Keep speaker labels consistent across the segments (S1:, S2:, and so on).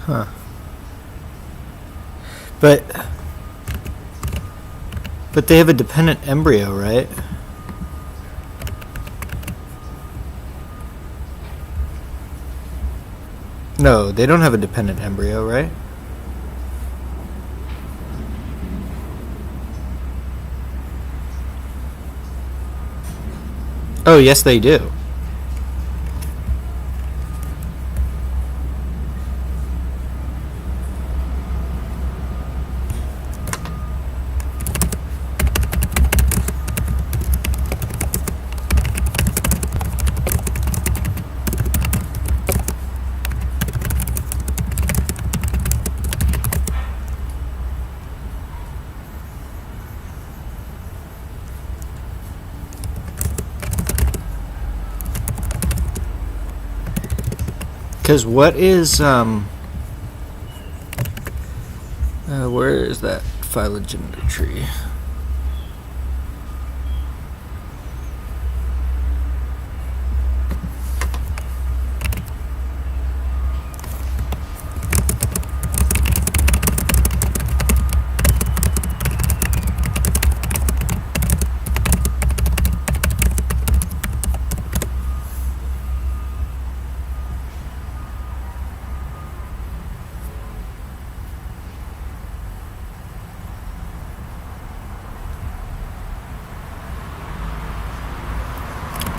S1: Huh. But they have a dependent embryo, right? No, they don't have a dependent embryo, right? Oh, yes, they do. Because what is, where is that phylogenetic tree?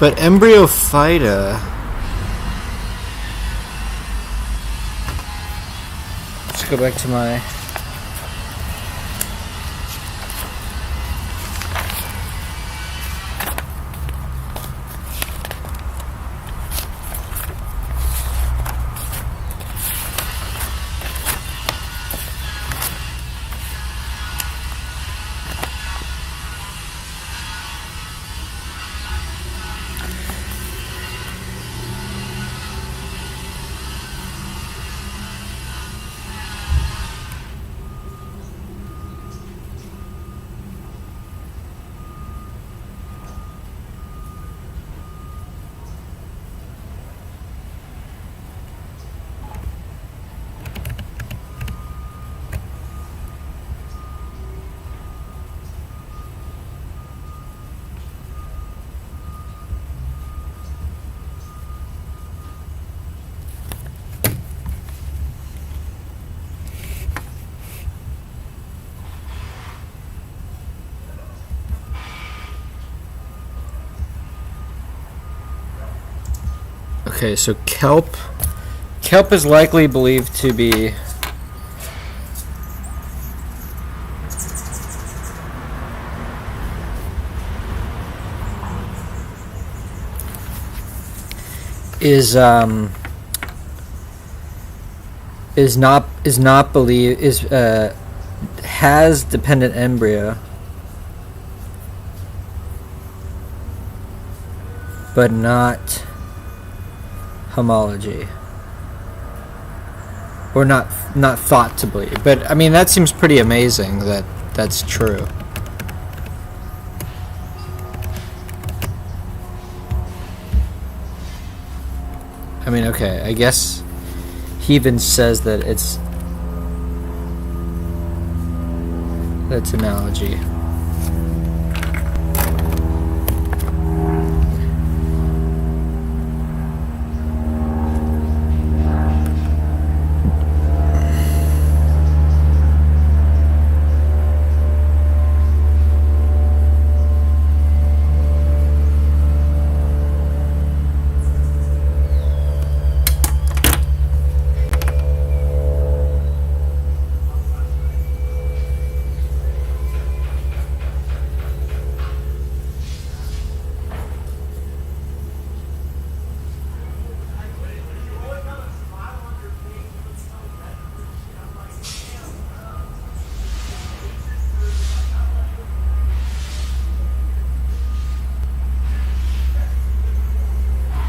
S1: But embryophyta. Let's go back to my. Okay, so kelp is likely believed to be is not believed has dependent embryo, but not homology, or not thought to believe. But I mean, that seems pretty amazing that that's true. I mean, okay, I guess he even says that that's analogy.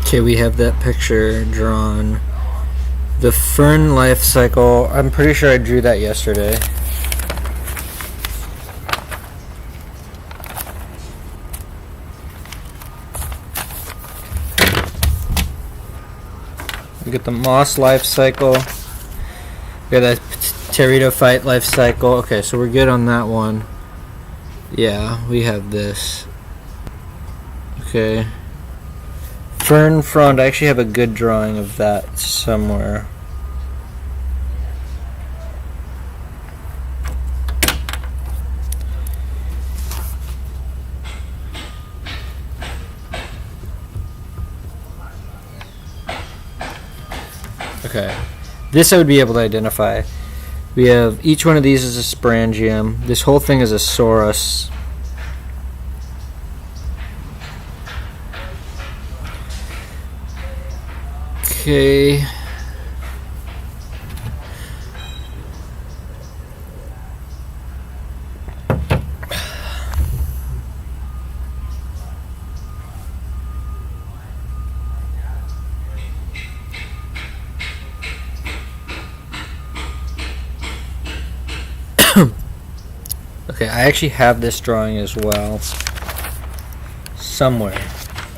S1: Okay, we have that picture drawn. The fern life cycle. I'm pretty sure I drew that yesterday. We get the moss life cycle. We got that pteridophyte life cycle. Okay, so we're good on that one. Yeah, we have this. Okay. Fern frond. I actually have a good drawing of that somewhere. Okay. This I would be able to identify. We have each one of these is a sporangium. This whole thing is a sorus. Okay. Okay, I actually have this drawing as well. Somewhere.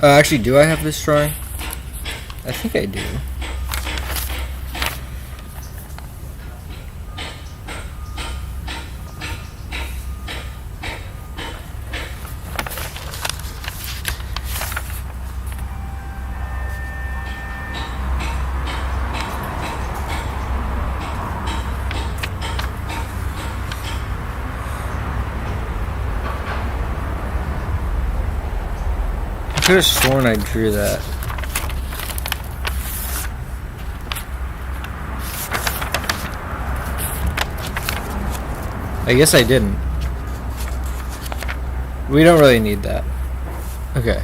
S1: Actually, do I have this drawing? I think I do. I could have sworn I drew that. I guess I didn't. We don't really need that. Okay.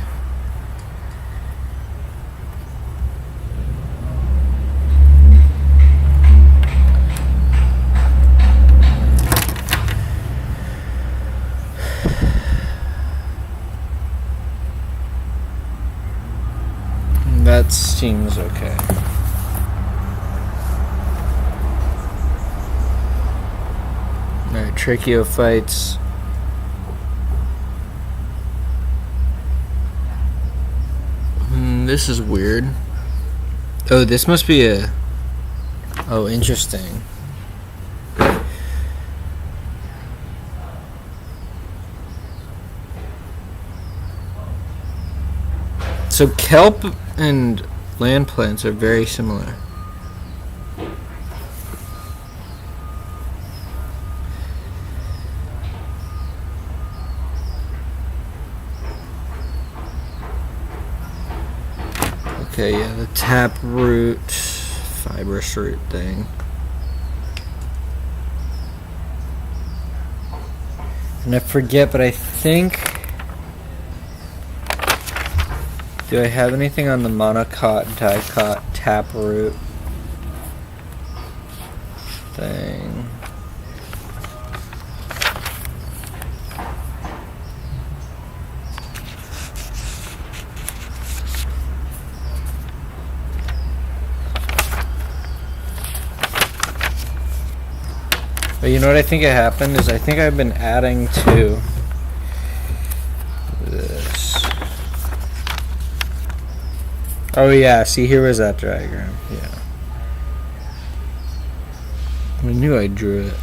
S1: That seems okay. Alright, tracheophytes. This is weird. Oh, this must be a... Oh, interesting. So kelp and land plants are very similar. Okay, yeah, the taproot, fibrous root thing. And I forget, but I think... Do I have anything on the monocot, dicot, taproot thing? But you know what I think happened is I think I've been adding to this. Oh yeah, see, here was that diagram. Yeah. I knew I drew it.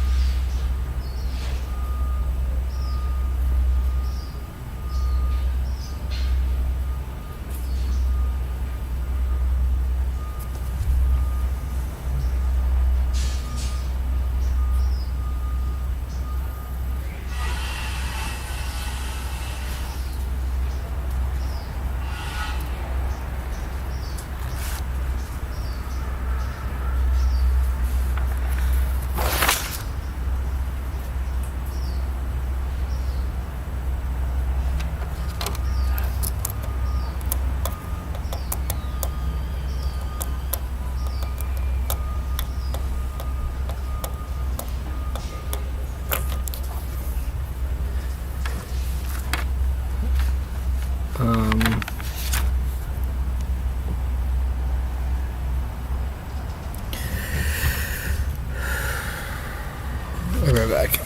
S1: I'll be right back.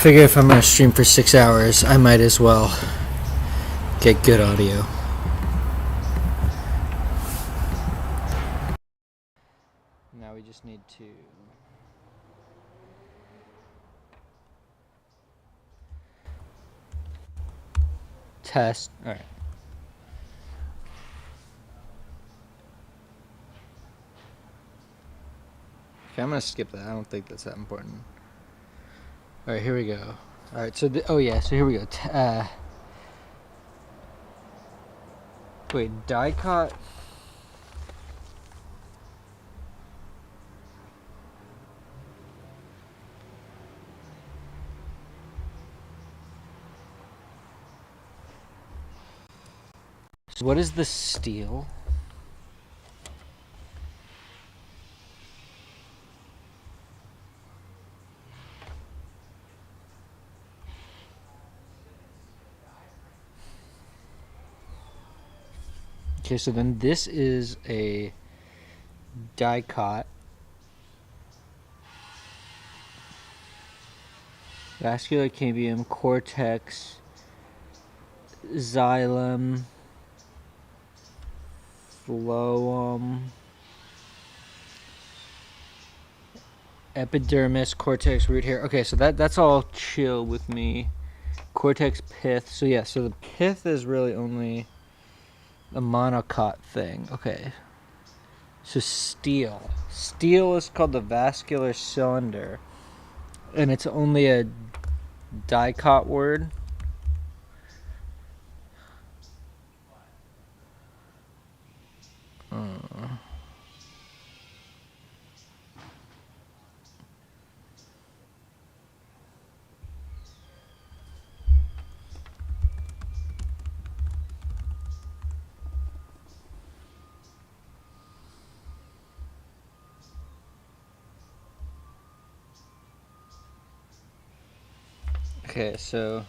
S1: figure if I'm gonna stream for 6 hours, I might as well get good audio. Now we just need to test. All right. Okay, I'm gonna skip that. I don't think that's that important. All right, here we go. All right, so oh yeah, so here we go. Wait, die-cut. So what is the steel? Okay, so then this is a die-cut. Vascular cambium, cortex, xylem, phloem, epidermis, cortex, root hair. Okay, so that's all chill with me. Cortex, pith. So yeah, so the pith is really only a monocot thing. Okay. So steel. Steel is called the vascular cylinder, and it's only a dicot word. Okay, so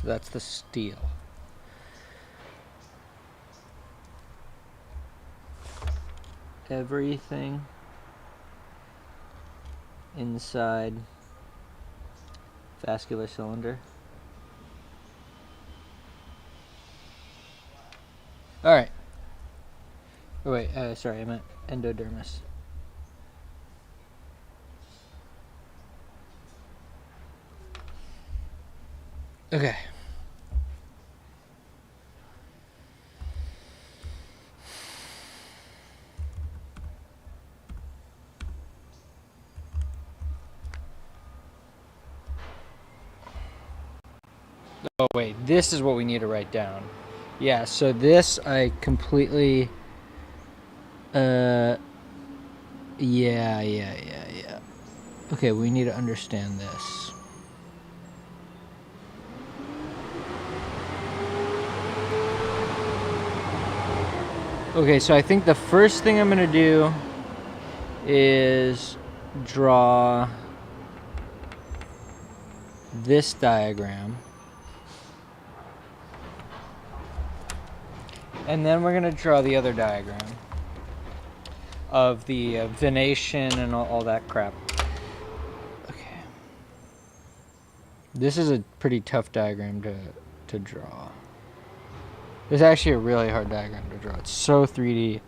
S1: that's the steel. Everything inside vascular cylinder. All right. Oh wait, sorry, I meant endodermis. Okay. Oh wait, this is what we need to write down. Yeah, so this I completely yeah. Okay, we need to understand this. Okay, so I think the first thing I'm gonna do is draw this diagram. And then we're gonna draw the other diagram of the venation and all that crap. Okay. This is a pretty tough diagram to draw. It's actually a really hard diagram to draw. It's so 3D.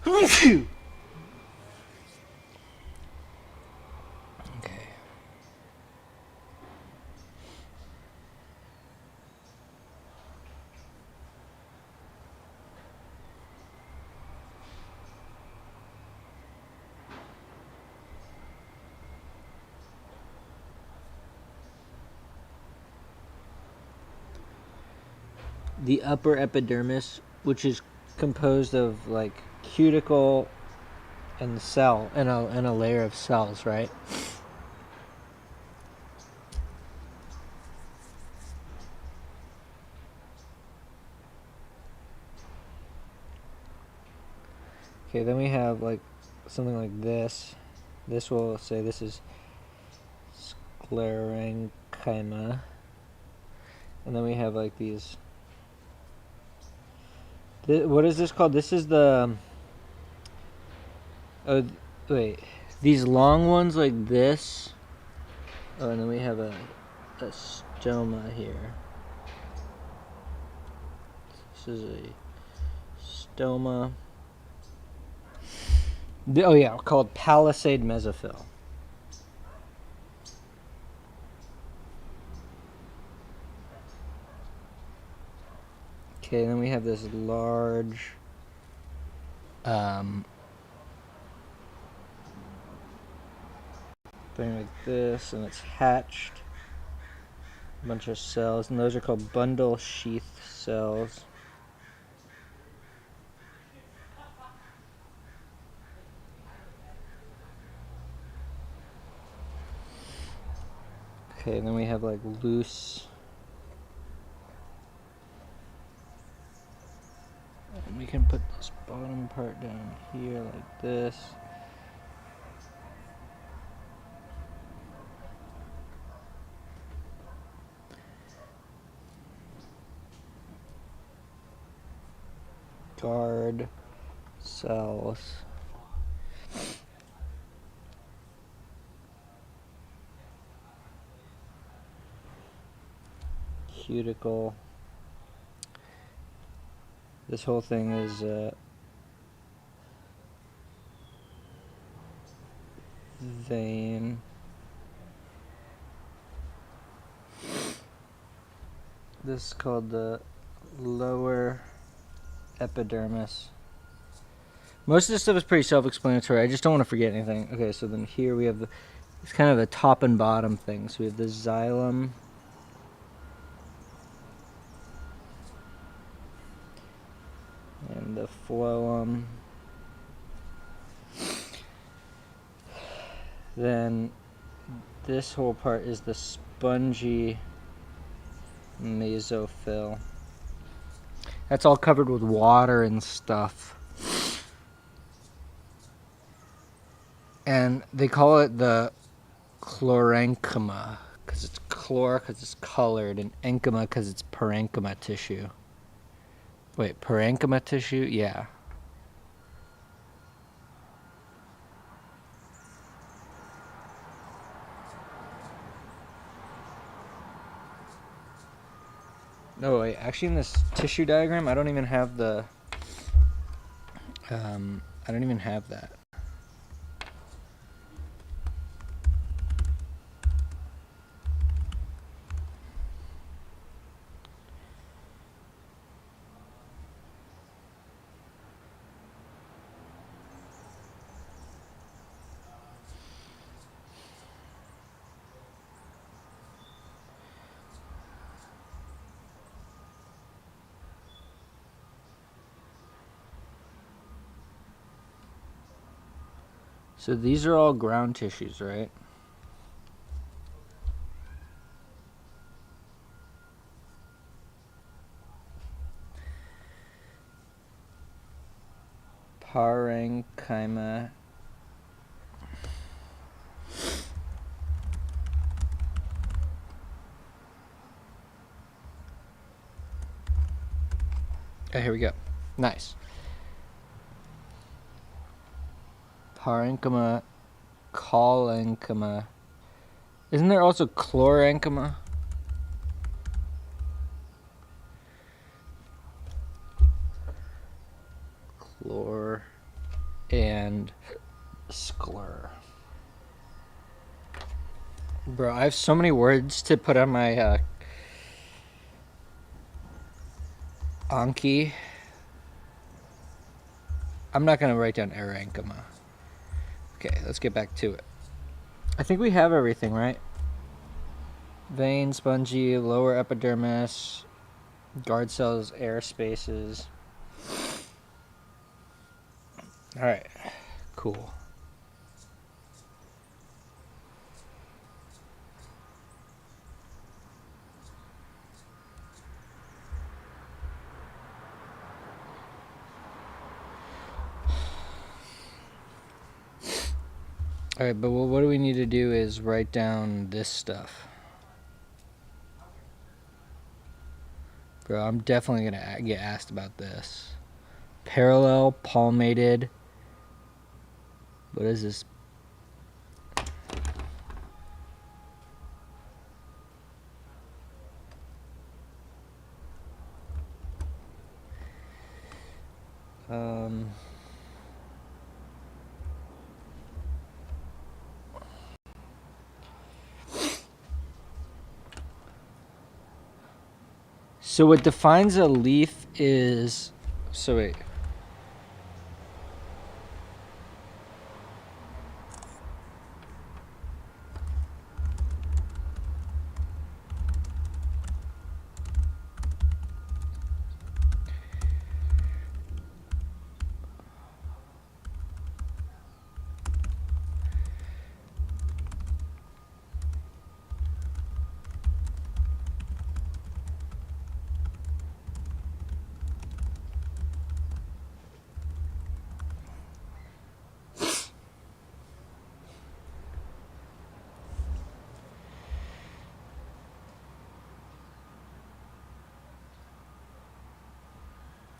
S1: Okay. The upper epidermis, which is composed of like cuticle and cell and a layer of cells, right? Okay, then we have like something like this. This will say this is sclerenchyma. And then we have like these. What is this called? This is the. Oh, wait. These long ones like this. Oh, and then we have a stoma here. This is a stoma. Oh yeah, called palisade mesophyll. Okay, then we have this large thing like this, and it's hatched. A bunch of cells, and those are called bundle sheath cells. Okay, and then we have like loose. And we can put this bottom part down here like this. Guard cells. Cuticle. This whole thing is vein. This is called the lower epidermis. Most of this stuff is pretty self-explanatory. I just don't want to forget anything. Okay, so then here we have it's kind of a top and bottom thing. So we have the xylem. And the phloem. Then this whole part is the spongy mesophyll. That's all covered with water and stuff. And they call it the chlorenchyma because it's chlor because it's colored, and enchyma because it's parenchyma tissue. Wait, parenchyma tissue? Yeah. No, wait, actually in this tissue diagram, I don't even have the, I don't even have that. So these are all ground tissues, right? Parenchyma. Oh, here we go. Nice. Parenchyma, collenchyma. Isn't there also chlorenchyma? Chlor and scler. Bro, I have so many words to put on my Anki. I'm not going to write down parenchyma. Okay, let's get back to it. I think we have everything, right? Vein, spongy, lower epidermis, guard cells, air spaces. Alright, cool. Alright, but what do we need to do is write down this stuff. Bro, I'm definitely going to get asked about this. Parallel, palmated. What is this? So what defines a leaf is... So wait.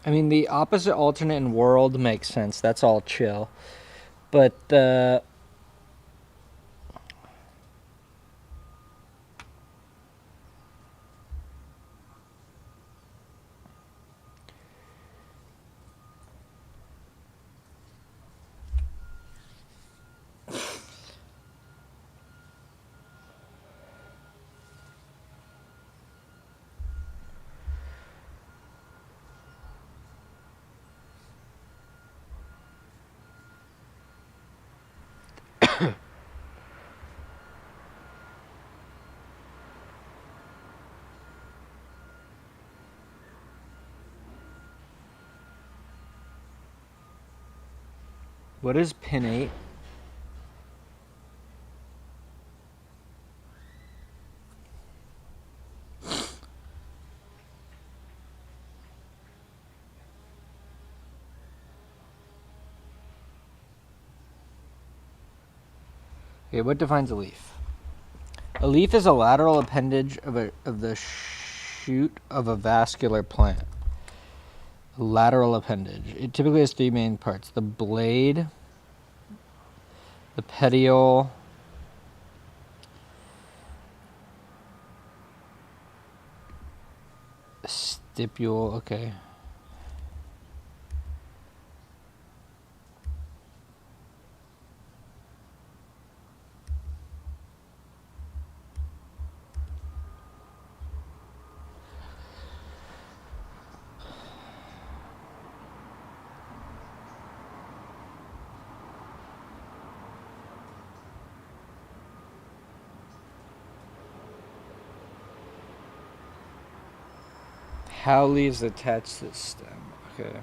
S1: I mean, the opposite, alternate, and world makes sense. That's all chill. But the... What is pinnate? Okay, what defines a leaf? A leaf is a lateral appendage of the shoot of a vascular plant. A lateral appendage. It typically has three main parts: the blade, the petiole, stipule. Okay. How leaves attach to the stem? Okay.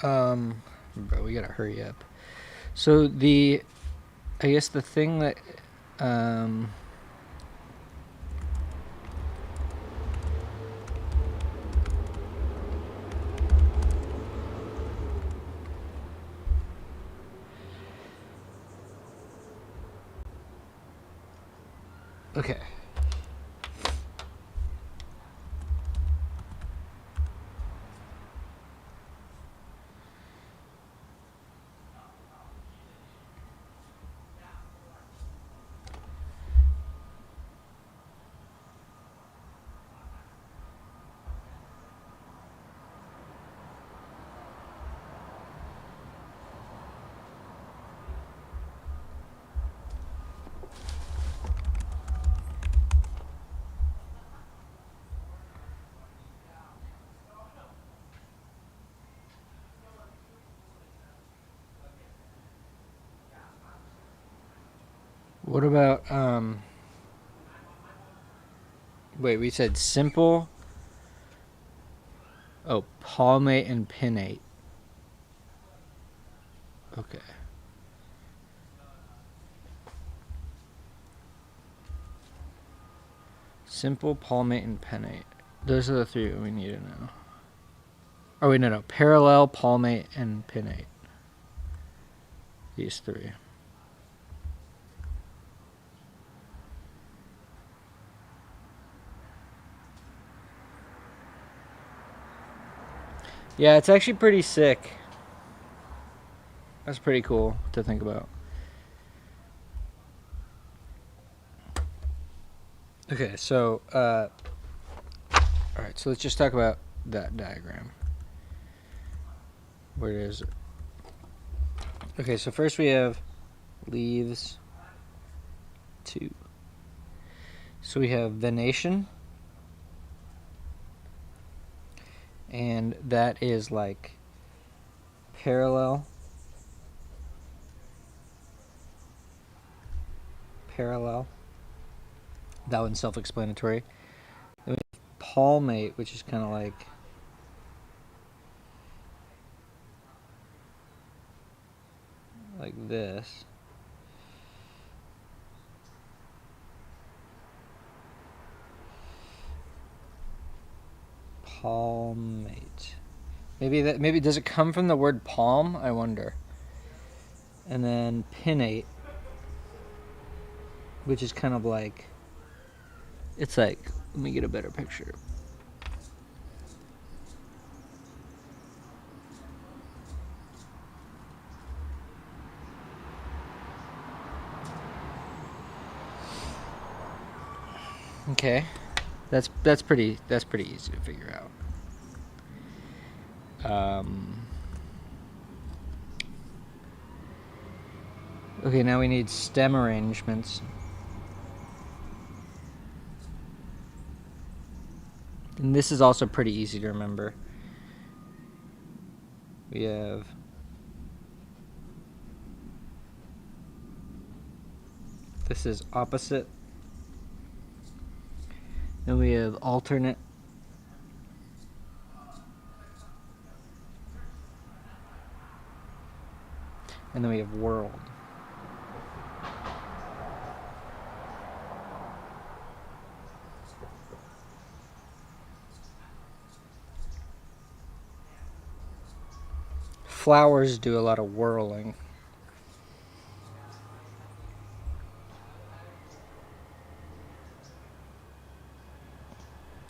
S1: Bro, we gotta hurry up. So I guess the thing that, okay. What about, wait, we said simple. Oh, palmate and pinnate. Okay. Simple, palmate, and pinnate. Those are the three we need to know. Oh wait, no. Parallel, palmate, and pinnate. These three. Yeah, it's actually pretty sick. That's pretty cool to think about. Okay, so alright, so let's just talk about that diagram. Where is it? Okay, so first we have leaves 2. So we have venation, and that is like parallel, that one's self-explanatory. Then we have palmate, which is kind of like this. Palmate. Maybe does it come from the word palm? I wonder. And then pinnate, which is kind of like, it's like, let me get a better picture. Okay, that's pretty easy to figure out. Okay, now we need stem arrangements. And this is also pretty easy to remember. We have this is opposite. Then we have alternate. And then we have world. Flowers do a lot of whirling.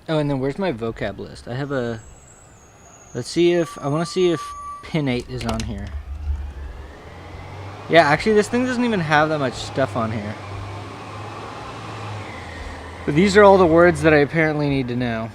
S1: Oh, and then where's my vocab list? I have a... Let's see if... I want to see if pinnate is on here. Yeah, actually this thing doesn't even have that much stuff on here. But these are all the words that I apparently need to know.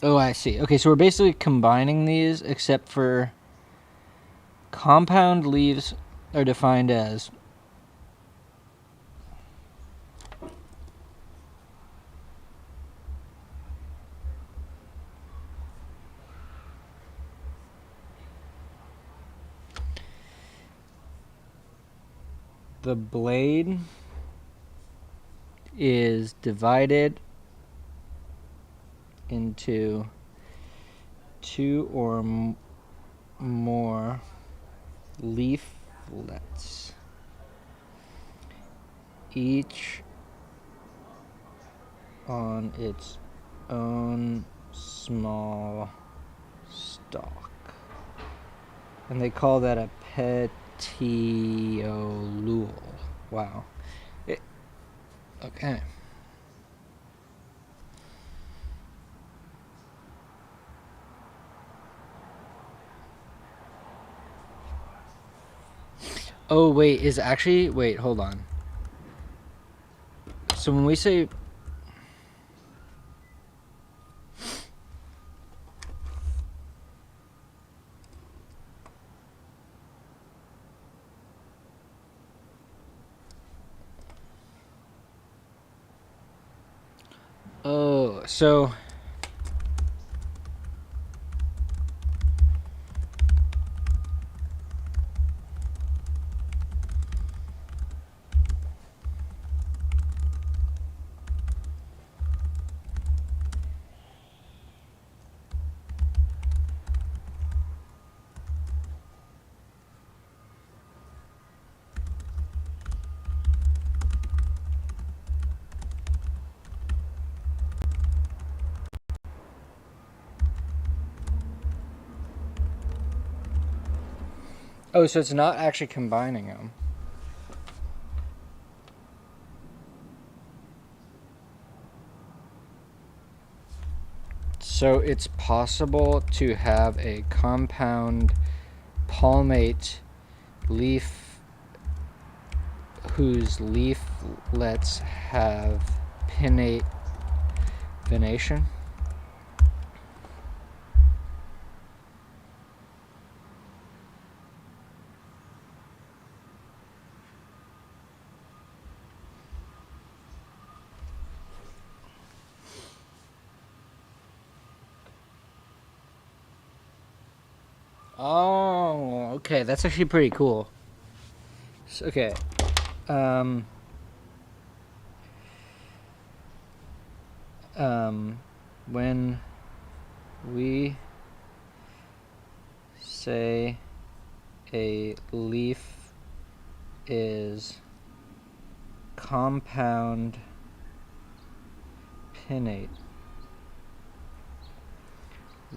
S1: Oh, I see. Okay, so we're basically combining these, except for compound leaves are defined as the blade is divided into 2 or more leaflets, each on its own small stalk. And they call that a petiolule. Wow. Okay. Oh, wait, wait, hold on. So when we say... Oh, so... Oh, so it's not actually combining them. So it's possible to have a compound palmate leaf whose leaflets have pinnate venation. Oh, okay. That's actually pretty cool. So, okay. When we say a leaf is compound pinnate,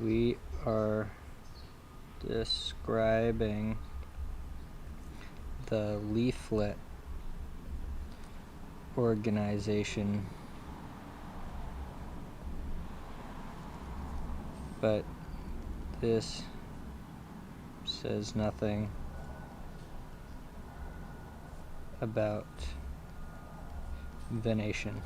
S1: we are describing the leaflet organization, but this says nothing about venation.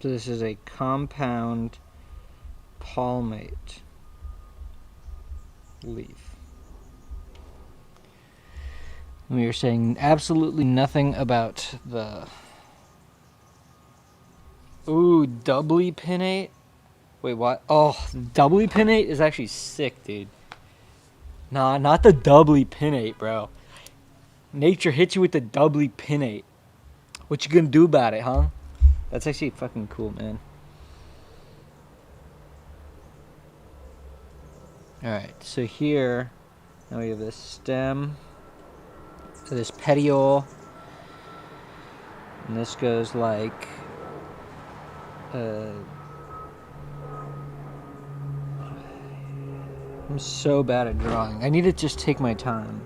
S1: So this is a compound palmate leaf. We are saying absolutely nothing about the... Ooh, doubly pinnate? Wait, what? Oh, doubly pinnate is actually sick, dude. Nah, not the doubly pinnate, bro. Nature hits you with the doubly pinnate. What you gonna do about it, huh? That's actually fucking cool, man. Alright, so here, now we have this stem, so this petiole, and this goes like, I'm so bad at drawing. I need to just take my time.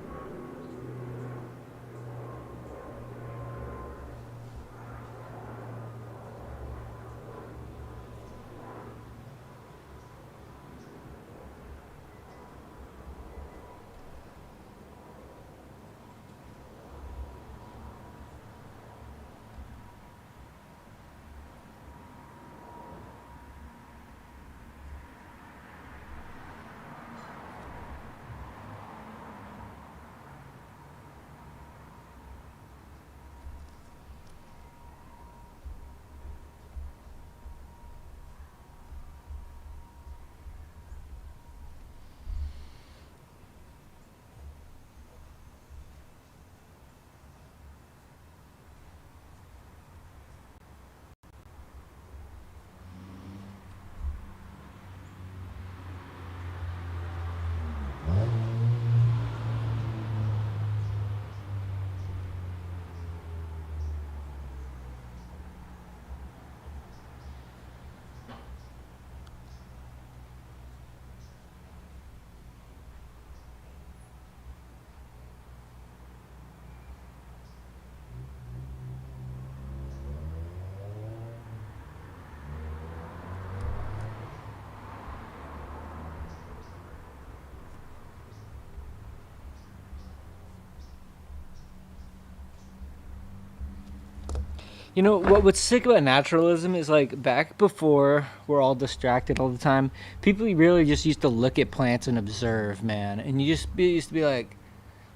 S1: You know what's sick about naturalism is like back before we're all distracted all the time, people really just used to look at plants and observe, man. And used to be like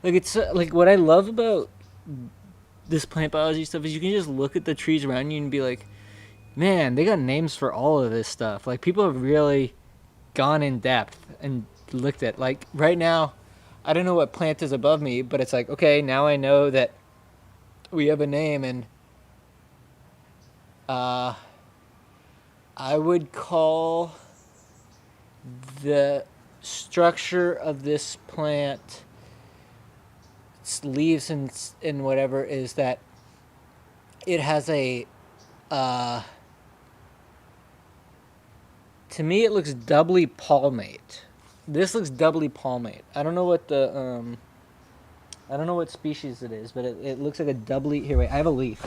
S1: it's like what I love about this plant biology stuff is you can just look at the trees around you and be like, man, they got names for all of this stuff. Like people have really gone in depth and looked at like right now. I don't know what plant is above me, but it's like okay, now I know that we have a name and uh, I would call the structure of this plant, its leaves and whatever, is that it has a. Uh, to me, it looks doubly palmate. This looks doubly palmate. I don't know what the I don't know what species it is, but it looks like a doubly. Here, wait. I have a leaf.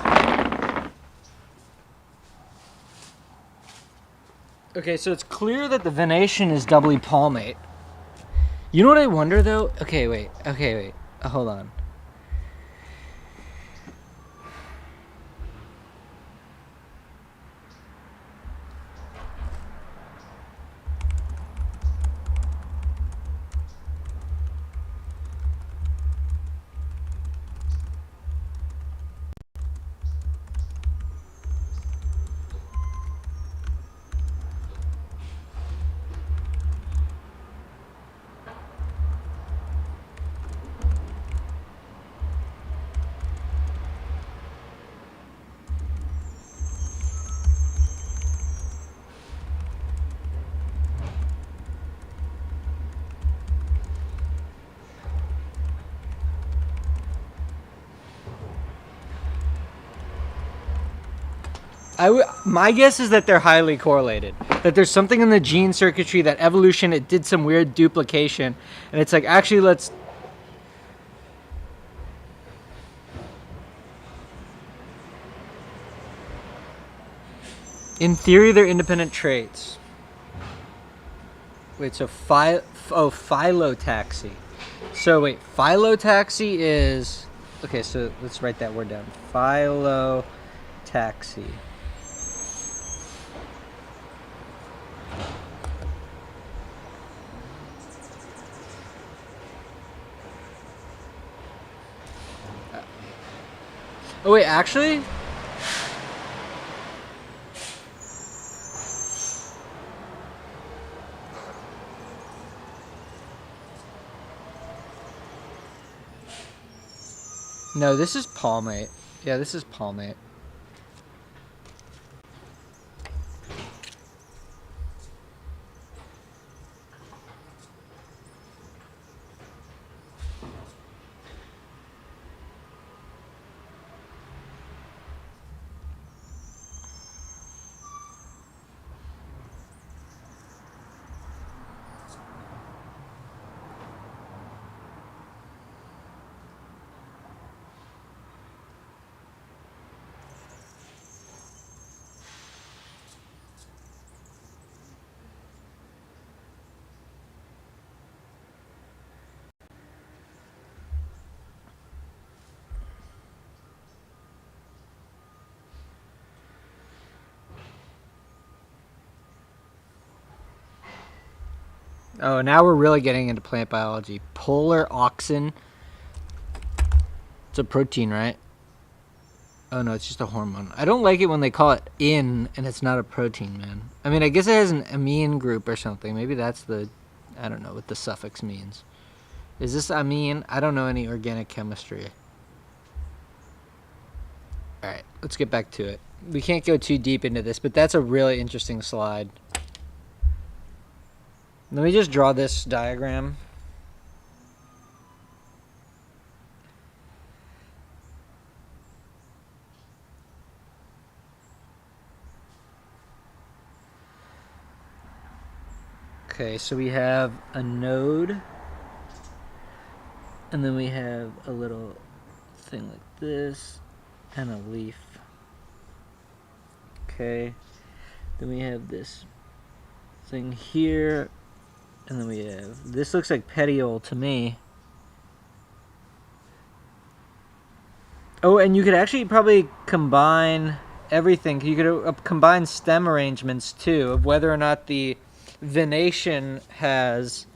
S1: Okay, so it's clear that the venation is doubly palmate. You know what I wonder though? Okay, wait. Hold on. My guess is that they're highly correlated. That there's something in the gene circuitry that evolution it did some weird duplication, and it's like actually let's. In theory, they're independent traits. Wait, so phyllotaxy. So wait, phyllotaxy is okay. So let's write that word down. Phyllotaxy. Oh wait, actually? No, this is palmate. Yeah, this is palmate. Oh, now we're really getting into plant biology. Polar auxin. It's a protein, right? Oh no, it's just a hormone. I don't like it when they call it in and it's not a protein, man. I mean, I guess it has an amine group or something. Maybe that's the. I don't know what the suffix means. Is this amine? I don't know any organic chemistry. Alright, let's get back to it. We can't go too deep into this, but that's a really interesting slide. Let me just draw this diagram. Okay, so we have a node, and then we have a little thing like this, and a leaf. Okay, then we have this thing here, and then we have, this looks like petiole to me. Oh, and you could actually probably combine everything. You could combine stem arrangements too, of whether or not the venation has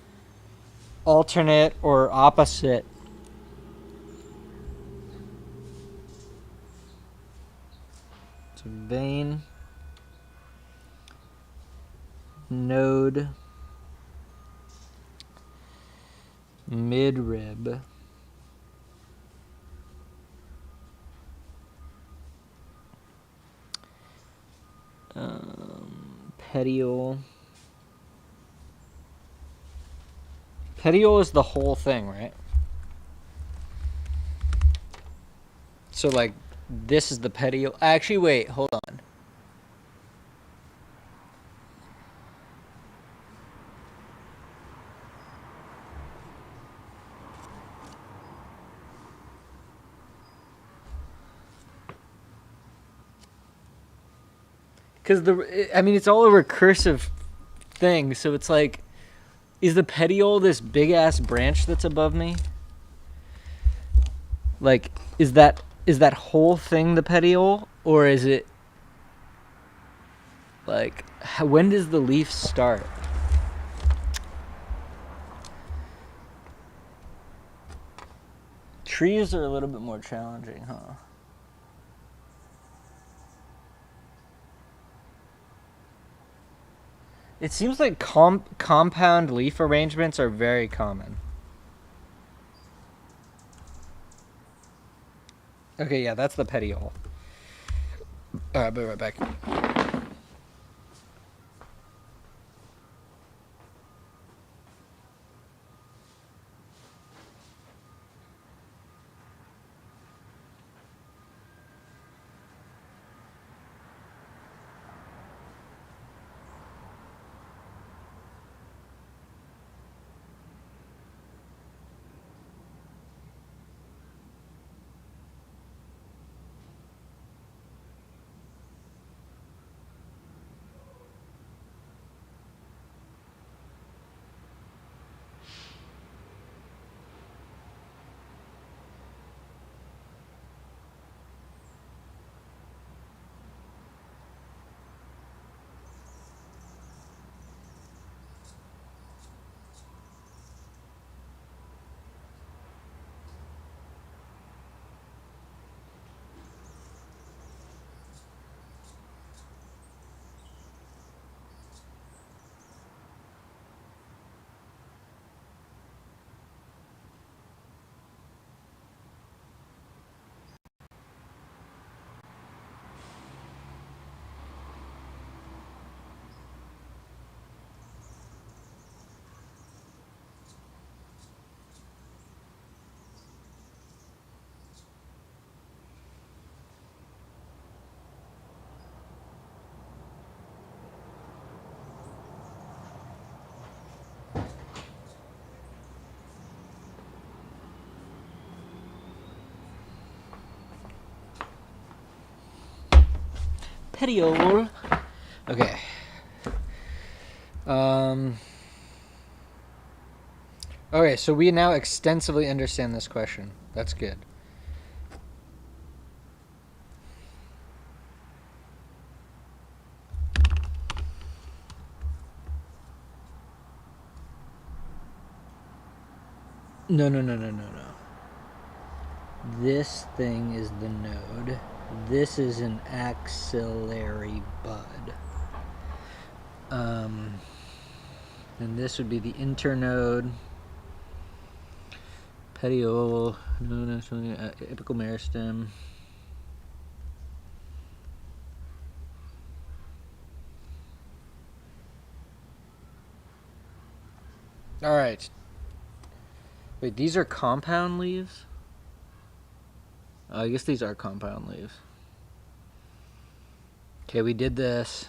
S1: alternate or opposite. So vein, node, midrib. Petiole. Petiole is the whole thing, right? So, like, this is the petiole. Actually, wait, hold on. Because it's all a recursive thing. So it's like, is the petiole this big ass branch that's above me? Like, is that whole thing the petiole, or is it like, when does the leaf start? Trees are a little bit more challenging, huh? It seems like compound leaf arrangements are very common. Okay, yeah, that's the petiole. Alright, I'll be right back. Petiole. Okay. Okay, so we now extensively understand this question. That's good. No. This thing is the node. This is an axillary bud. And this would be the internode. Petiole, apical meristem. All right. Wait, these are compound leaves? I guess these are compound leaves. Okay, we did this.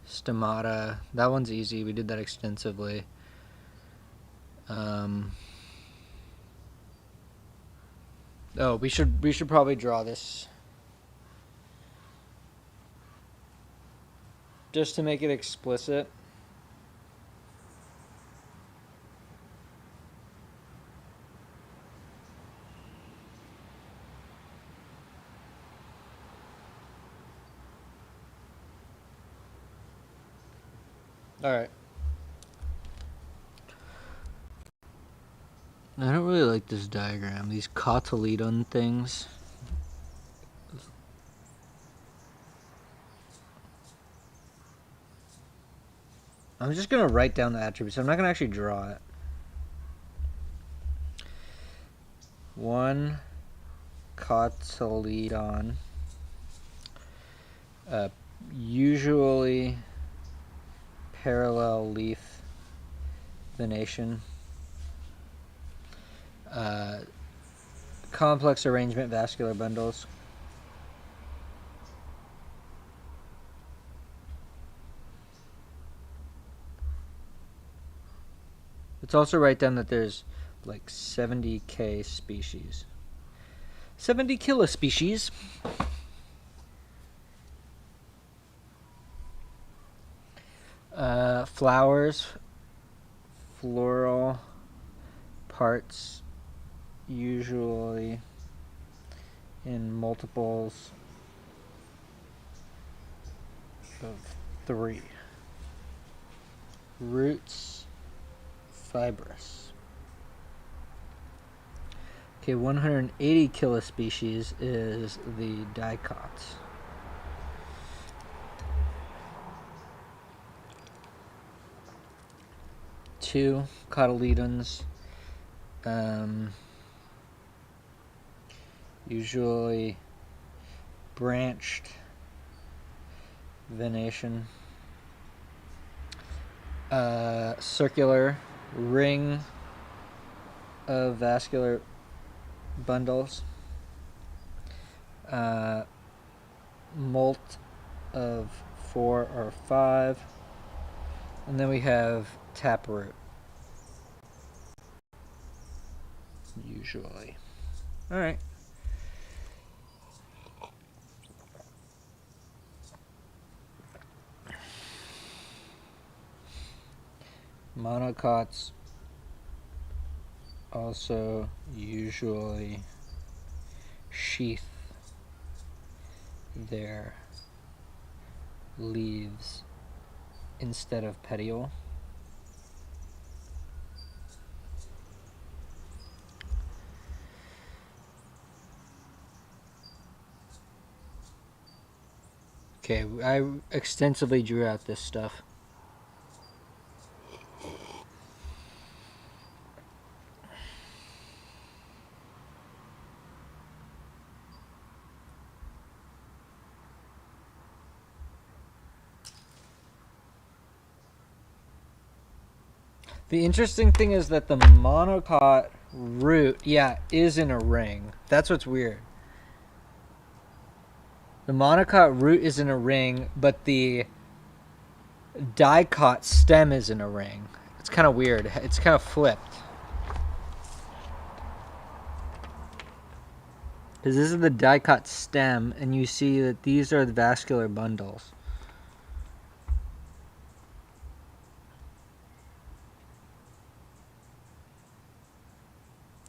S1: Stomata. That one's easy. We did that extensively. Oh, we should probably draw this just to make it explicit. All right. I don't really like this diagram. These cotyledon things. I'm just going to write down the attributes. I'm not going to actually draw it. One cotyledon. Usually parallel leaf venation. Complex arrangement vascular bundles. Let's also write down that there's like 70k species. 70 kilospecies. Flowers, floral parts, usually in multiples of 3. Roots, fibrous. Okay, 180 kilospecies is the dicots. Two cotyledons, usually branched venation, circular ring of vascular bundles, molt of 4 or 5, and then we have taproot. Usually. All right. Monocots also usually sheath their leaves instead of petiole. Okay, I extensively drew out this stuff. The interesting thing is that the monocot root, is in a ring. That's what's weird. The monocot root is in a ring, but the dicot stem is in a ring. It's kind of weird. It's kind of flipped. Because this is the dicot stem, and you see that these are the vascular bundles.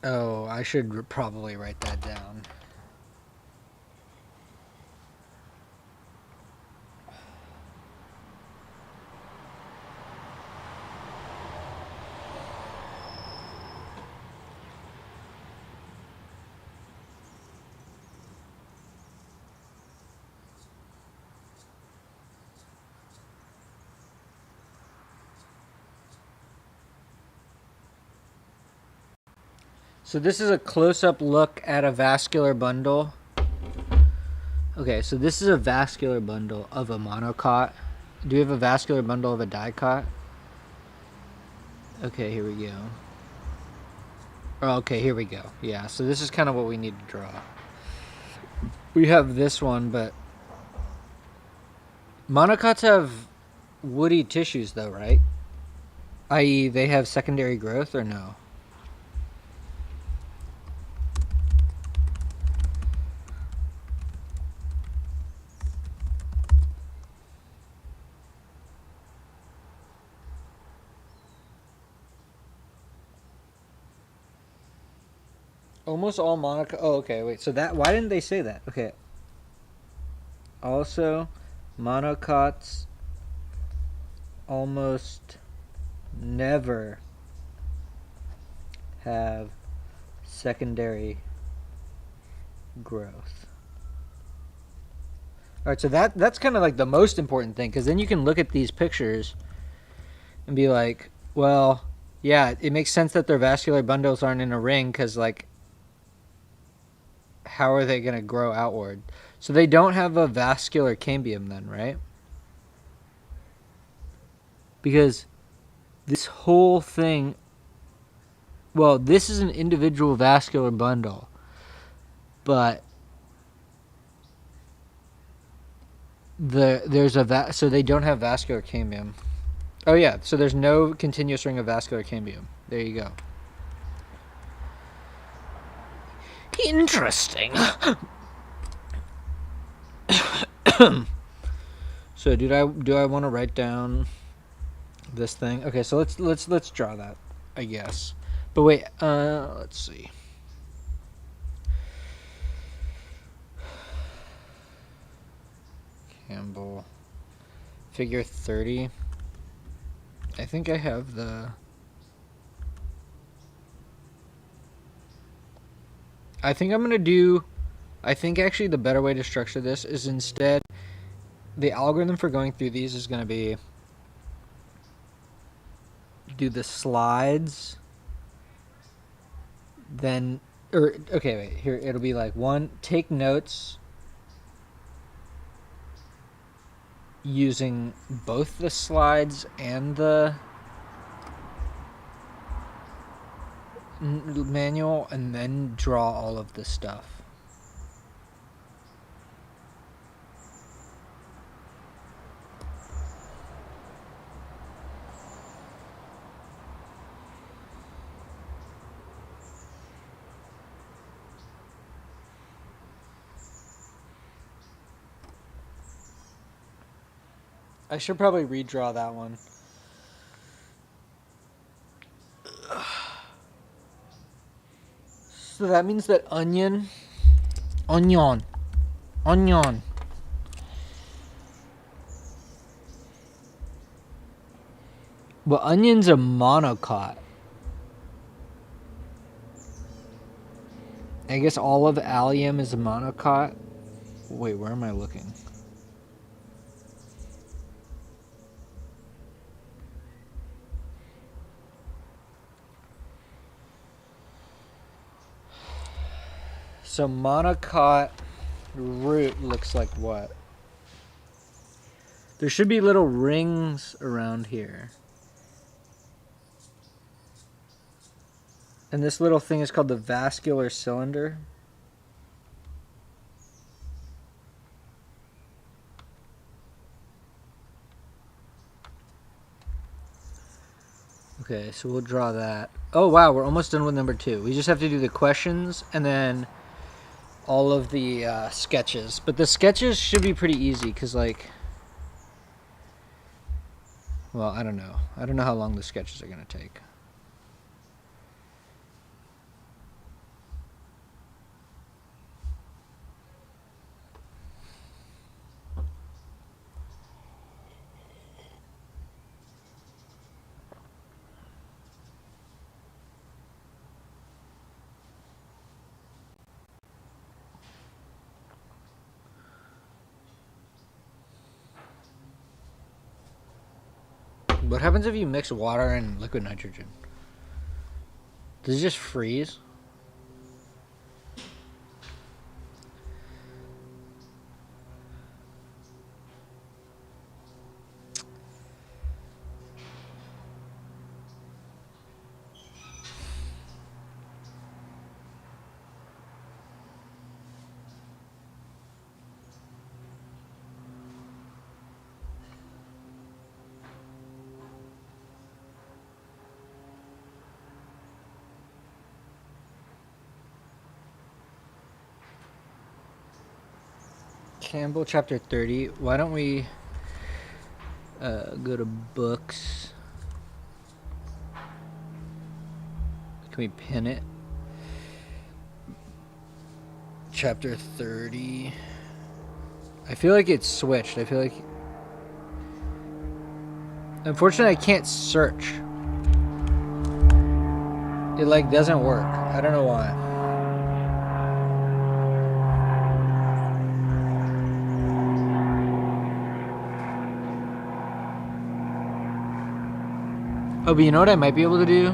S1: Oh, I should probably write that down. So this is a close-up look at a vascular bundle. Okay, so this is a vascular bundle of a monocot. Do you have a vascular bundle of a dicot? Okay, here we go. Oh, okay, here we go. Yeah, so this is kind of what we need to draw. We have this one, but monocots have woody tissues though, right? I.e., they have secondary growth or no? Almost all monocots. Oh, okay, wait. So that, why didn't they say that? Okay. Also, monocots almost never have secondary growth. All right, so that's kind of like the most important thing, because then you can look at these pictures and be like, well, yeah, it makes sense that their vascular bundles aren't in a ring, because, like, how are they going to grow outward? So they don't have a vascular cambium then, right? Because this whole thing, well, this is an individual vascular bundle, but so they don't have vascular cambium. Oh yeah, so there's no continuous ring of vascular cambium. There you go. Interesting. So do I want to write down this thing? Okay, so let's draw that, I guess. But wait, let's see. Campbell, figure 30. I think I have the. I think actually the better way to structure this is, instead, the algorithm for going through these is going to be do the slides, then, okay, wait, here, it'll be like, 1, take notes using both the slides and the manual, and then draw all of the stuff. I should probably redraw that one. So that means that onion. Well, onion's a monocot. I guess all of allium is a monocot. Wait, where am I looking? So monocot root looks like what? There should be little rings around here. And this little thing is called the vascular cylinder. Okay, so we'll draw that. Oh wow, we're almost done with number 2. We just have to do the questions and then all of the sketches. But the sketches should be pretty easy, because, like, well, I don't know. I don't know how long the sketches are going to take. What happens if you mix water and liquid nitrogen? Does it just freeze? Campbell chapter 30. Why don't we go to books? Can we pin it? Chapter 30. I feel like it's switched. I feel like Unfortunately, I can't search. It like doesn't work. I don't know why. Oh, but you know what I might be able to do?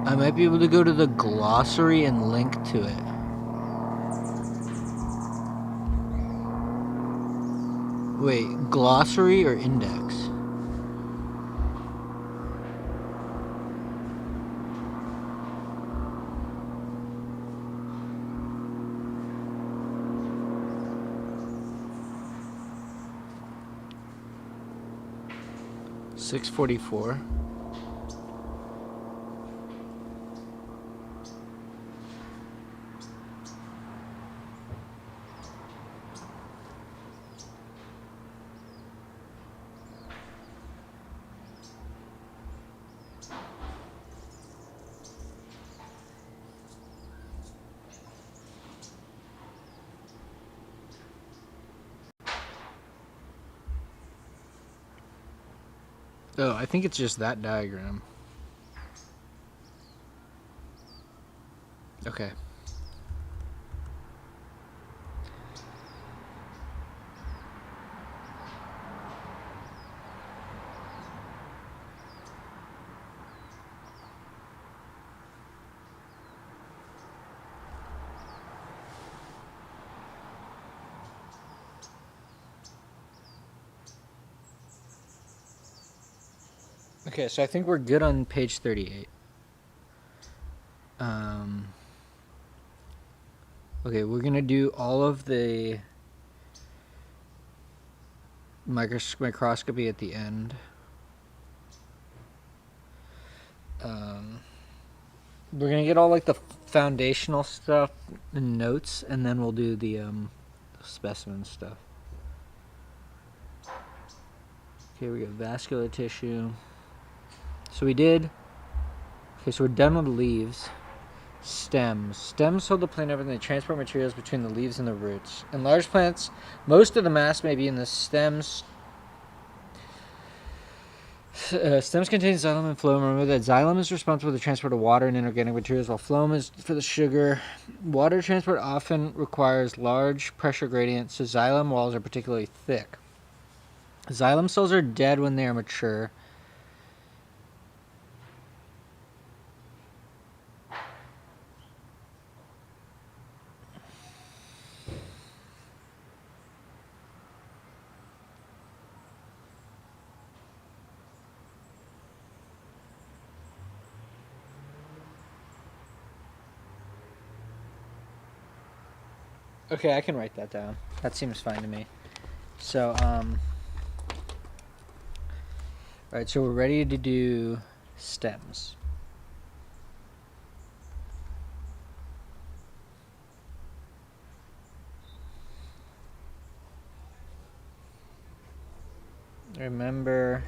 S1: I might be able to go to the glossary and link to it. Wait, glossary or index? $6.44. Oh, I think it's just that diagram. Okay. Okay, so I think we're good on page 38. Okay, we're gonna do all of the microscopy at the end. We're gonna get all like the foundational stuff and notes, and then we'll do the specimen stuff. Okay, we got vascular tissue. So we did. Okay, so we're done with leaves. Stems. Stems hold the plant up and they transport materials between the leaves and the roots. In large plants, most of the mass may be in the stems. Stems contain xylem and phloem. Remember that xylem is responsible for the transport of water and inorganic materials, while phloem is for the sugar. Water transport often requires large pressure gradients, so xylem walls are particularly thick. Xylem cells are dead when they are mature. Okay, I can write that down. That seems fine to me. So, alright, so we're ready to do stems. Remember,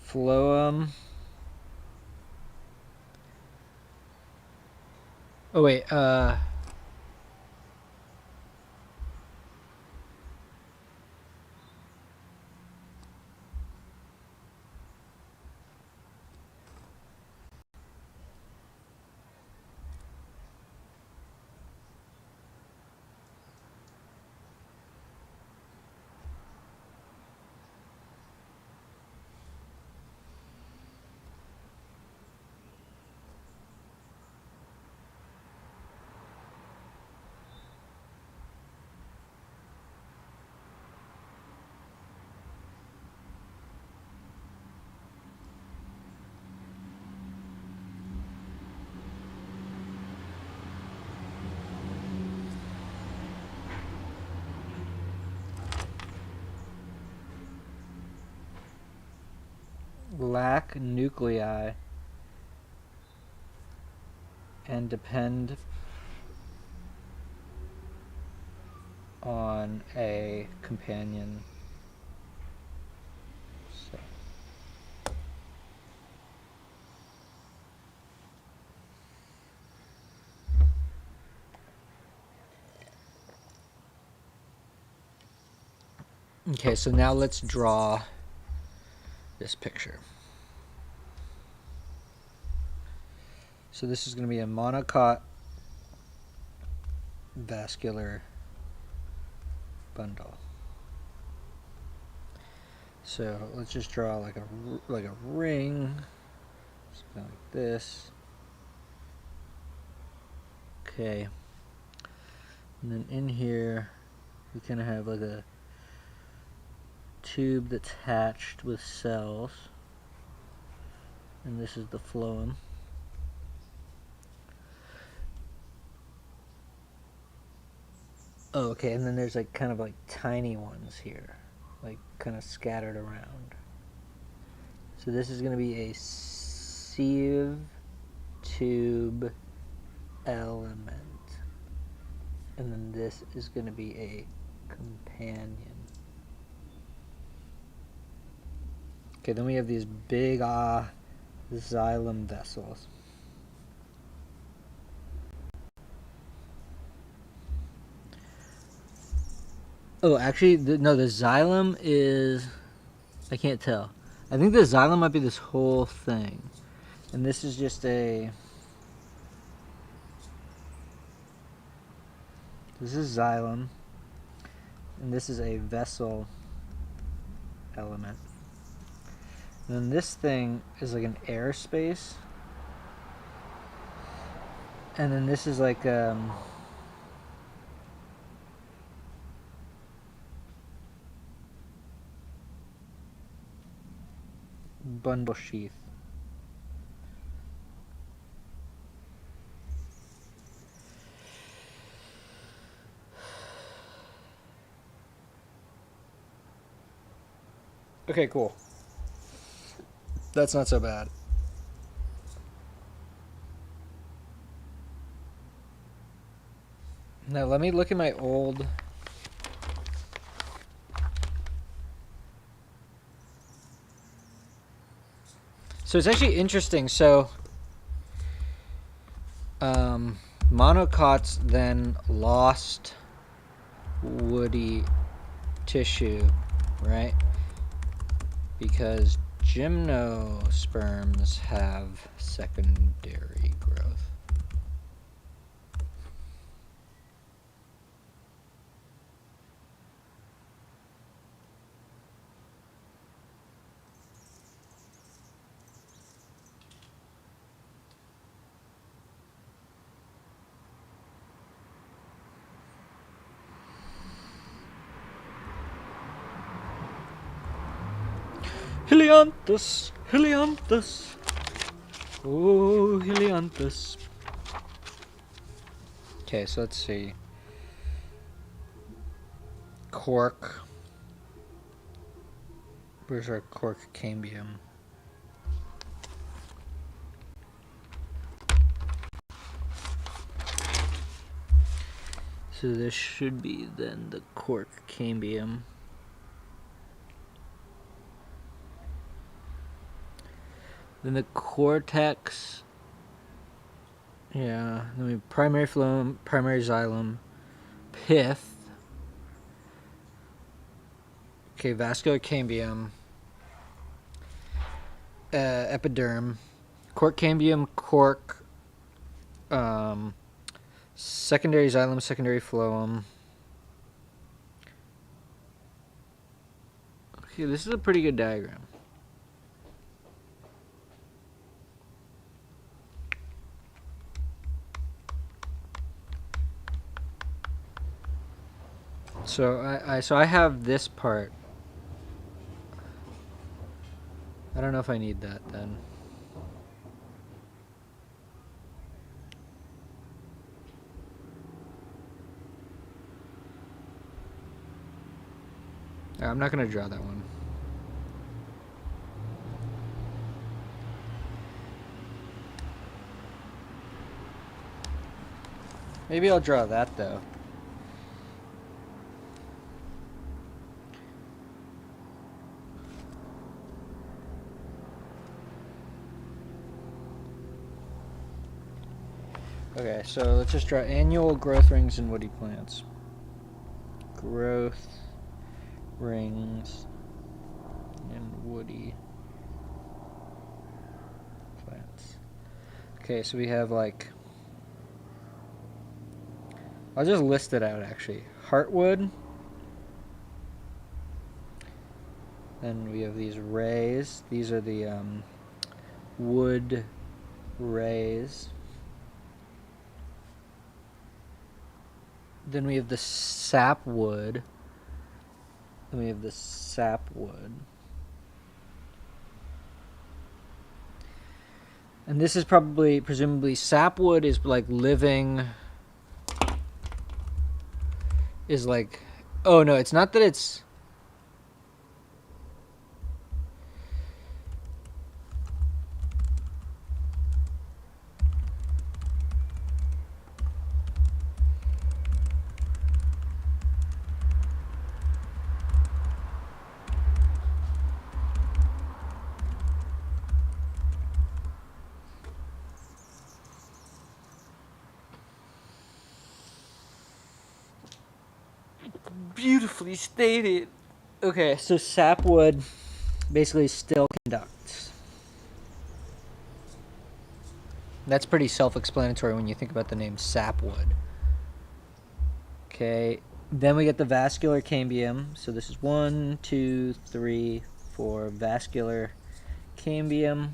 S1: phloem. Oh, wait, lack nuclei and depend on a companion cell. Okay, so now let's draw this picture. So this is going to be a monocot vascular bundle. So let's just draw like a ring, something like this. Okay, and then in here we kind of have like a tube that's hatched with cells, and this is the phloem. Oh, okay, and then there's like kind of like tiny ones here, like kind of scattered around. So this is going to be a sieve tube element, and then this is going to be a companion. Okay, then we have these big xylem vessels. Oh, actually, no, the xylem is... I can't tell. I think the xylem might be this whole thing. And this is just a... This is xylem. And this is a vessel element. And then this thing is like an air space. And then this is like... bundle sheath. Okay, cool. That's not so bad. Now let me look at my old... So it's actually interesting. So monocots then lost woody tissue, right? Because gymnosperms have secondary growth. Helianthus, Helianthus, oh Helianthus. Okay, so let's see. Cork. Where's our cork cambium? So this should be then the cork cambium. Then the cortex. Yeah, then we have primary phloem, primary xylem, pith. Okay, vascular cambium, epiderm, cork cambium, cork, secondary xylem, secondary phloem. Okay, this is a pretty good diagram. So I have this part. I don't know if I need that then. I'm not gonna draw that one. Maybe I'll draw that though. Okay, so let's just draw annual growth rings in woody plants. Growth rings, and woody plants. Okay, so we have like, I'll just list it out actually. Heartwood. Then we have these rays. These are the wood rays. Then we have the sapwood. Then we have the sapwood. And this is presumably, sapwood is like living, is like, oh no, it's not that it's, beautifully stated. Okay, so sapwood basically still conducts. That's pretty self-explanatory when you think about the name sapwood. Okay, then we get the vascular cambium. So this is 1, 2, 3, 4 vascular cambium.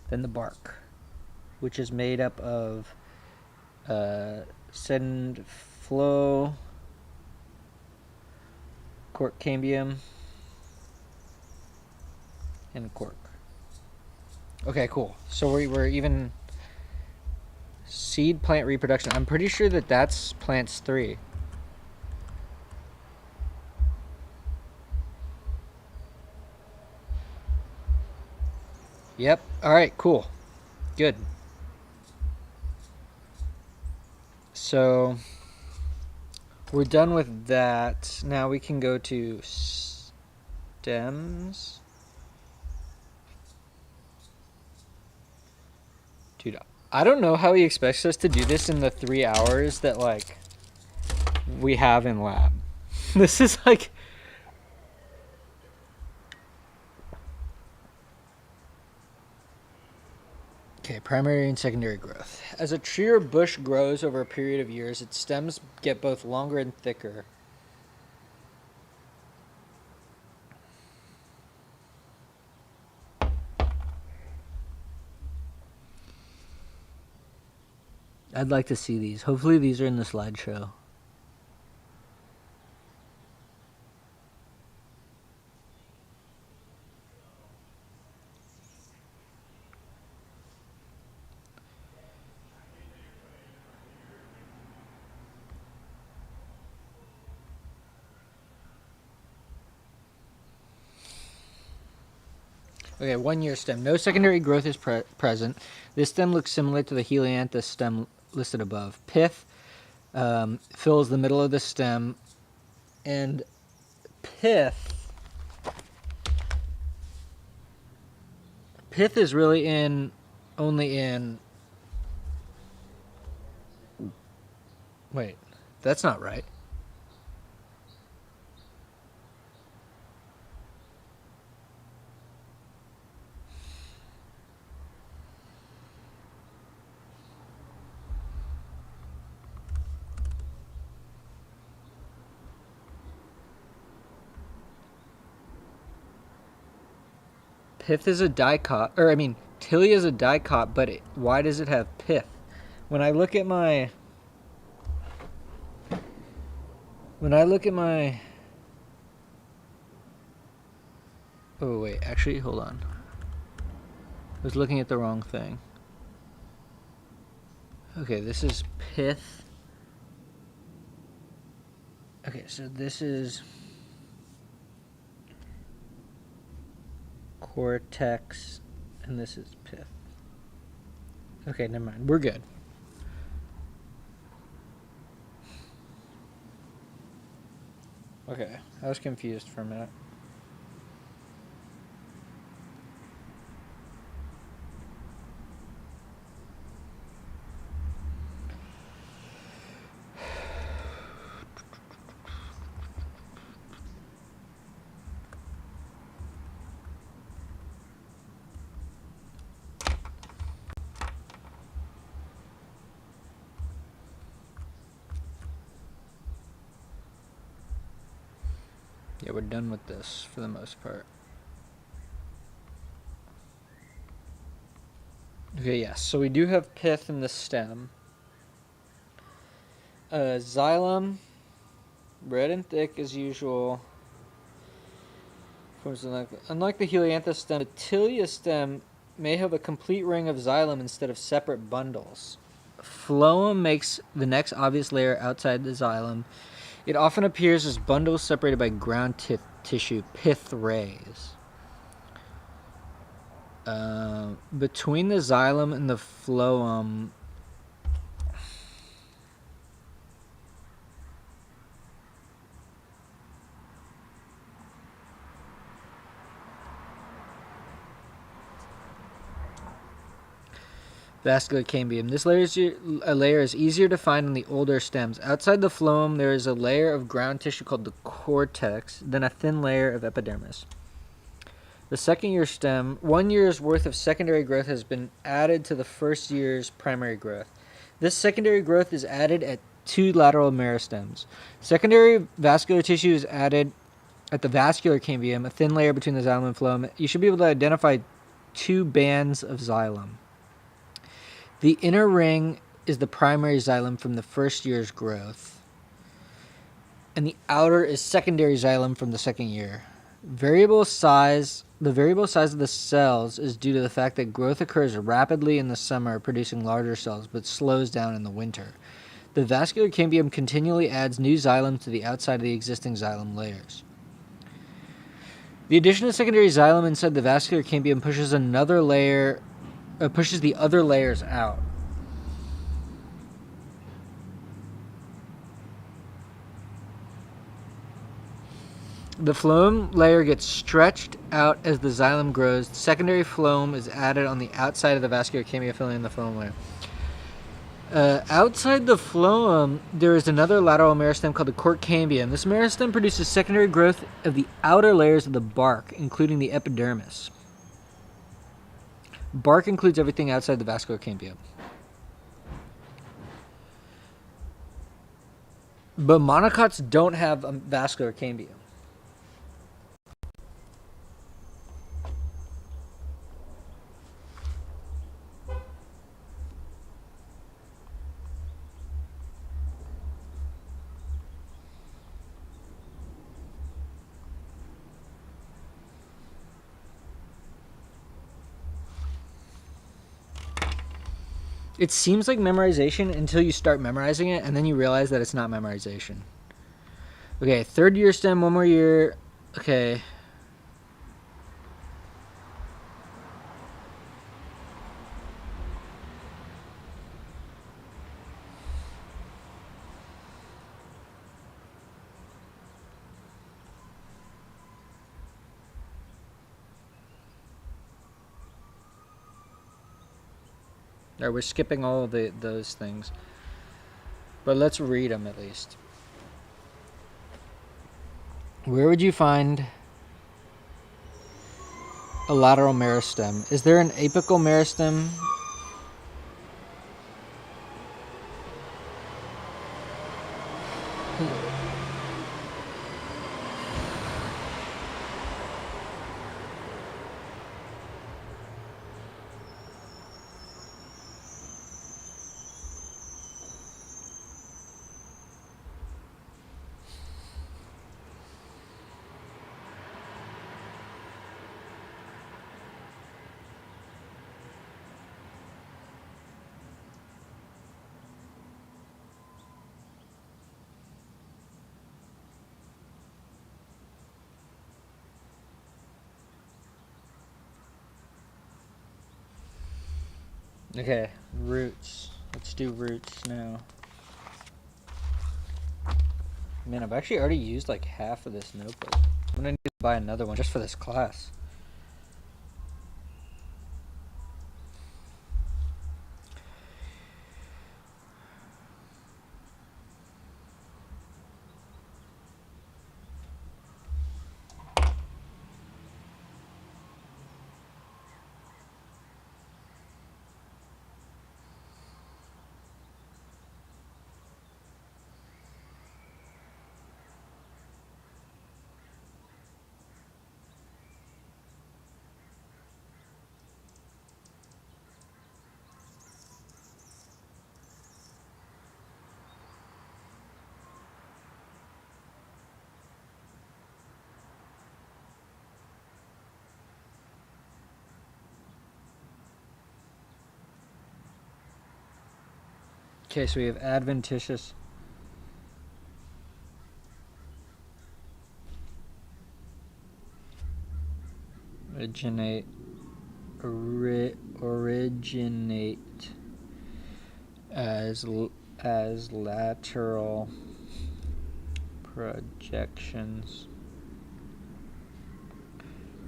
S1: Then the bark, which is made up of send flow, cork cambium, and cork. Okay, cool. So we're even seed plant reproduction. I'm pretty sure that that's plants 3. Yep. All right, cool. Good. So we're done with that. Now we can go to stems. Dude, I don't know how he expects us to do this in the 3 hours that like we have in lab. This is like, okay, primary and secondary growth. As a tree or bush grows over a period of years, its stems get both longer and thicker. I'd like to see these. Hopefully these are in the slideshow. Okay, 1 year stem. No secondary growth is present. This stem looks similar to the Helianthus stem listed above. Pith fills the middle of the stem, and pith is really only in, wait, that's not right. Pith is a dicot, or I mean, Tilia is a dicot, but why does it have pith? When I look at my, oh wait, actually, hold on. I was looking at the wrong thing. Okay, this is pith. Okay, so this is cortex, and this is pith. Okay, never mind. We're good. Okay, I was confused for a minute. Yeah, we're done with this for the most part. Okay, yes. So we do have pith in the stem. Xylem, red and thick as usual. Unlike the Helianthus stem, the Tilia stem may have a complete ring of xylem instead of separate bundles. Phloem makes the next obvious layer outside the xylem. It often appears as bundles separated by ground tissue, pith rays. Between the xylem and the phloem, vascular cambium. This layer is easier to find in the older stems. Outside the phloem, there is a layer of ground tissue called the cortex, then a thin layer of epidermis. The second year stem, 1 year's worth of secondary growth has been added to the first year's primary growth. This secondary growth is added at 2 lateral meristems. Secondary vascular tissue is added at the vascular cambium, a thin layer between the xylem and phloem. You should be able to identify 2 bands of xylem. The inner ring is the primary xylem from the first year's growth, and the outer is secondary xylem from the second year. The variable size of the cells is due to the fact that growth occurs rapidly in the summer, producing larger cells, but slows down in the winter. The vascular cambium continually adds new xylem to the outside of the existing xylem layers. The addition of secondary xylem inside the vascular cambium pushes the other layers out. The phloem layer gets stretched out as the xylem grows. Secondary phloem is added on the outside of the vascular cambium, filling in the phloem layer. Outside the phloem, there is another lateral meristem called the cork cambium. This meristem produces secondary growth of the outer layers of the bark, including the epidermis. Bark includes everything outside the vascular cambium. But monocots don't have a vascular cambium. It seems like memorization until you start memorizing it, and then you realize that it's not memorization. Okay, third year stem, 1 more year. Okay. Alright, we're skipping all of those things. But let's read them at least. Where would you find a lateral meristem? Is there an apical meristem? Okay, roots. Let's do roots now. Man, I've actually already used like half of this notebook. I'm gonna need to buy another one just for this class. Okay, so we have adventitious. Originate as lateral projections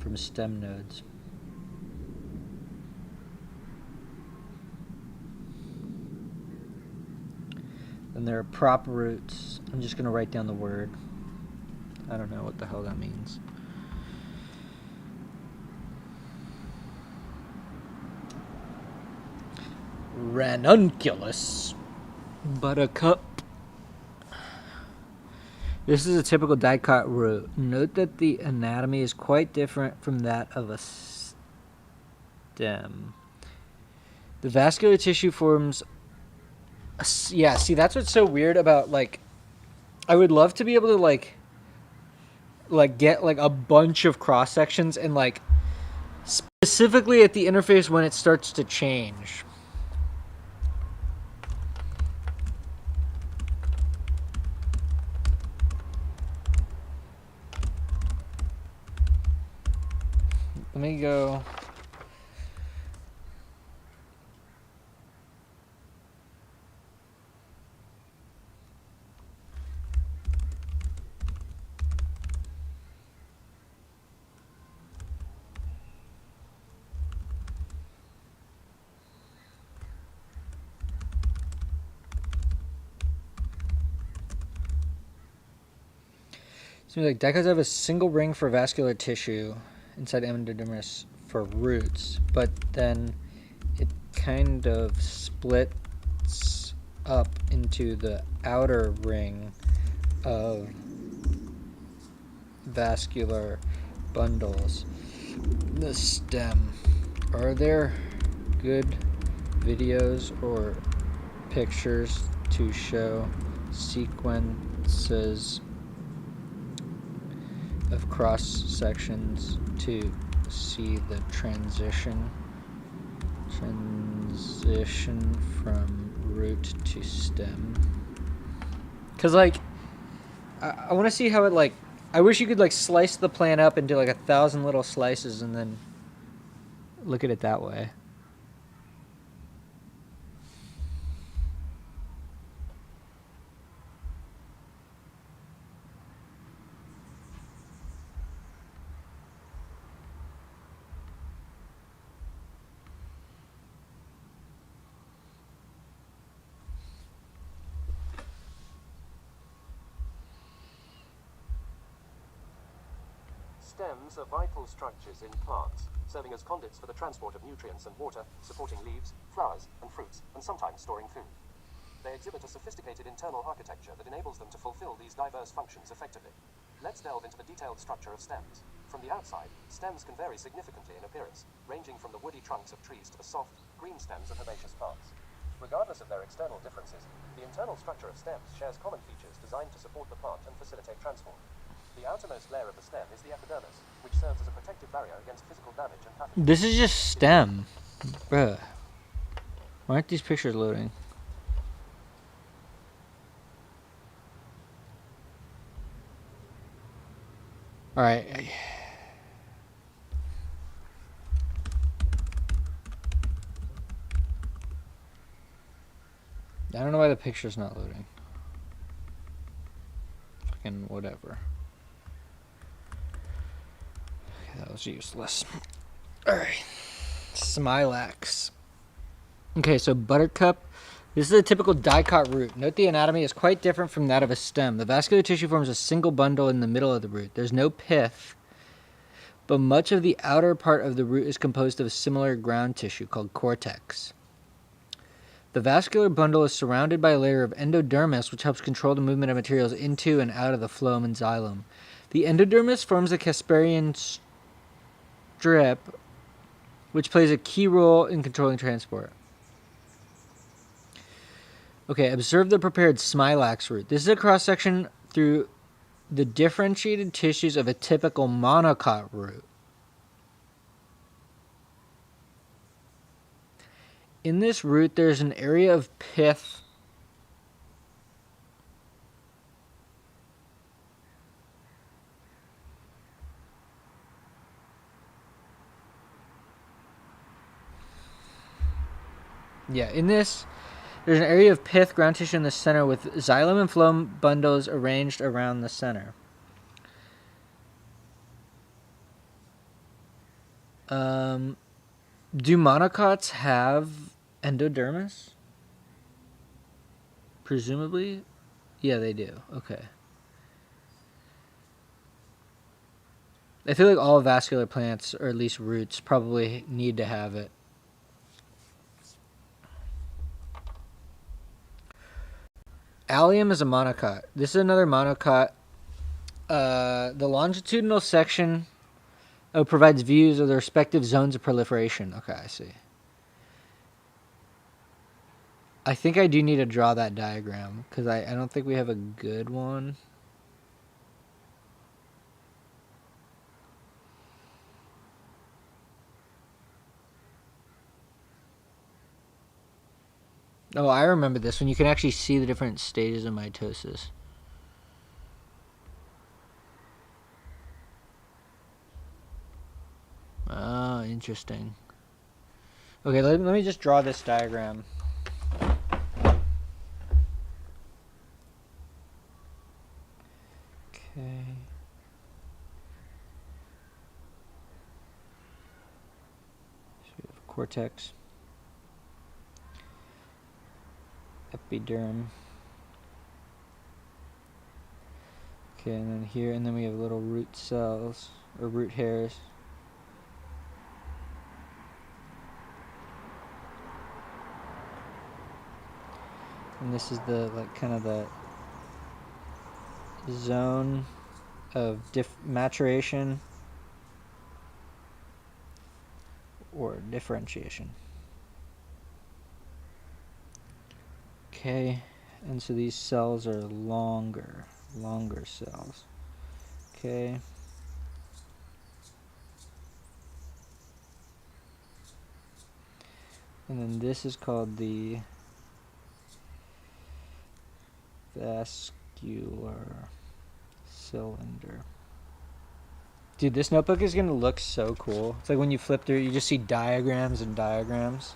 S1: from stem nodes. Then there are prop roots. I'm just going to write down the word. I don't know what the hell that means. Ranunculus. Buttercup. This is a typical dicot root. Note that the anatomy is quite different from that of a stem. The vascular tissue forms... Yeah, see, that's what's so weird about, like... I would love to be able to, like get, like, a bunch of cross-sections and, like, specifically at the interface when it starts to change. Let me go... Like dicots have a single ring for vascular tissue inside endodermis for roots, but then it kind of splits up into the outer ring of vascular bundles. The stem. Are there good videos or pictures to show sequences of cross sections to see the transition from root to stem? Because, like, I want to see how it, like, I wish you could, like, slice the plant up into, like, 1,000 little slices and then look at it that way.
S2: Stems are vital structures in plants, serving as conduits for the transport of nutrients and water, supporting leaves, flowers, and fruits, and sometimes storing food. They exhibit a sophisticated internal architecture that enables them to fulfill these diverse functions effectively. Let's delve into the detailed structure of stems. From the outside, stems can vary significantly in appearance, ranging from the woody trunks of trees to the soft, green stems of herbaceous plants. Regardless of their external differences, the internal structure of stems shares common features designed to support the plant and facilitate transport. The outermost layer of the stem is the epidermis, which serves as a protective barrier against physical damage and pathogens.
S1: This is just stem. Bruh. Why aren't these pictures loading? Alright. I don't know why the picture's not loading. Fucking whatever. That was useless. Alright. Smilax. Okay, so buttercup. This is a typical dicot root. Note the anatomy is quite different from that of a stem. The vascular tissue forms a single bundle in the middle of the root. There's no pith, but much of the outer part of the root is composed of a similar ground tissue called cortex. The vascular bundle is surrounded by a layer of endodermis, which helps control the movement of materials into and out of the phloem and xylem. The endodermis forms a Casparian strip, which plays a key role in controlling transport. Okay, observe the prepared smilax root. This is a cross-section through the differentiated tissues of a typical monocot root. In this root, there's an area of pith Yeah, in this, there's an area of pith ground tissue in the center with xylem and phloem bundles arranged around the center. Do monocots have endodermis? Presumably. Yeah, they do. Okay. I feel like all vascular plants, or at least roots, probably need to have it. Allium is a monocot. This is another monocot. The longitudinal section provides views of the respective zones of proliferation. Okay, I see. I think I do need to draw that diagram because I don't think we have a good one. Oh, I remember this one. You can actually see the different stages of mitosis. Oh, interesting. Okay, let me just draw this diagram. Okay. So we have cortex, epiderm. Okay, and then here, and then we have little root cells, or root hairs. And this is the, like, kind of the zone of maturation or differentiation. Okay, and so these cells are longer cells. Okay. And then this is called the vascular cylinder. Dude, this notebook is going to look so cool. It's like when you flip through, you just see diagrams and diagrams.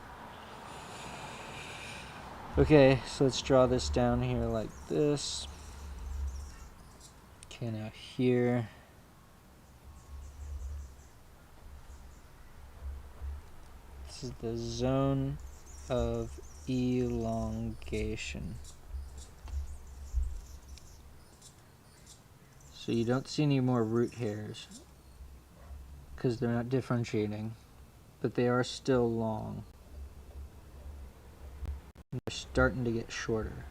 S1: Okay, so let's draw this down here like this. Okay, now here. This is the zone of elongation. So you don't see any more root hairs because they're not differentiating, but they are still long. And they're starting to get shorter.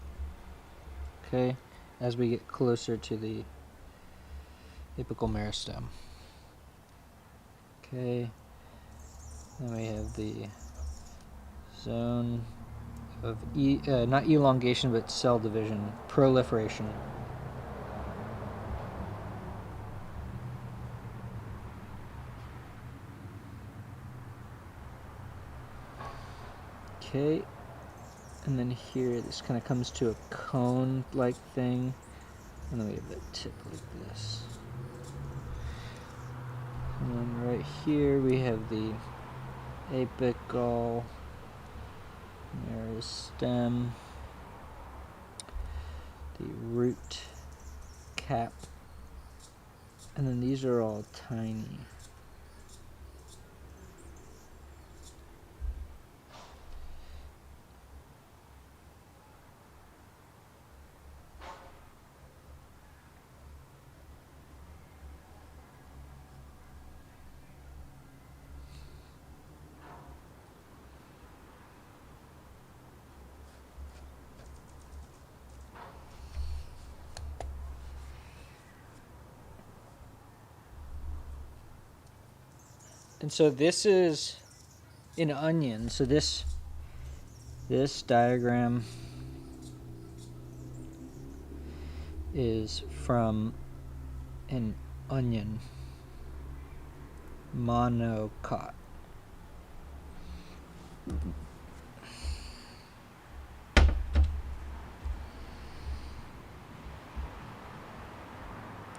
S1: Okay, as we get closer to the apical meristem. Okay, then we have the zone of not elongation but cell division, proliferation. Okay, and then here this kind of comes to a cone-like thing, and then we have the tip like this. And then right here we have the apical meristem, the root cap, and then these are all tiny. And so this is an onion. So this diagram is from an onion monocot.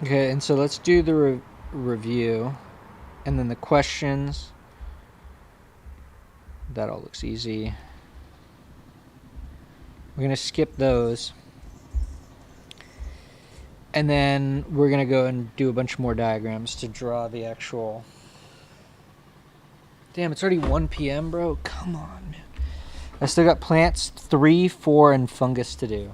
S1: Okay, and so let's do the review. And then the questions, that all looks easy. We're going to skip those. And then we're going to go and do a bunch more diagrams to draw the actual... Damn, it's already 1 p.m., bro. Come on, man. I still got plants 3, 4, and fungus to do.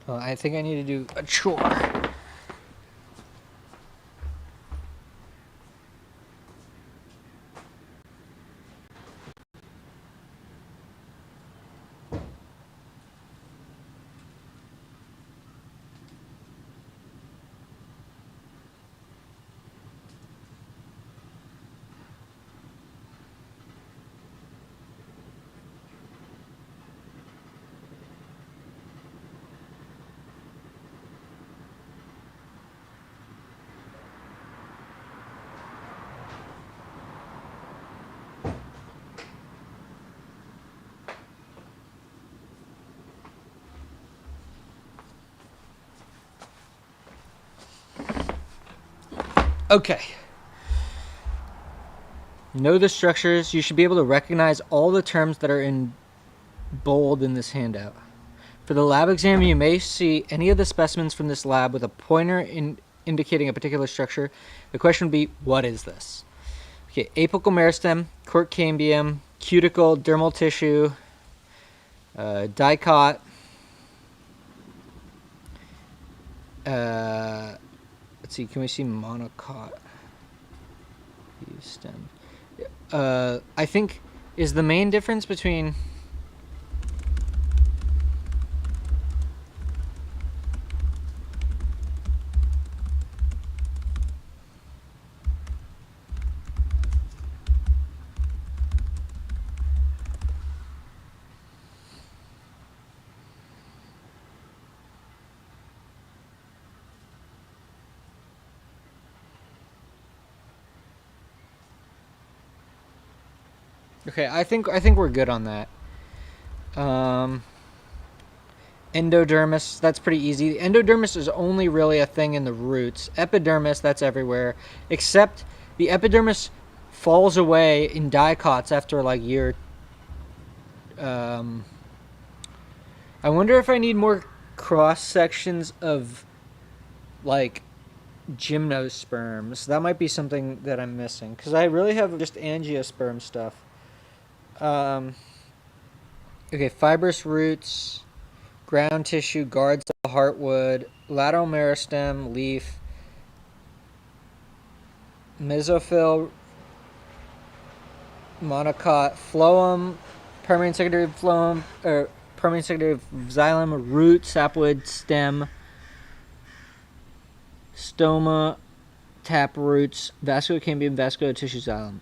S1: Well, I think I need to do a chore. Okay. Know the structures. You should be able to recognize all the terms that are in bold in this handout. For the lab exam, you may see any of the specimens from this lab with a pointer indicating a particular structure. The question would be, what is this? Okay, apical meristem, cork cambium, cuticle, dermal tissue, dicot, let's see, can we see monocot? Stem. I think, is the main difference between... Okay, I think we're good on that. Endodermis, that's pretty easy. Endodermis is only really a thing in the roots. Epidermis, that's everywhere, except the epidermis falls away in dicots after like year. I wonder if I need more cross sections of like gymnosperms. That might be something that I'm missing because I really have just angiosperm stuff. Okay, fibrous roots, ground tissue, guards the heartwood, lateral meristem, leaf, mesophyll, monocot, phloem, primary and secondary phloem, or primary and secondary xylem, root, sapwood, stem, stoma, tap roots, vascular cambium, vascular tissue xylem.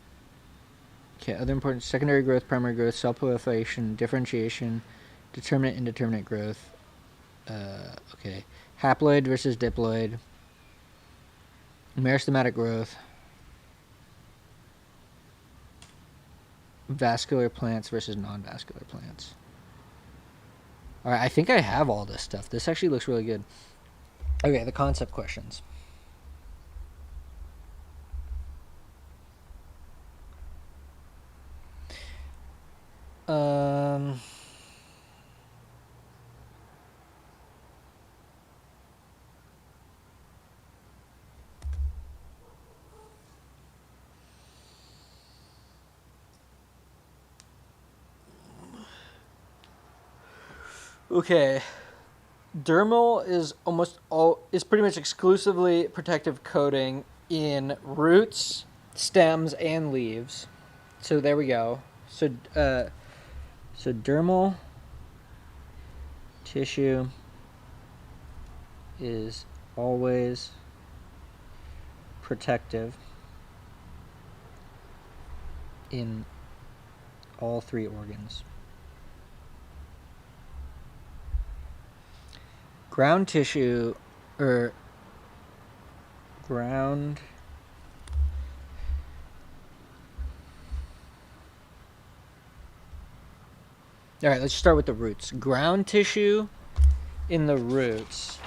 S1: Okay, other important: secondary growth, primary growth, cell proliferation, differentiation, determinate, indeterminate growth. Okay, haploid versus diploid, meristematic growth, vascular plants versus non-vascular plants. All right, I think I have all this stuff. This actually looks really good. Okay, the concept questions. Okay. Dermal is pretty much exclusively protective coating in roots, stems, and leaves. So there we go. So dermal tissue is always protective in all 3 organs. Ground tissue, or ground... All right, let's start with the roots. Ground tissue in the roots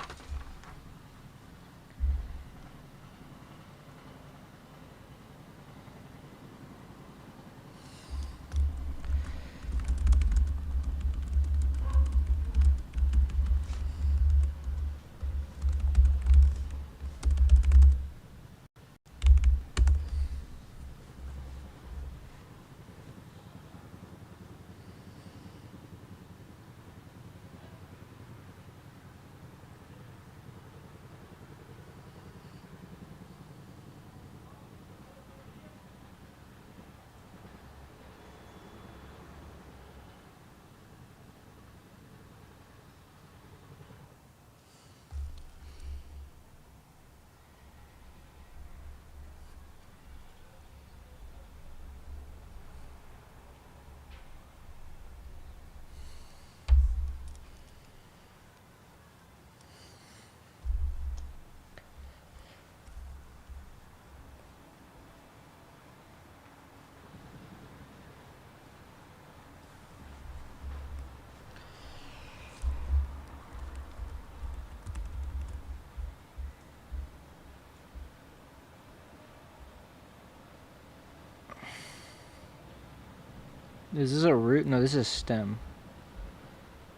S1: Is this a root? No, this is a stem.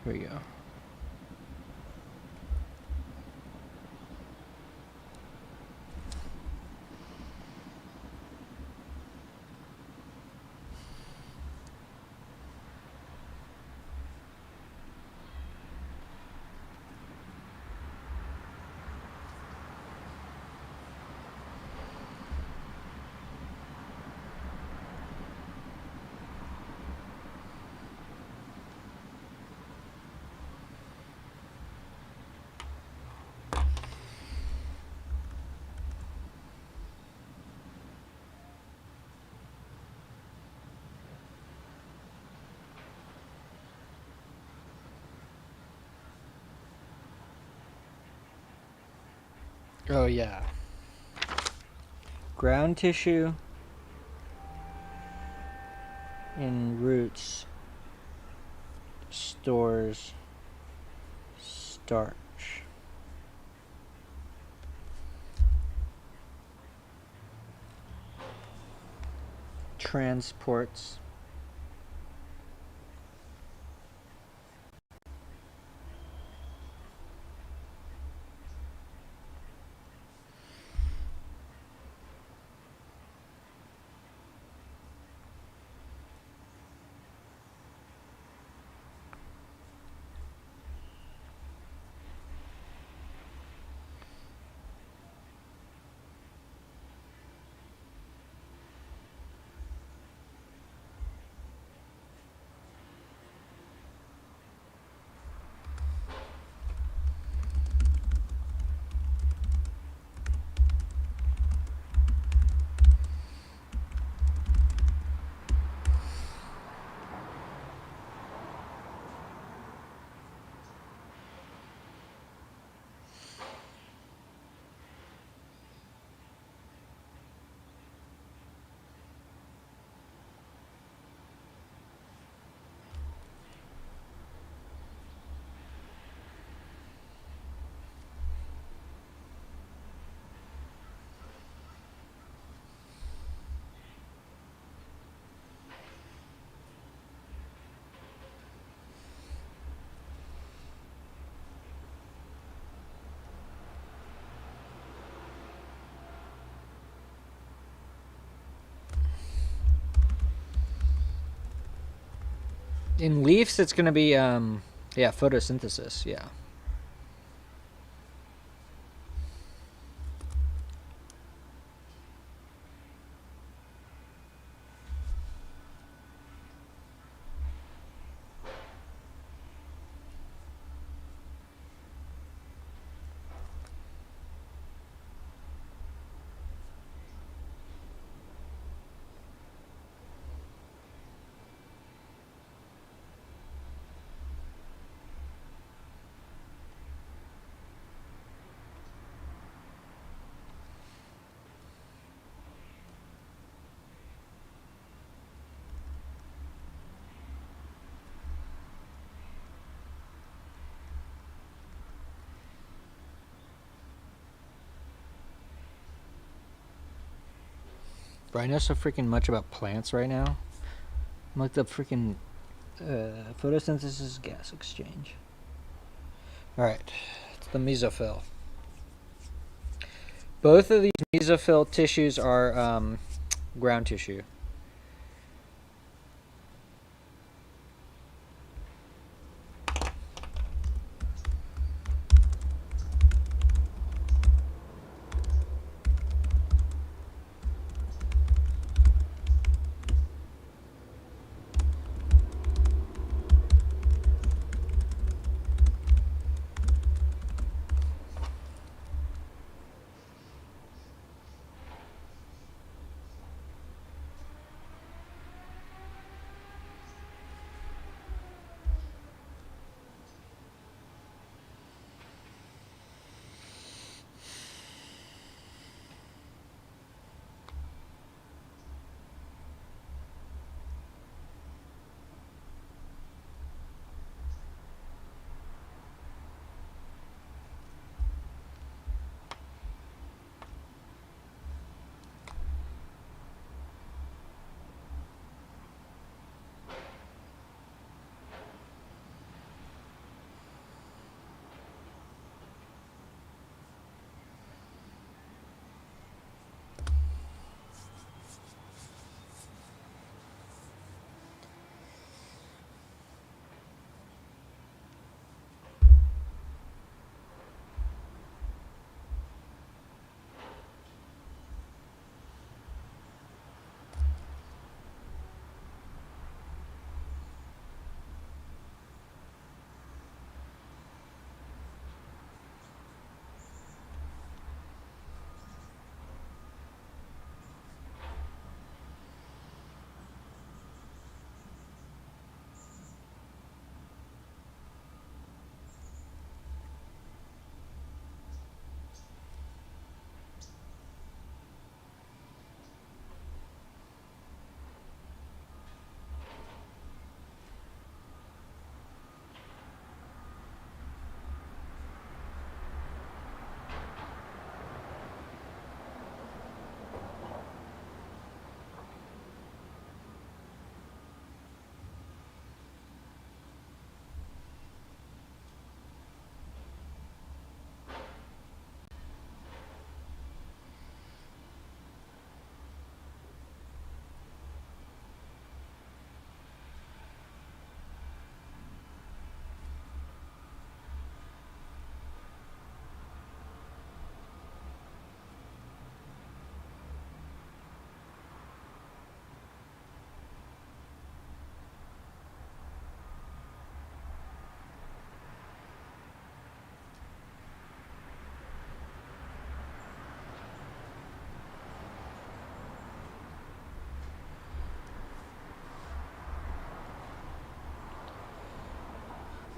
S1: Here we go. Oh yeah. Ground tissue in roots stores starch. Transports in leaves. It's gonna be yeah, photosynthesis. Yeah. Bro, I know so freaking much about plants right now. I'm like the freaking photosynthesis gas exchange. Alright, it's the mesophyll. Both of these mesophyll tissues are ground tissue.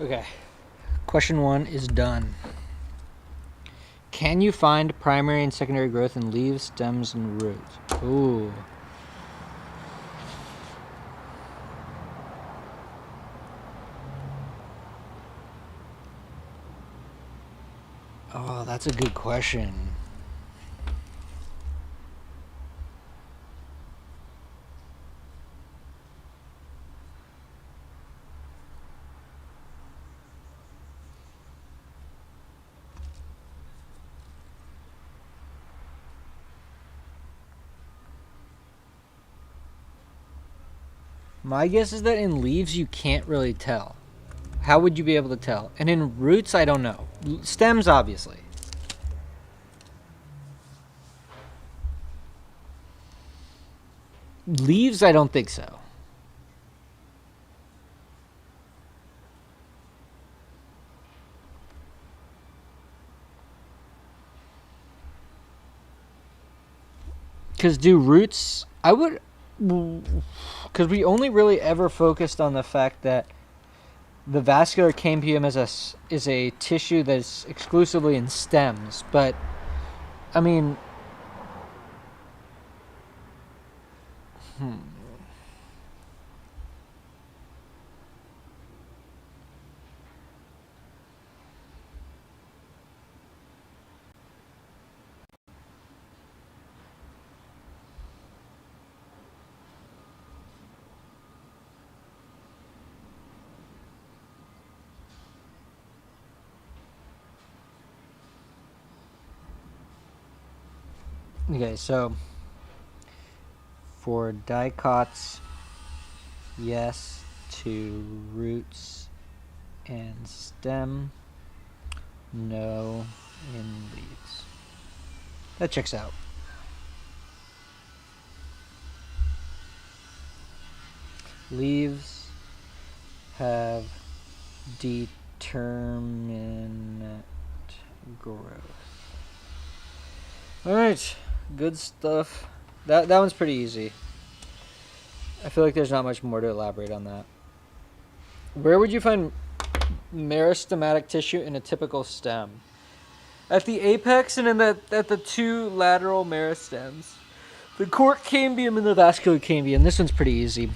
S1: Okay. Question 1 is done. Can you find primary and secondary growth in leaves, stems, and roots? Ooh. Oh, that's a good question. My guess is that in leaves you can't really tell. How would you be able to tell? And in roots, I don't know. Stems, obviously. Leaves, I don't think so. Because do roots... I would... Because we only really ever focused on the fact that the vascular cambium is a tissue that's exclusively in stems. But, I mean... Okay, so for dicots, yes to roots and stem, no in leaves. That checks out. Leaves have determinate growth. Alright, good stuff. That one's pretty easy. I feel like there's not much more to elaborate on that. Where would you find meristematic tissue in a typical stem? At the apex and at the two lateral meristems. The cork cambium and the vascular cambium. This one's pretty easy.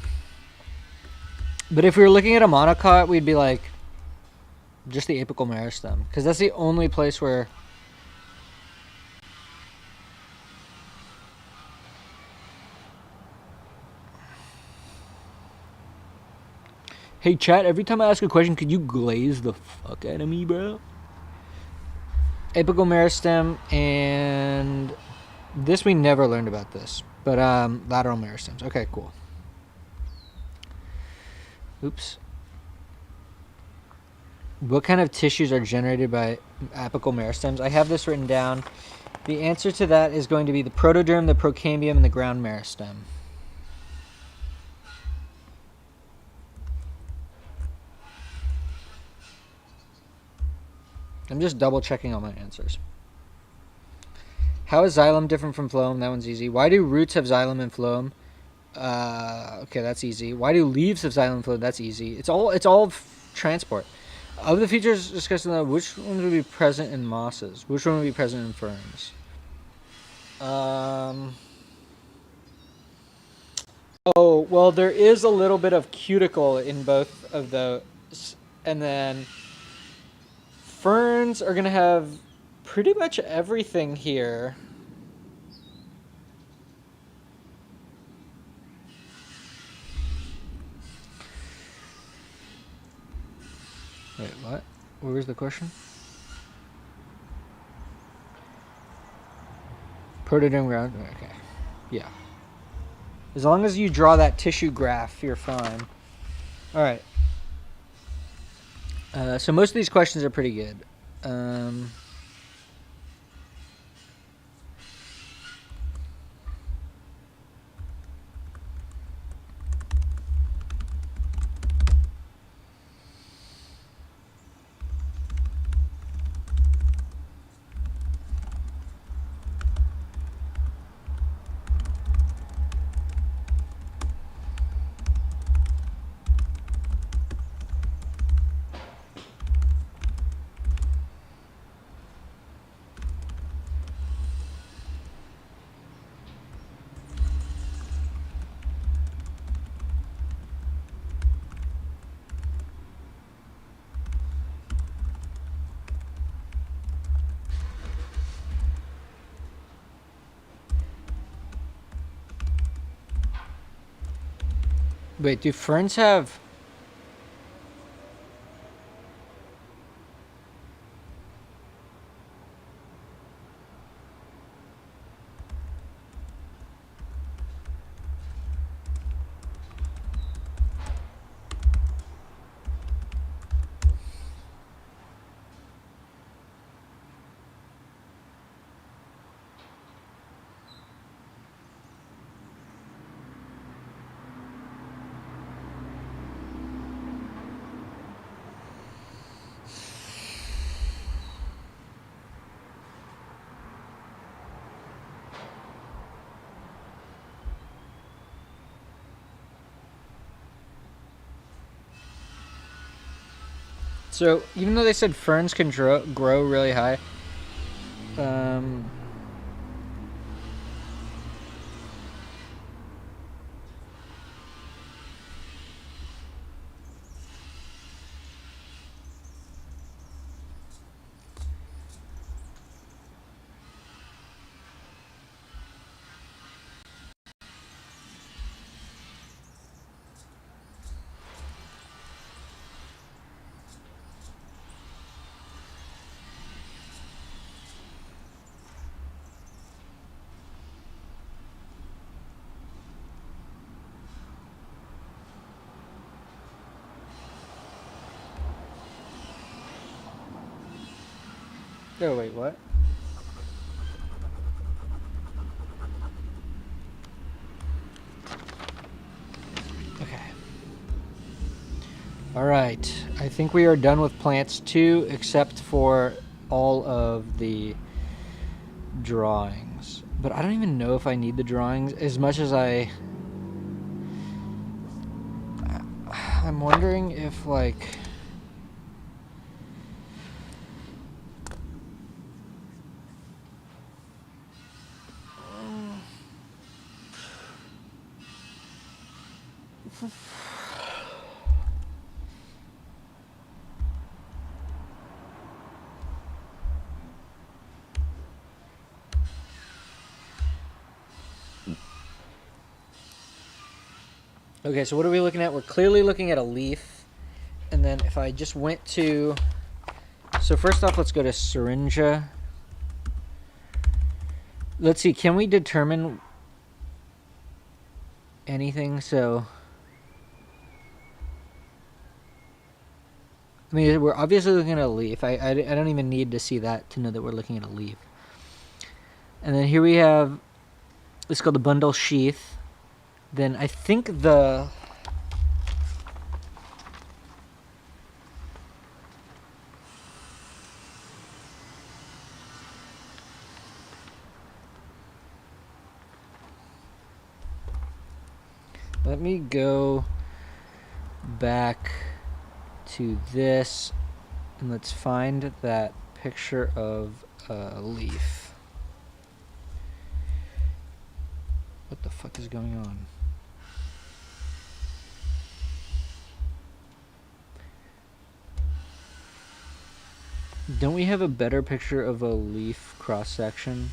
S1: But if we were looking at a monocot, we'd be like just the apical meristem, because that's the only place where... Hey chat, every time I ask a question, could you glaze the fuck out of me, bro? Apical meristem, and this we never learned about this, but lateral meristems. Okay, cool. Oops. What kind of tissues are generated by apical meristems? I have this written down. The answer to that is going to be the protoderm, the procambium, and the ground meristem. I'm just double checking all my answers. How is xylem different from phloem? That one's easy. Why do roots have xylem and phloem? Okay, that's easy. Why do leaves have xylem and phloem? That's easy. It's all transport. Of the features discussed in that, which ones would be present in mosses? Which one would be present in ferns? Oh, well, there is a little bit of cuticle in both of those, and then ferns are gonna have pretty much everything here. Wait, what? What was the question? Protoderm ground. Okay. Yeah. As long as you draw that tissue graph, you're fine. All right. So most of these questions are pretty good. Wait, do ferns have... So, even though they said ferns can grow really high, oh, wait, what? Okay. Alright. I think we are done with plants too, except for all of the drawings. But I don't even know if I need the drawings as much as I'm wondering if, like... Okay, so what are we looking at? We're clearly looking at a leaf. And then if I just went to... So first off, let's go to Syringa. Let's see, can we determine anything? So... I mean, we're obviously looking at a leaf. I don't even need to see that to know that we're looking at a leaf. And then here we have... It's called the bundle sheath. Then I think the... Let me go back to this and let's find that picture of a leaf. What the fuck is going on? Don't we have a better picture of a leaf cross section?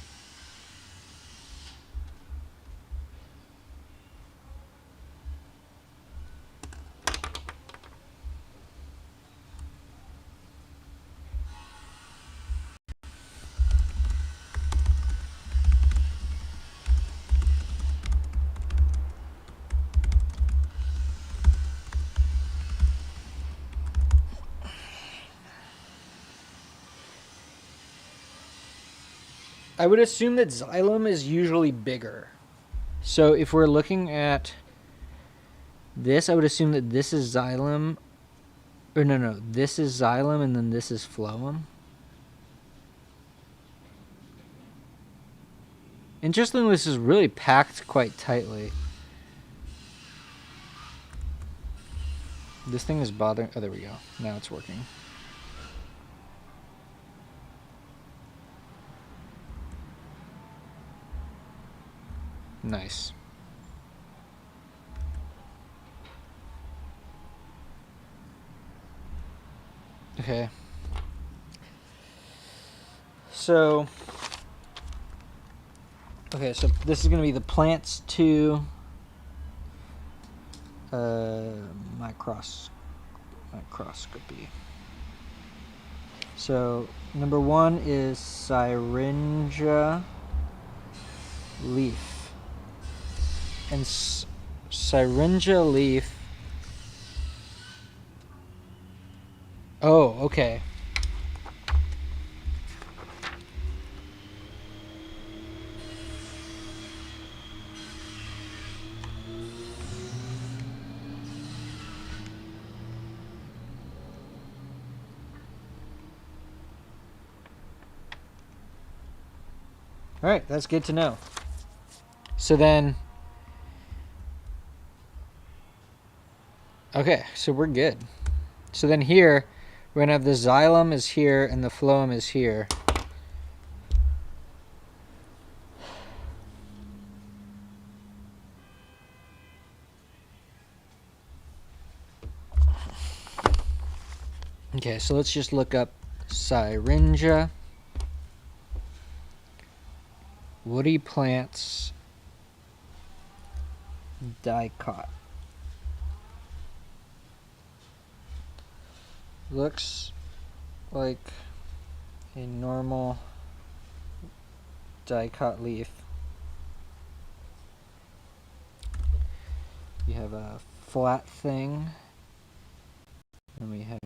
S1: I would assume that xylem is usually bigger. So if we're looking at this, I would assume that this is xylem. Or no, this is xylem and then this is phloem. Interestingly, this is really packed quite tightly. This thing is bothering... Oh, there we go. Now it's working. Nice. Okay. So... Okay, so this is going to be the plants 2. microscopy. So number 1 is syringa leaf. And syringa leaf. Oh, okay. All right, that's good to know. So then, okay, so we're good. So then here, we're going to have the xylem is here and the phloem is here. Okay, so let's just look up syringa. Woody plants dicot. Looks like a normal dicot leaf. You have a flat thing, and we have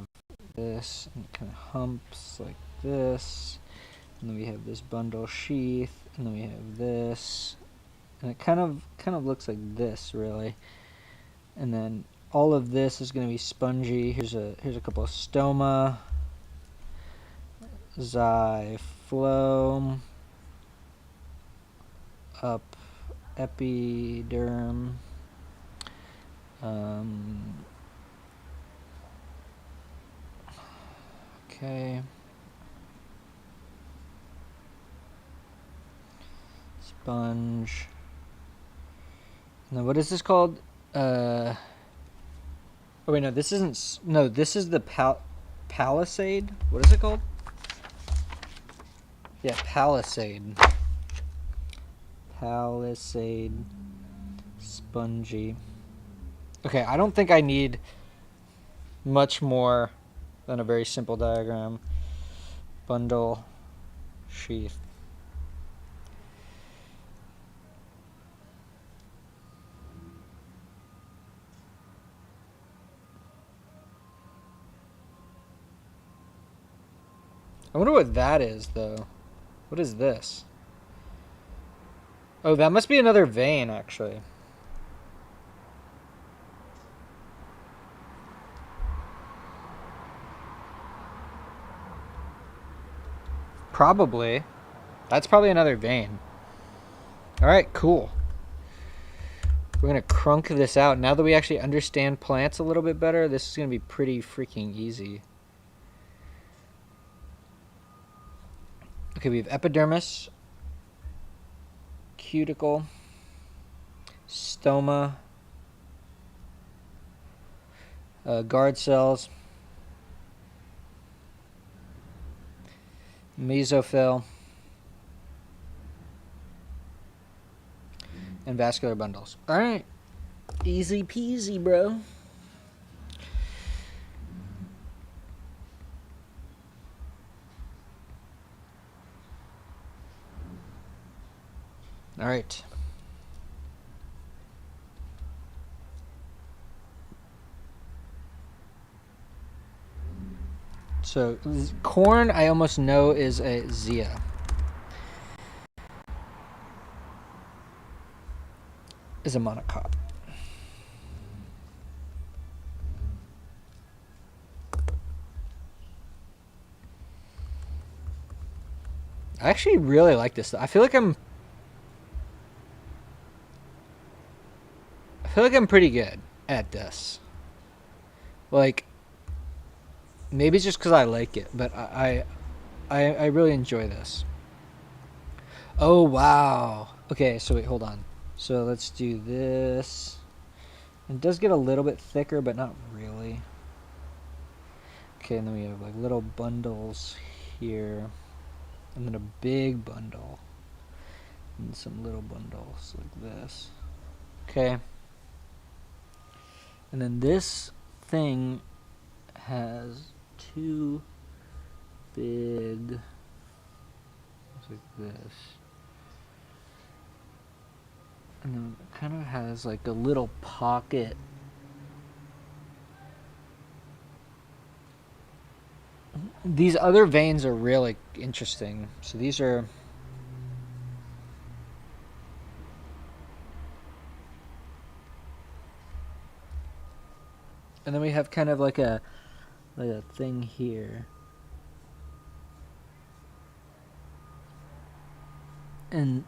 S1: this, and it kind of humps like this, and then we have this bundle sheath, and then we have this, and it kind of looks like this, really. And then all of this is going to be spongy. Here's a couple of stoma, xyphloem, up epiderm, okay, sponge. Now what is this called? Oh wait, no, this isn't. No, this is the palisade. What is it called? Yeah, palisade. Palisade. Spongy. Okay, I don't think I need much more than a very simple diagram. Bundle sheath. I wonder what that is, though. What is this? Oh, that must be another vein, actually. Probably. That's probably another vein. Alright, cool. We're going to crunk this out. Now that we actually understand plants a little bit better, this is going to be pretty freaking easy. Okay, we have epidermis, cuticle, stoma, guard cells, mesophyll, and vascular bundles. All right, easy peasy, bro. All right. So corn, I almost know, is a zea. Is a monocot. I actually really like this. I feel like I'm pretty good at this. Like, maybe it's just because I like it, but I really enjoy this. Oh, wow. Okay, so wait, hold on. So let's do this. It does get a little bit thicker, but not really. Okay, and then we have like little bundles here. And then a big bundle. And some little bundles like this. Okay. And then this thing has two big, looks like this. And then it kind of has like a little pocket. These other veins are really interesting. So these are, and then we have kind of like a thing here. And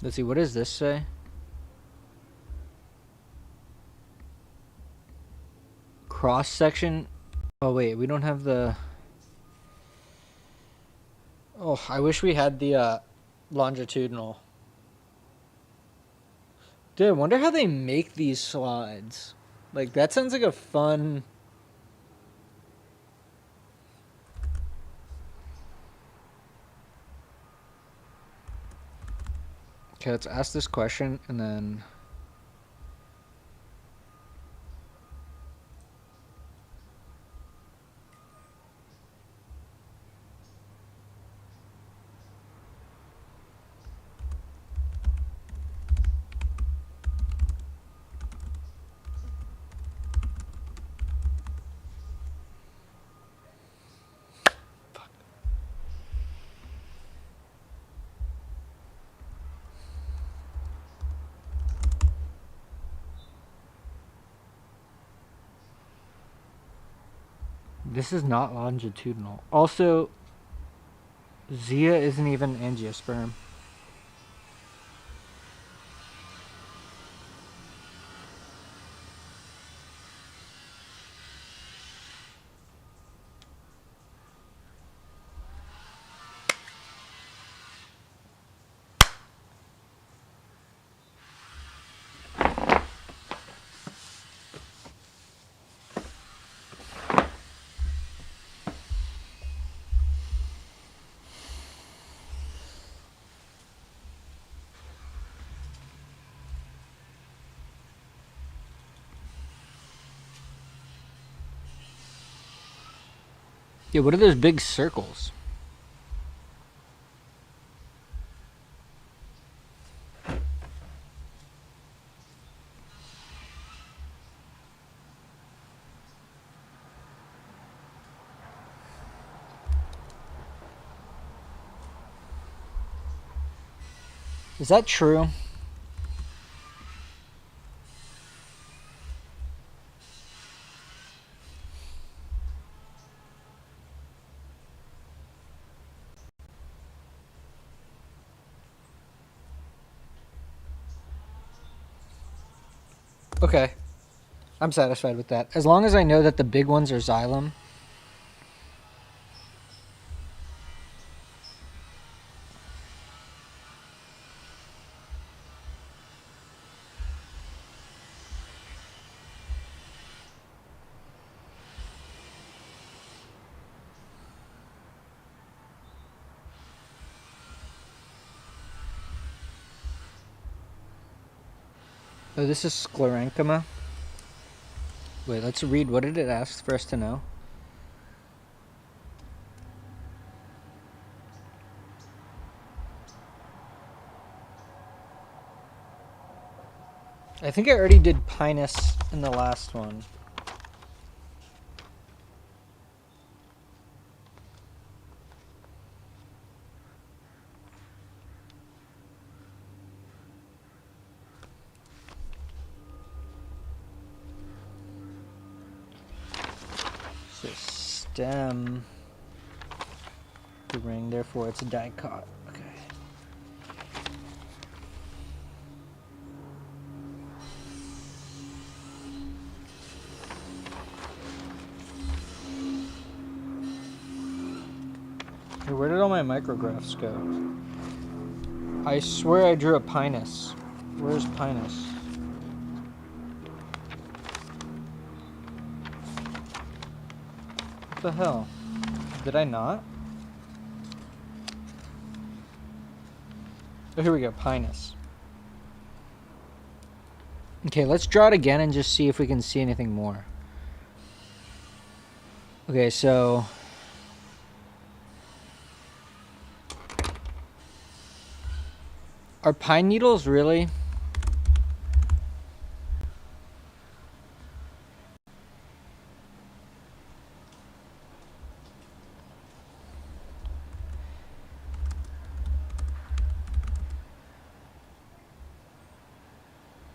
S1: let's see, what does this say? Cross section. Oh wait, we don't have the. Oh, I wish we had the longitudinal. Dude, I wonder how they make these slides. Like, that sounds like a fun. Okay, let's ask this question and then. This is not longitudinal. Also, Zia isn't even angiosperm. Yeah, what are those big circles? Is that true? Okay. I'm satisfied with that. As long as I know that the big ones are xylem. Oh, this is sclerenchyma. Wait, let's read. What did it ask for us to know? I think I already did Pinus in the last one. So stem the ring, therefore it's a dicot. Okay. Hey, where did all my micrographs go? I swear I drew a Pinus. Where's Pinus? What the hell? Did I not? Oh, here we go, Pinus. Okay, let's draw it again and just see if we can see anything more. Okay, so... Are pine needles really?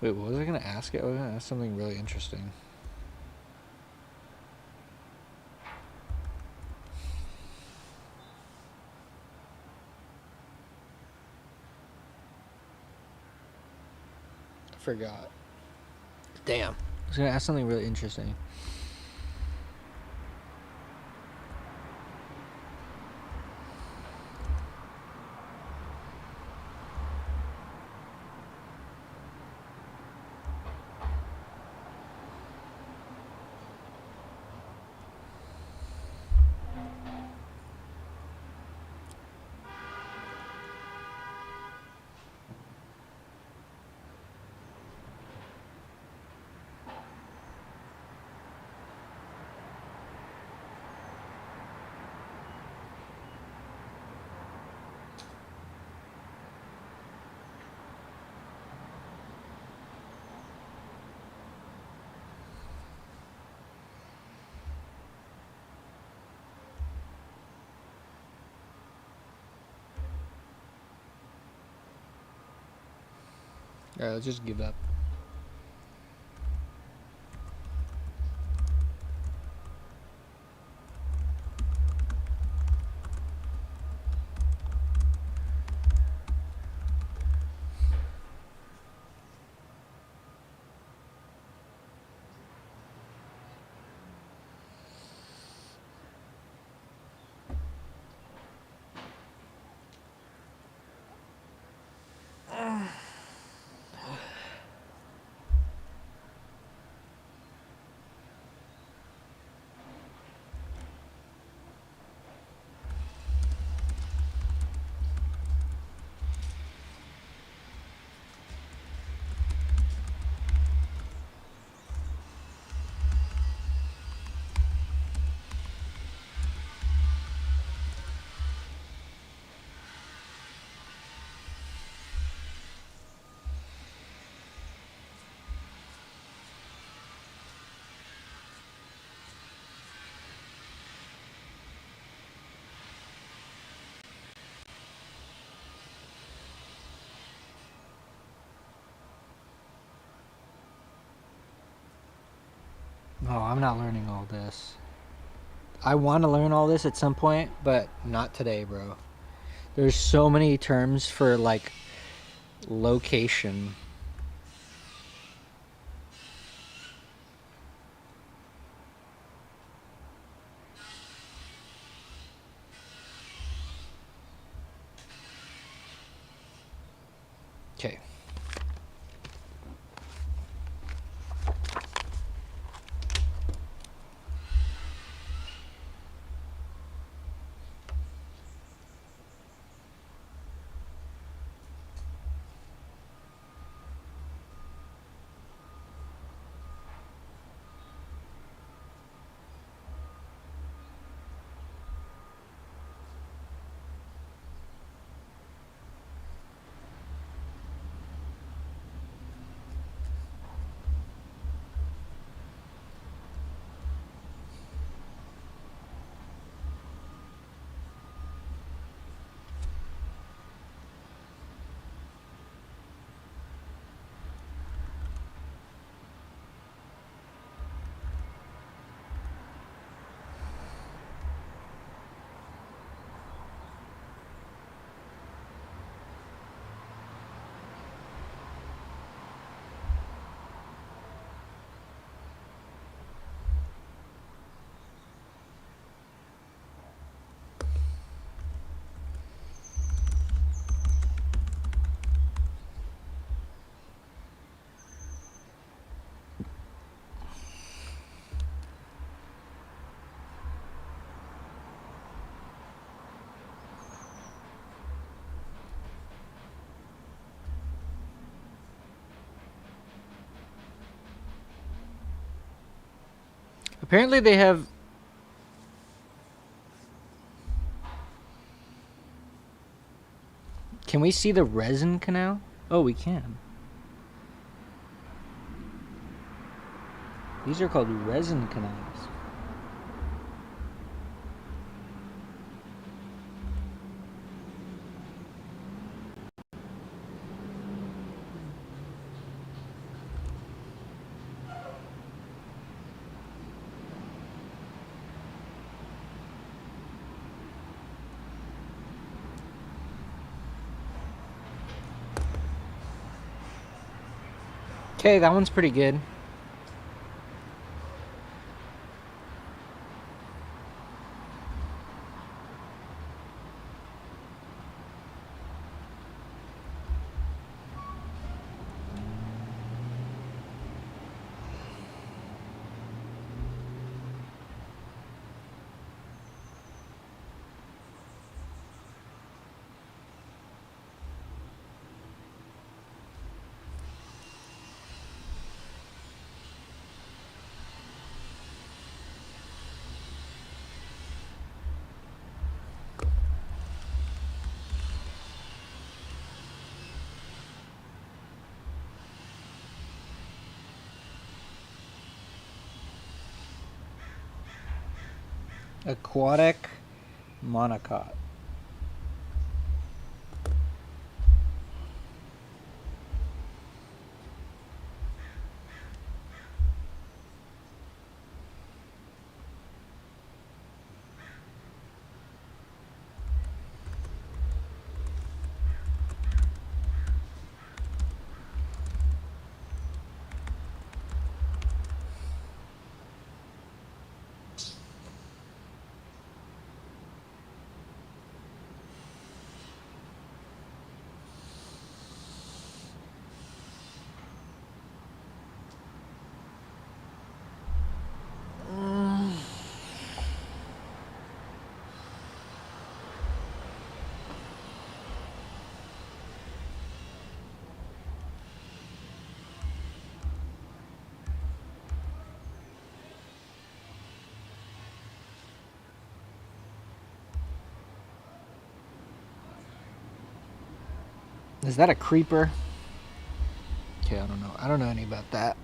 S1: Wait, what was I going to ask it? I was going to ask something really interesting. I forgot. Damn. I was going to ask something really interesting. Alright, let's just give up. Oh, I'm not learning all this. I want to learn all this at some point, but not today, bro. There's so many terms for, like, location. Okay. Apparently they have... Can we see the resin canal? Oh, we can. These are called resin canals. Okay, that one's pretty good. Aquatic monocot. Is that a creeper? Okay, I don't know. I don't know any about that.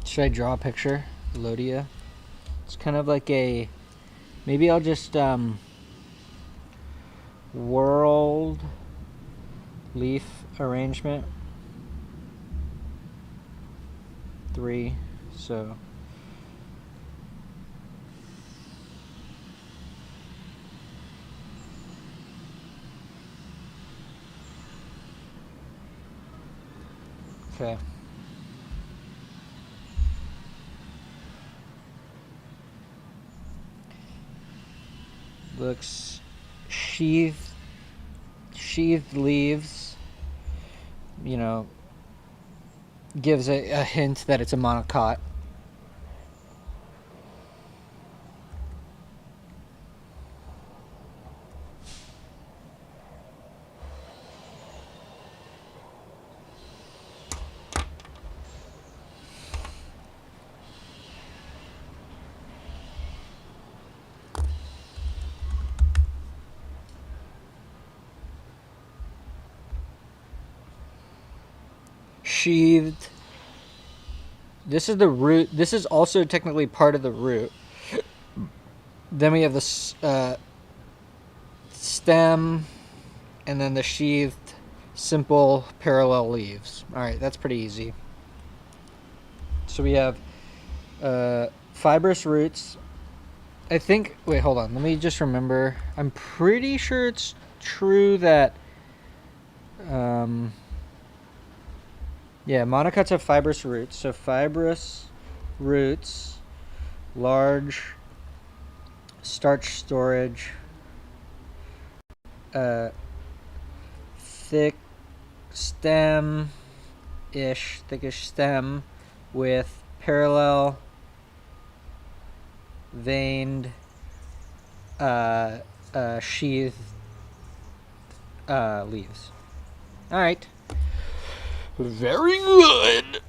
S1: Should I draw a picture? Lodia. It's kind of like a... Maybe I'll just... world leaf arrangement. 3. So... Okay. Looks sheathed leaves, you know, gives a hint that it's a monocot. Sheathed. This is the root. This is also technically part of the root. Then we have the stem, and then the sheathed, simple parallel leaves. All right, that's pretty easy. So we have fibrous roots, I think. Wait, hold on. Let me just remember. I'm pretty sure it's true that. Yeah, monocots have fibrous roots. So fibrous roots, large starch storage, thick stem ish, thickish stem with parallel veined sheathed leaves. All right. Very good.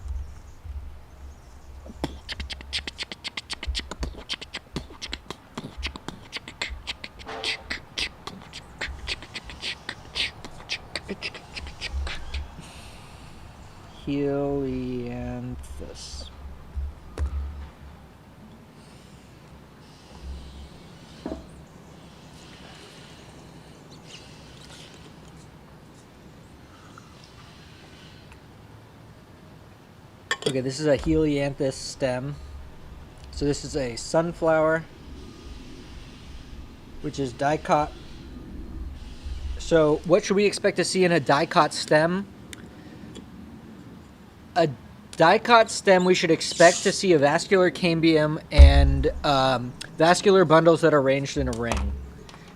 S1: Helianthus. Okay, this is a Helianthus stem. So this is a sunflower, which is dicot. So what should we expect to see in a dicot stem? A dicot stem, we should expect to see a vascular cambium and vascular bundles that are arranged in a ring.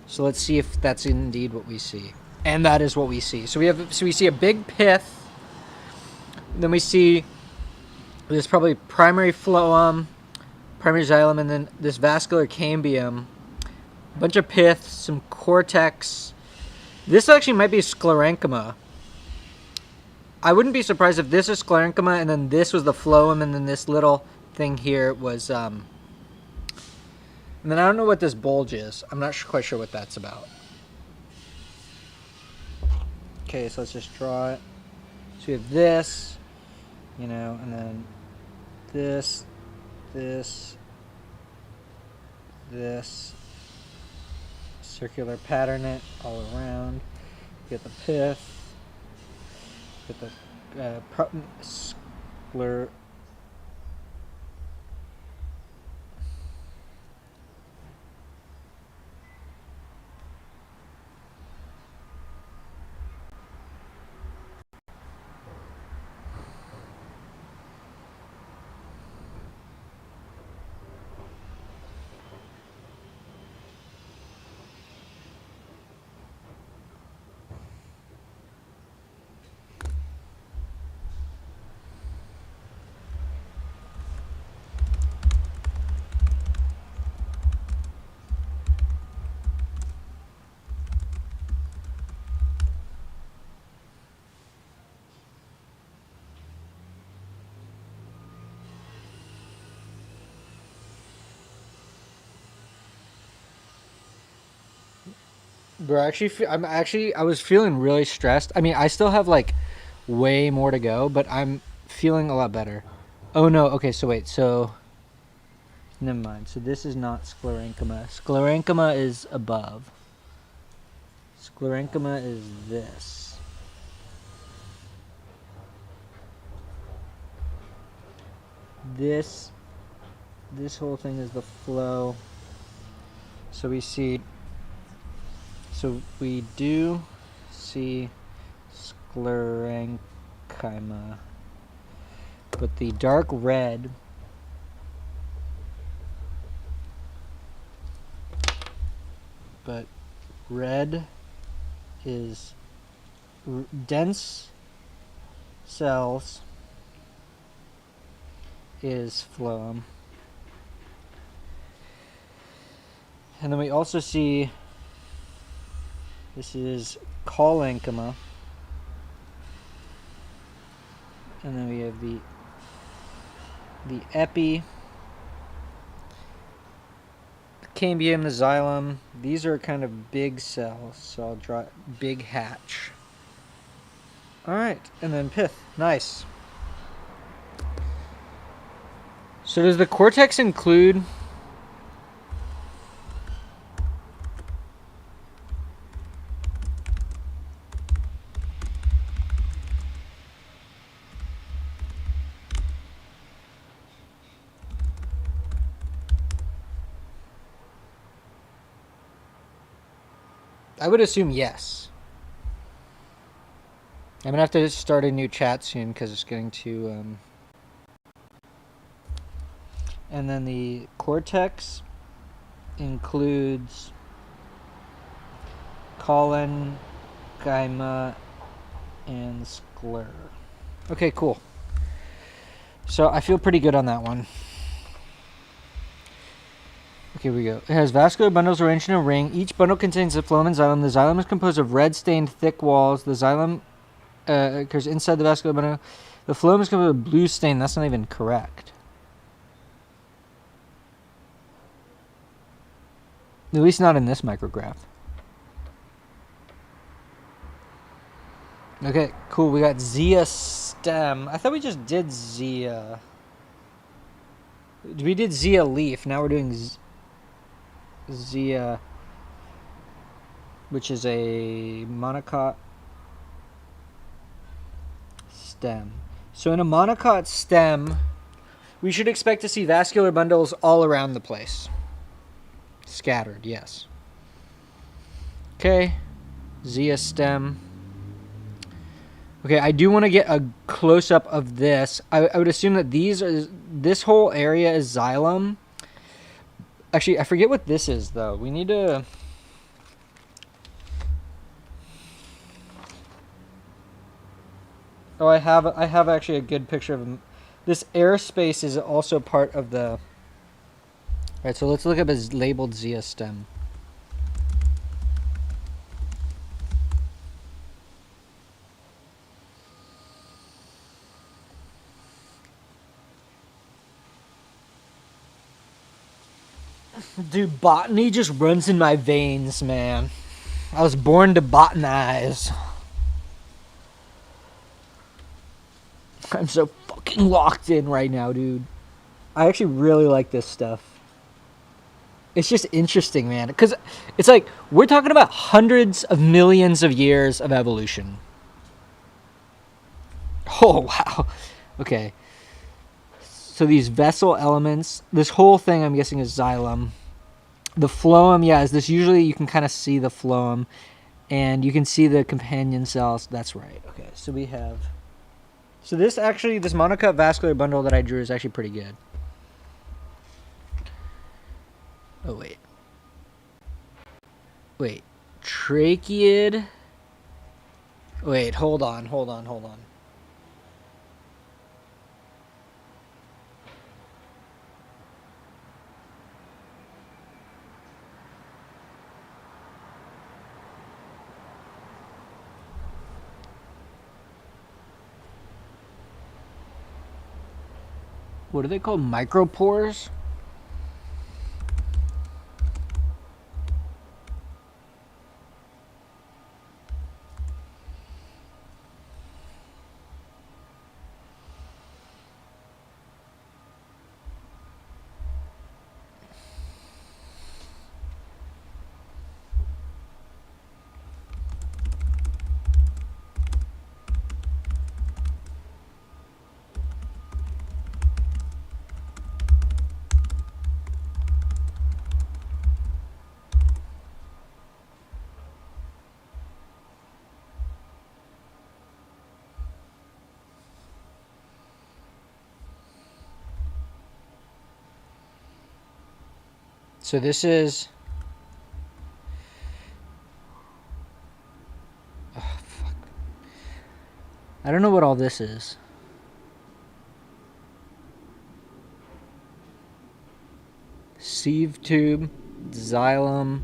S1: So let's see if that's indeed what we see. And that is what we see. So we see a big pith. Then we see this probably primary phloem, primary xylem, and then this vascular cambium. A bunch of pith, some cortex. This actually might be sclerenchyma. I wouldn't be surprised if this is sclerenchyma and then this was the phloem and then this little thing here was and then I don't know what this bulge is. I'm not quite sure what that's about. Okay, so let's just draw it. So we have this, and then this, circular pattern it all around. Get the pith. Get the scler. Bro, I was feeling really stressed. I mean, I still have like way more to go, but I'm feeling a lot better. Oh no, okay, so wait, never mind. So this is not sclerenchyma. Sclerenchyma is above. Sclerenchyma is this. This whole thing is the flow. So we do see sclerenchyma, but the dark red is dense cells is phloem. And then we also see this is collenchyma. And then we have the epi, the cambium, the xylem. These are kind of big cells, so I'll draw big hatch. Alright, and then pith. Nice. So does the cortex include... I would assume yes. I'm gonna have to start a new chat soon because it's getting too. And then the cortex includes colon, gyma, and sclera. Okay, cool. So I feel pretty good on that one. Okay, here we go. It has vascular bundles arranged in a ring. Each bundle contains the phloem and xylem. The xylem is composed of red-stained thick walls. The xylem occurs inside the vascular bundle. The phloem is composed of blue stain. That's not even correct. At least not in this micrograph. Okay, cool. We got Zia stem. I thought we just did Zia. We did Zia leaf. Now we're doing Zia, which is a monocot stem. So in a monocot stem, we should expect to see vascular bundles all around the place. Scattered, yes. Okay, Zia stem. Okay, I do want to get a close-up of this. I would assume that this whole area is xylem. Actually, I forget what this is, though. We need to... Oh, I have actually a good picture of him. This airspace is also part of the... Alright, so let's look up his labeled Zia stem. Dude, botany just runs in my veins, man. I was born to botanize. I'm so fucking locked in right now, dude. I actually really like this stuff. It's just interesting, man. Because it's like, we're talking about hundreds of millions of years of evolution. Oh, wow. Okay. So these vessel elements, this whole thing I'm guessing is xylem. The phloem, yeah, is this usually you can kind of see the phloem. And you can see the companion cells. That's right. Okay, so we have... So this monocot vascular bundle that I drew is actually pretty good. Oh, wait. Wait. Tracheid. Wait, hold on. What are they called? Micropores? So this is... Oh, fuck. I don't know what all this is. Sieve tube, xylem,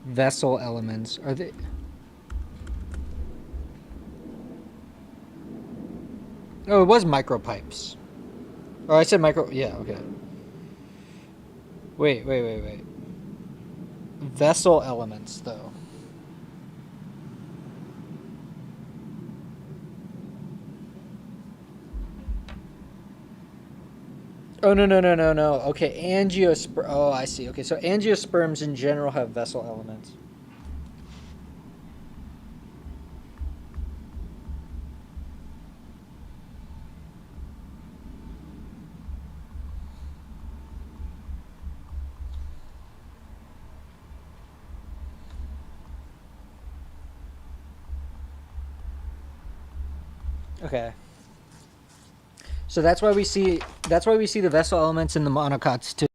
S1: vessel elements. Are they... Oh, it was micropipes. Oh, I said micro... Yeah, okay. Wait. Vessel elements, though. Oh, no. Okay, angiosperm... Oh, I see. Okay, so angiosperms in general have vessel elements. Okay. So that's why we see the vessel elements in the monocots too.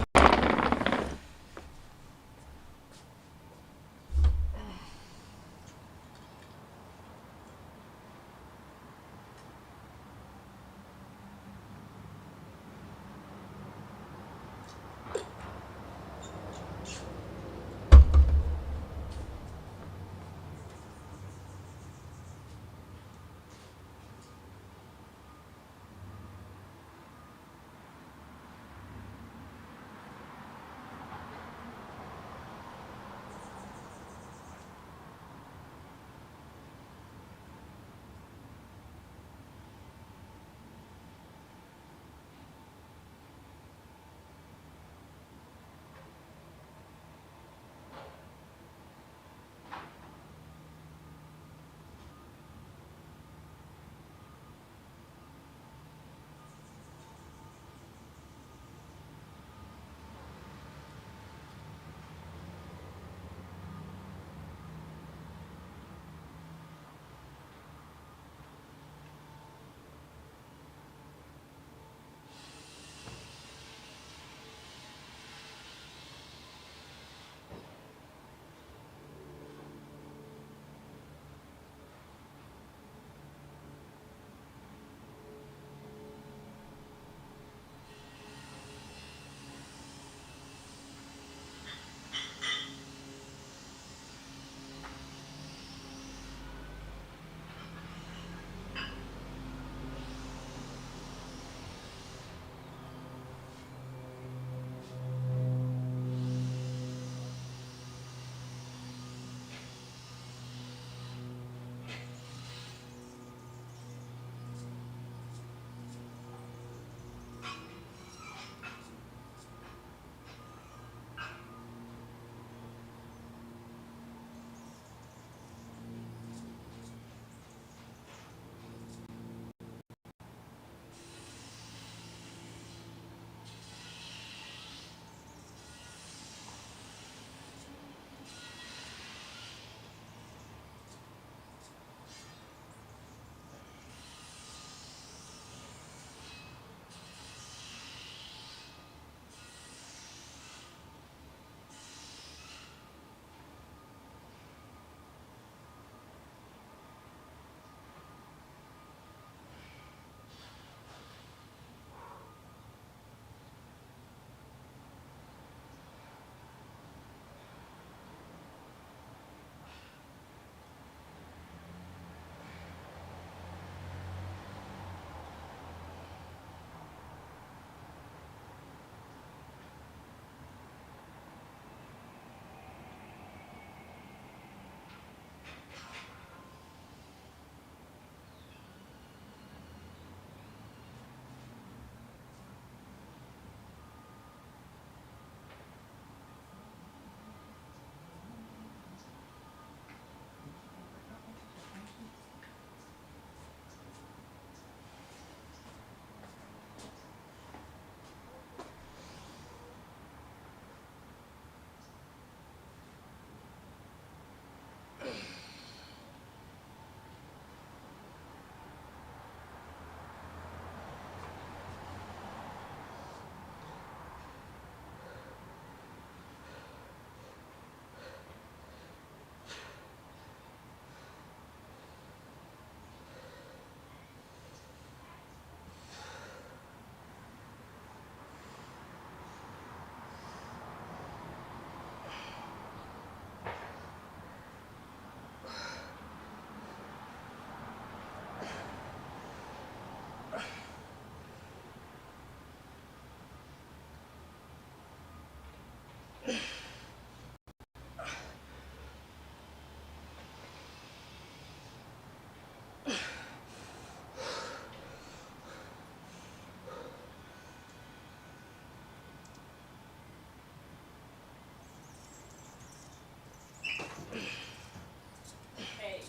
S3: Hey,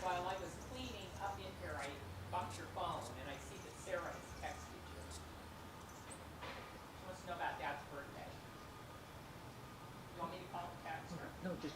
S3: while I was cleaning up in here, I bumped your phone and I see that Sarah has texted you. She wants to know about Dad's birthday. You want me to call and text her?
S1: No, just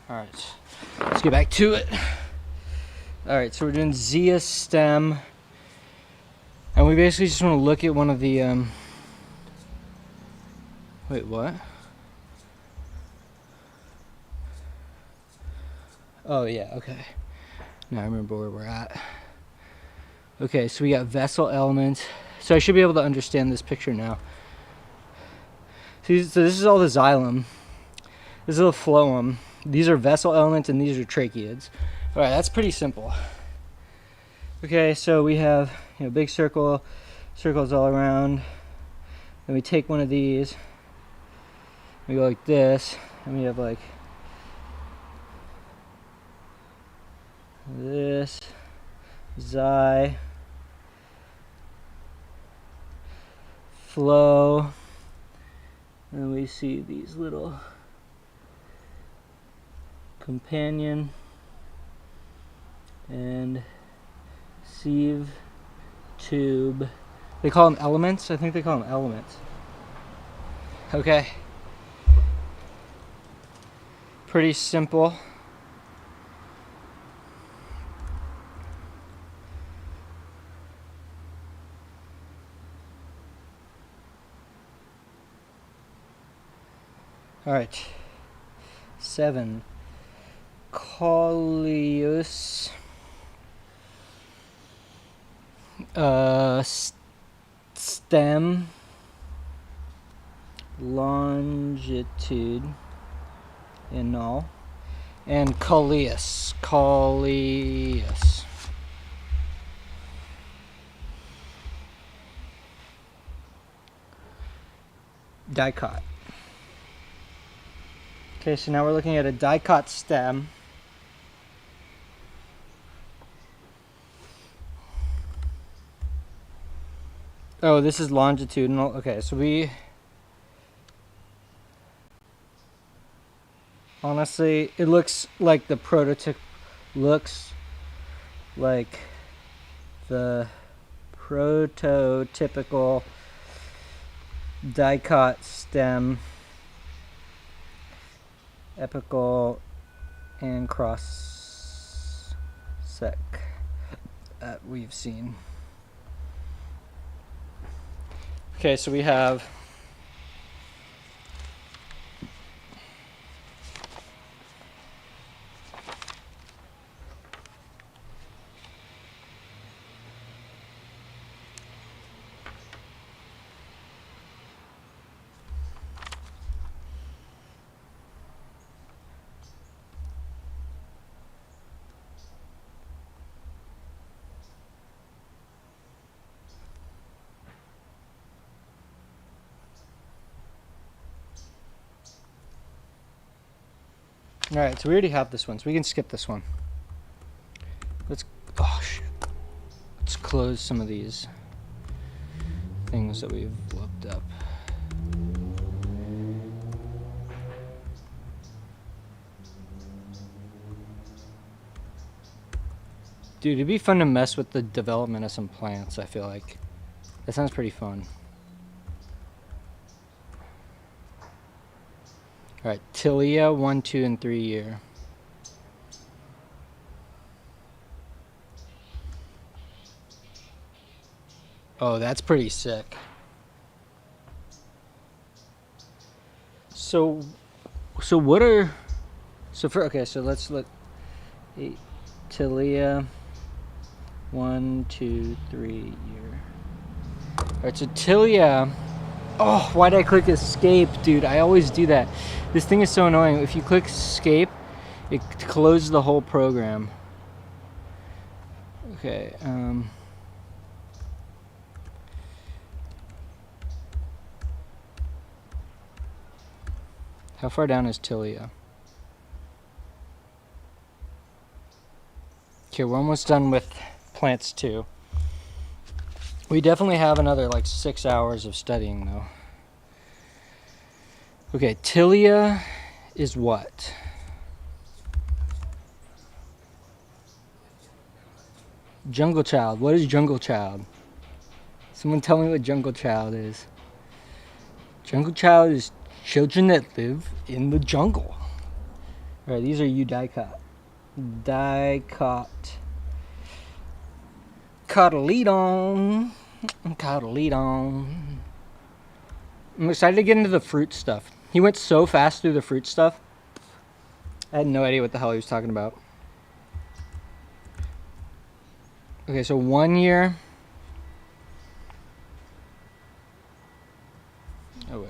S1: Alright, let's get back to it. Alright, so we're doing Zea stem. And we basically just want to look at one of the, wait, what? Oh, yeah, okay. Now I remember where we're at. Okay, so we got vessel elements. So I should be able to understand this picture now. See, so this is all the xylem. This is the phloem. These are vessel elements and these are tracheids. Alright, that's pretty simple. Okay, so we have, you know, big circle, circles all around. Then we take one of these, we go like this, and we have like this, xi, flow, and we see these little companion and sieve, tube. They call them elements? I think they call them elements. Okay. Pretty simple. All right. 7. Coleus. Stem. Longitude. And all. And coleus. Coleus. Dicot. Okay, so now we're looking at a dicot stem. Oh, this is longitudinal. Okay, so we... Honestly, it looks like the prototypical dicot stem, apical and cross sec that we've seen. Okay, so we have Alright, so we already have this one, so we can skip this one. Let's close some of these things that we've looked up. Dude, it'd be fun to mess with the development of some plants, I feel like. That sounds pretty fun. Alright, Tilia 1, 2, and 3 year. Oh, that's pretty sick. So what are... So let's look. Tilia 1, 2, 3 year. Alright, so Tilia... Oh, why did I click escape, dude? I always do that. This thing is so annoying. If you click escape, it closes the whole program. Okay, how far down is Tilia? Okay, we're almost done with plants too. We definitely have another like 6 hours of studying though. Okay, Tilia is what? Jungle Child. What is Jungle Child? Someone tell me what Jungle Child is. Jungle Child is children that live in the jungle. All right, these are eudicot. Dicot. Cotyledon. Cotyledon. I'm excited to get into the fruit stuff. He went so fast through the fruit stuff. I had no idea what the hell he was talking about. Okay, so 1 year. Oh, wait.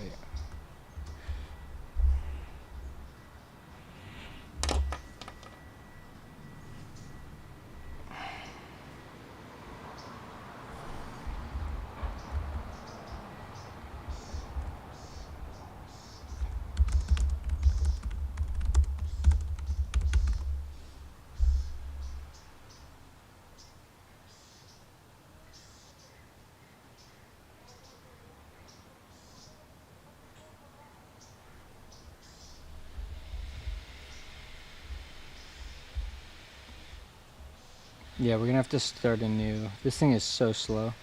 S1: Yeah, we're gonna have to start anew. This thing is so slow.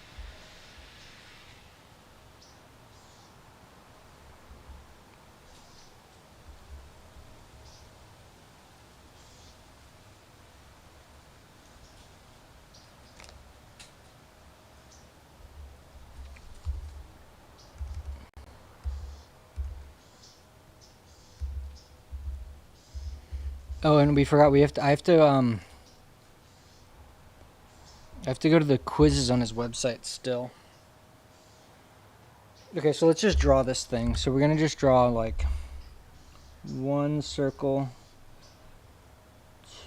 S1: Oh, and we forgot I have to go to the quizzes on his website still. Okay, so let's just draw this thing. So we're gonna just draw like 1 circle,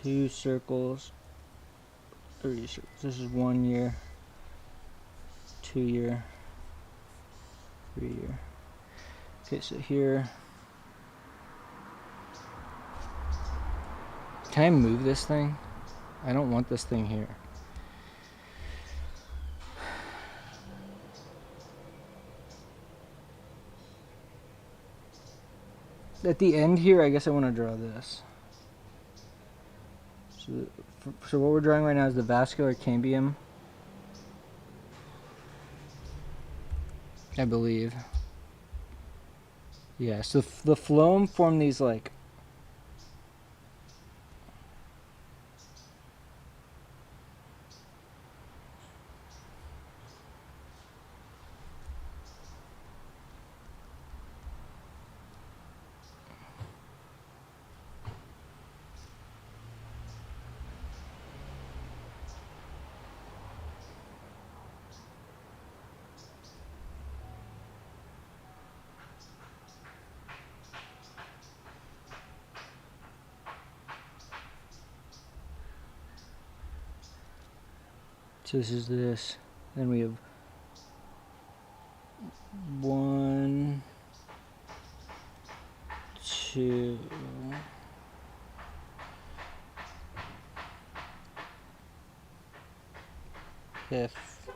S1: 2 circles, 3 circles. This is 1 year, 2 year, 3 year. Okay, so here. Can I move this thing? I don't want this thing here. At the end here, I guess I want to draw this. So what we're drawing right now is the vascular cambium, I believe. Yeah, so the phloem form these like so this is this. Then we have 1, 2. Fifth.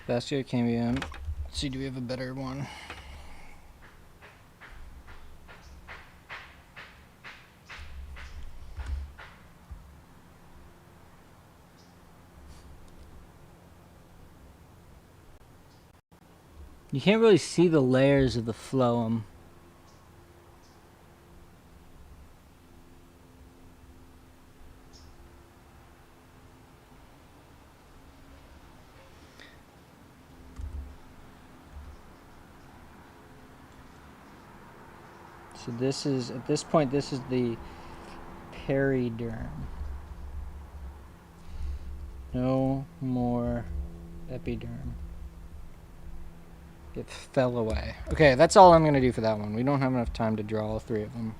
S1: Vascular cambium. Let's see, do we have a better one? You can't really see the layers of the phloem. So this is, at this point, this is the periderm. No more epiderm. It fell away. Okay, that's all I'm going to do for that one. We don't have enough time to draw all 3 of them.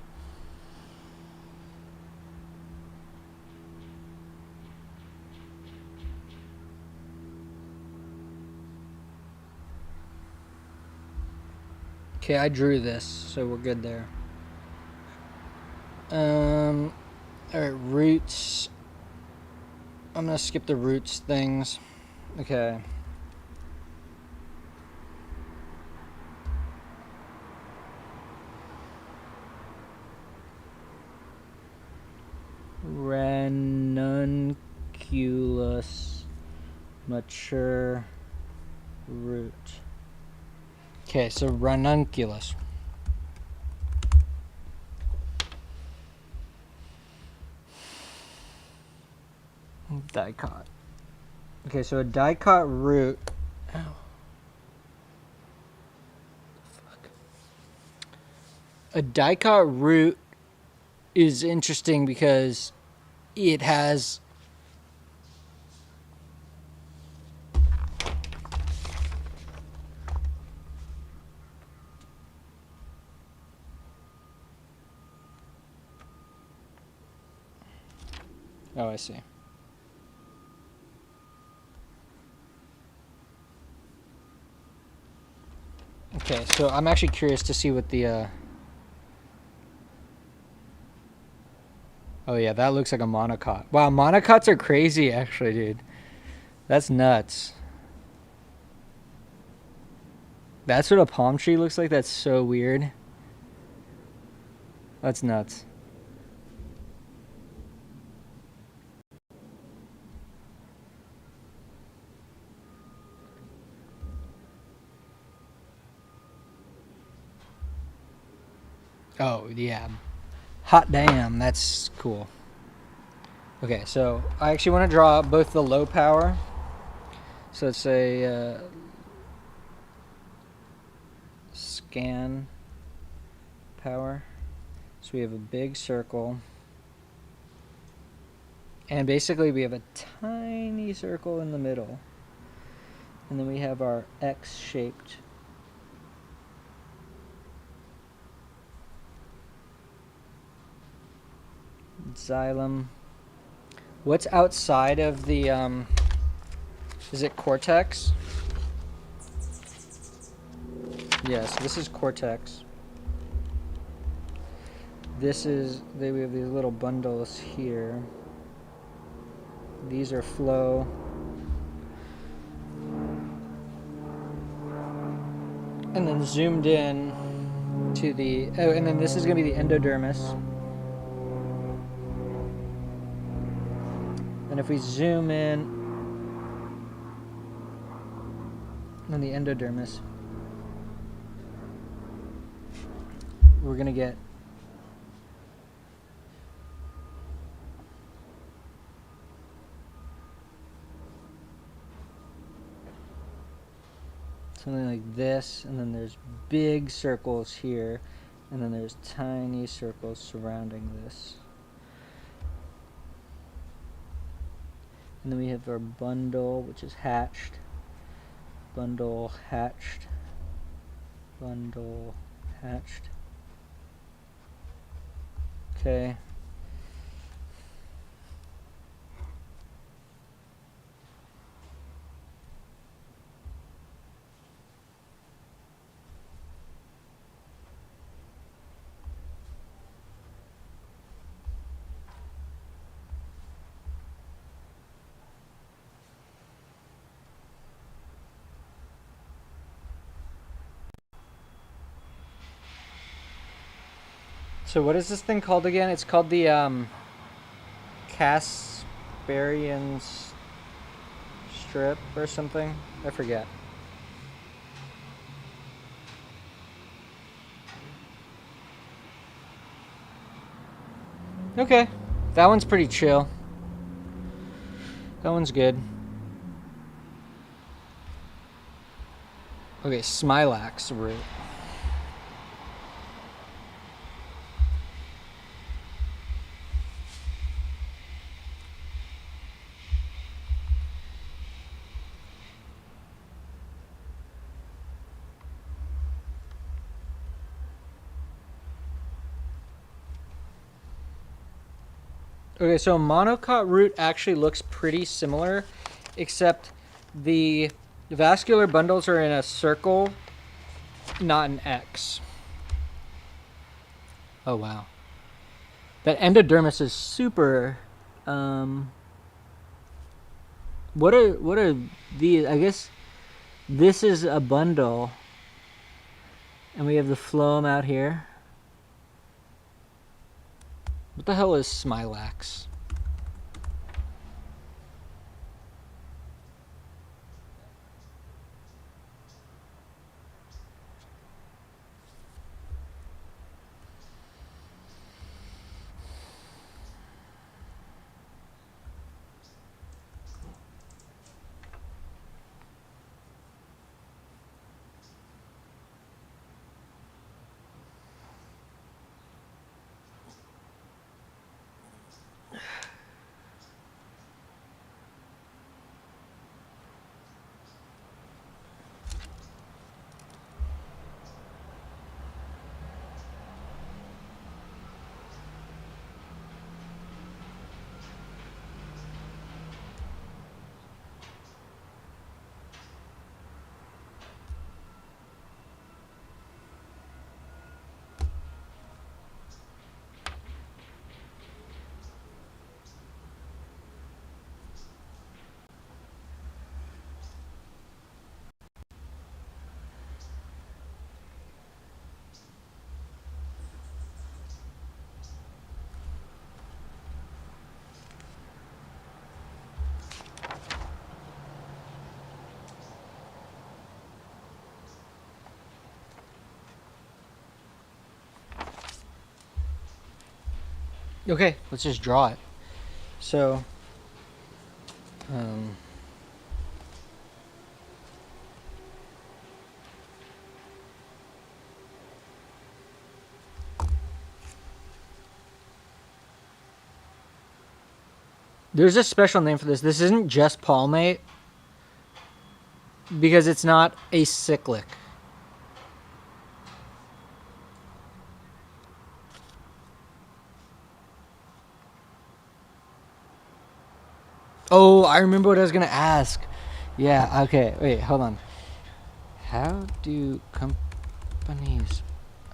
S1: Okay, I drew this, so we're good there. Alright, roots. I'm going to skip the roots things. Okay. Ranunculus, mature root. Okay, so ranunculus. Dicot. Okay, so a dicot root. Ow. Fuck. A dicot root is interesting because it has oh, I see. Okay, so I'm actually curious to see what the oh yeah, that looks like a monocot. Wow, monocots are crazy actually, dude. That's nuts. That's what a palm tree looks like? That's so weird. That's nuts. Oh, yeah. Hot damn, that's cool. Okay, so I actually want to draw both the low power. So let's say scan power. So we have a big circle. And basically we have a tiny circle in the middle. And then we have our X-shaped xylem. What's outside of the, is it cortex? Yes, this is cortex. This is, we have these little bundles here. These are flow. And then zoomed in to the, oh, and then this is going to be the endodermis. And if we zoom in, on the endodermis, we're going to get something like this, and then there's big circles here, and then there's tiny circles surrounding this. And then we have our bundle, which is hatched. Bundle hatched. Bundle hatched. Okay. So what is this thing called again? It's called the Casparian strip or something. I forget. Okay, that one's pretty chill. That one's good. Okay, Smilax root. Okay, so monocot root actually looks pretty similar, except the vascular bundles are in a circle, not an X. Oh wow. That endodermis is super. What are these? I guess this is a bundle, and we have the phloem out here. What the hell is Smilax? Okay, let's just draw it. So, um, there's a special name for this. This isn't just palmate because it's not acyclic. Oh, I remember what I was gonna ask. Yeah, okay, wait, hold on. How do companies,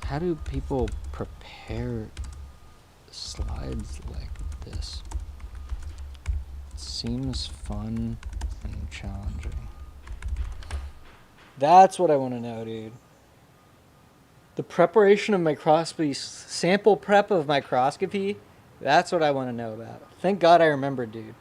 S1: how do people prepare slides like this? It seems fun and challenging. That's what I want to know, dude. The preparation of microscopy, sample prep of microscopy, that's what I want to know about. Thank God I remembered, dude.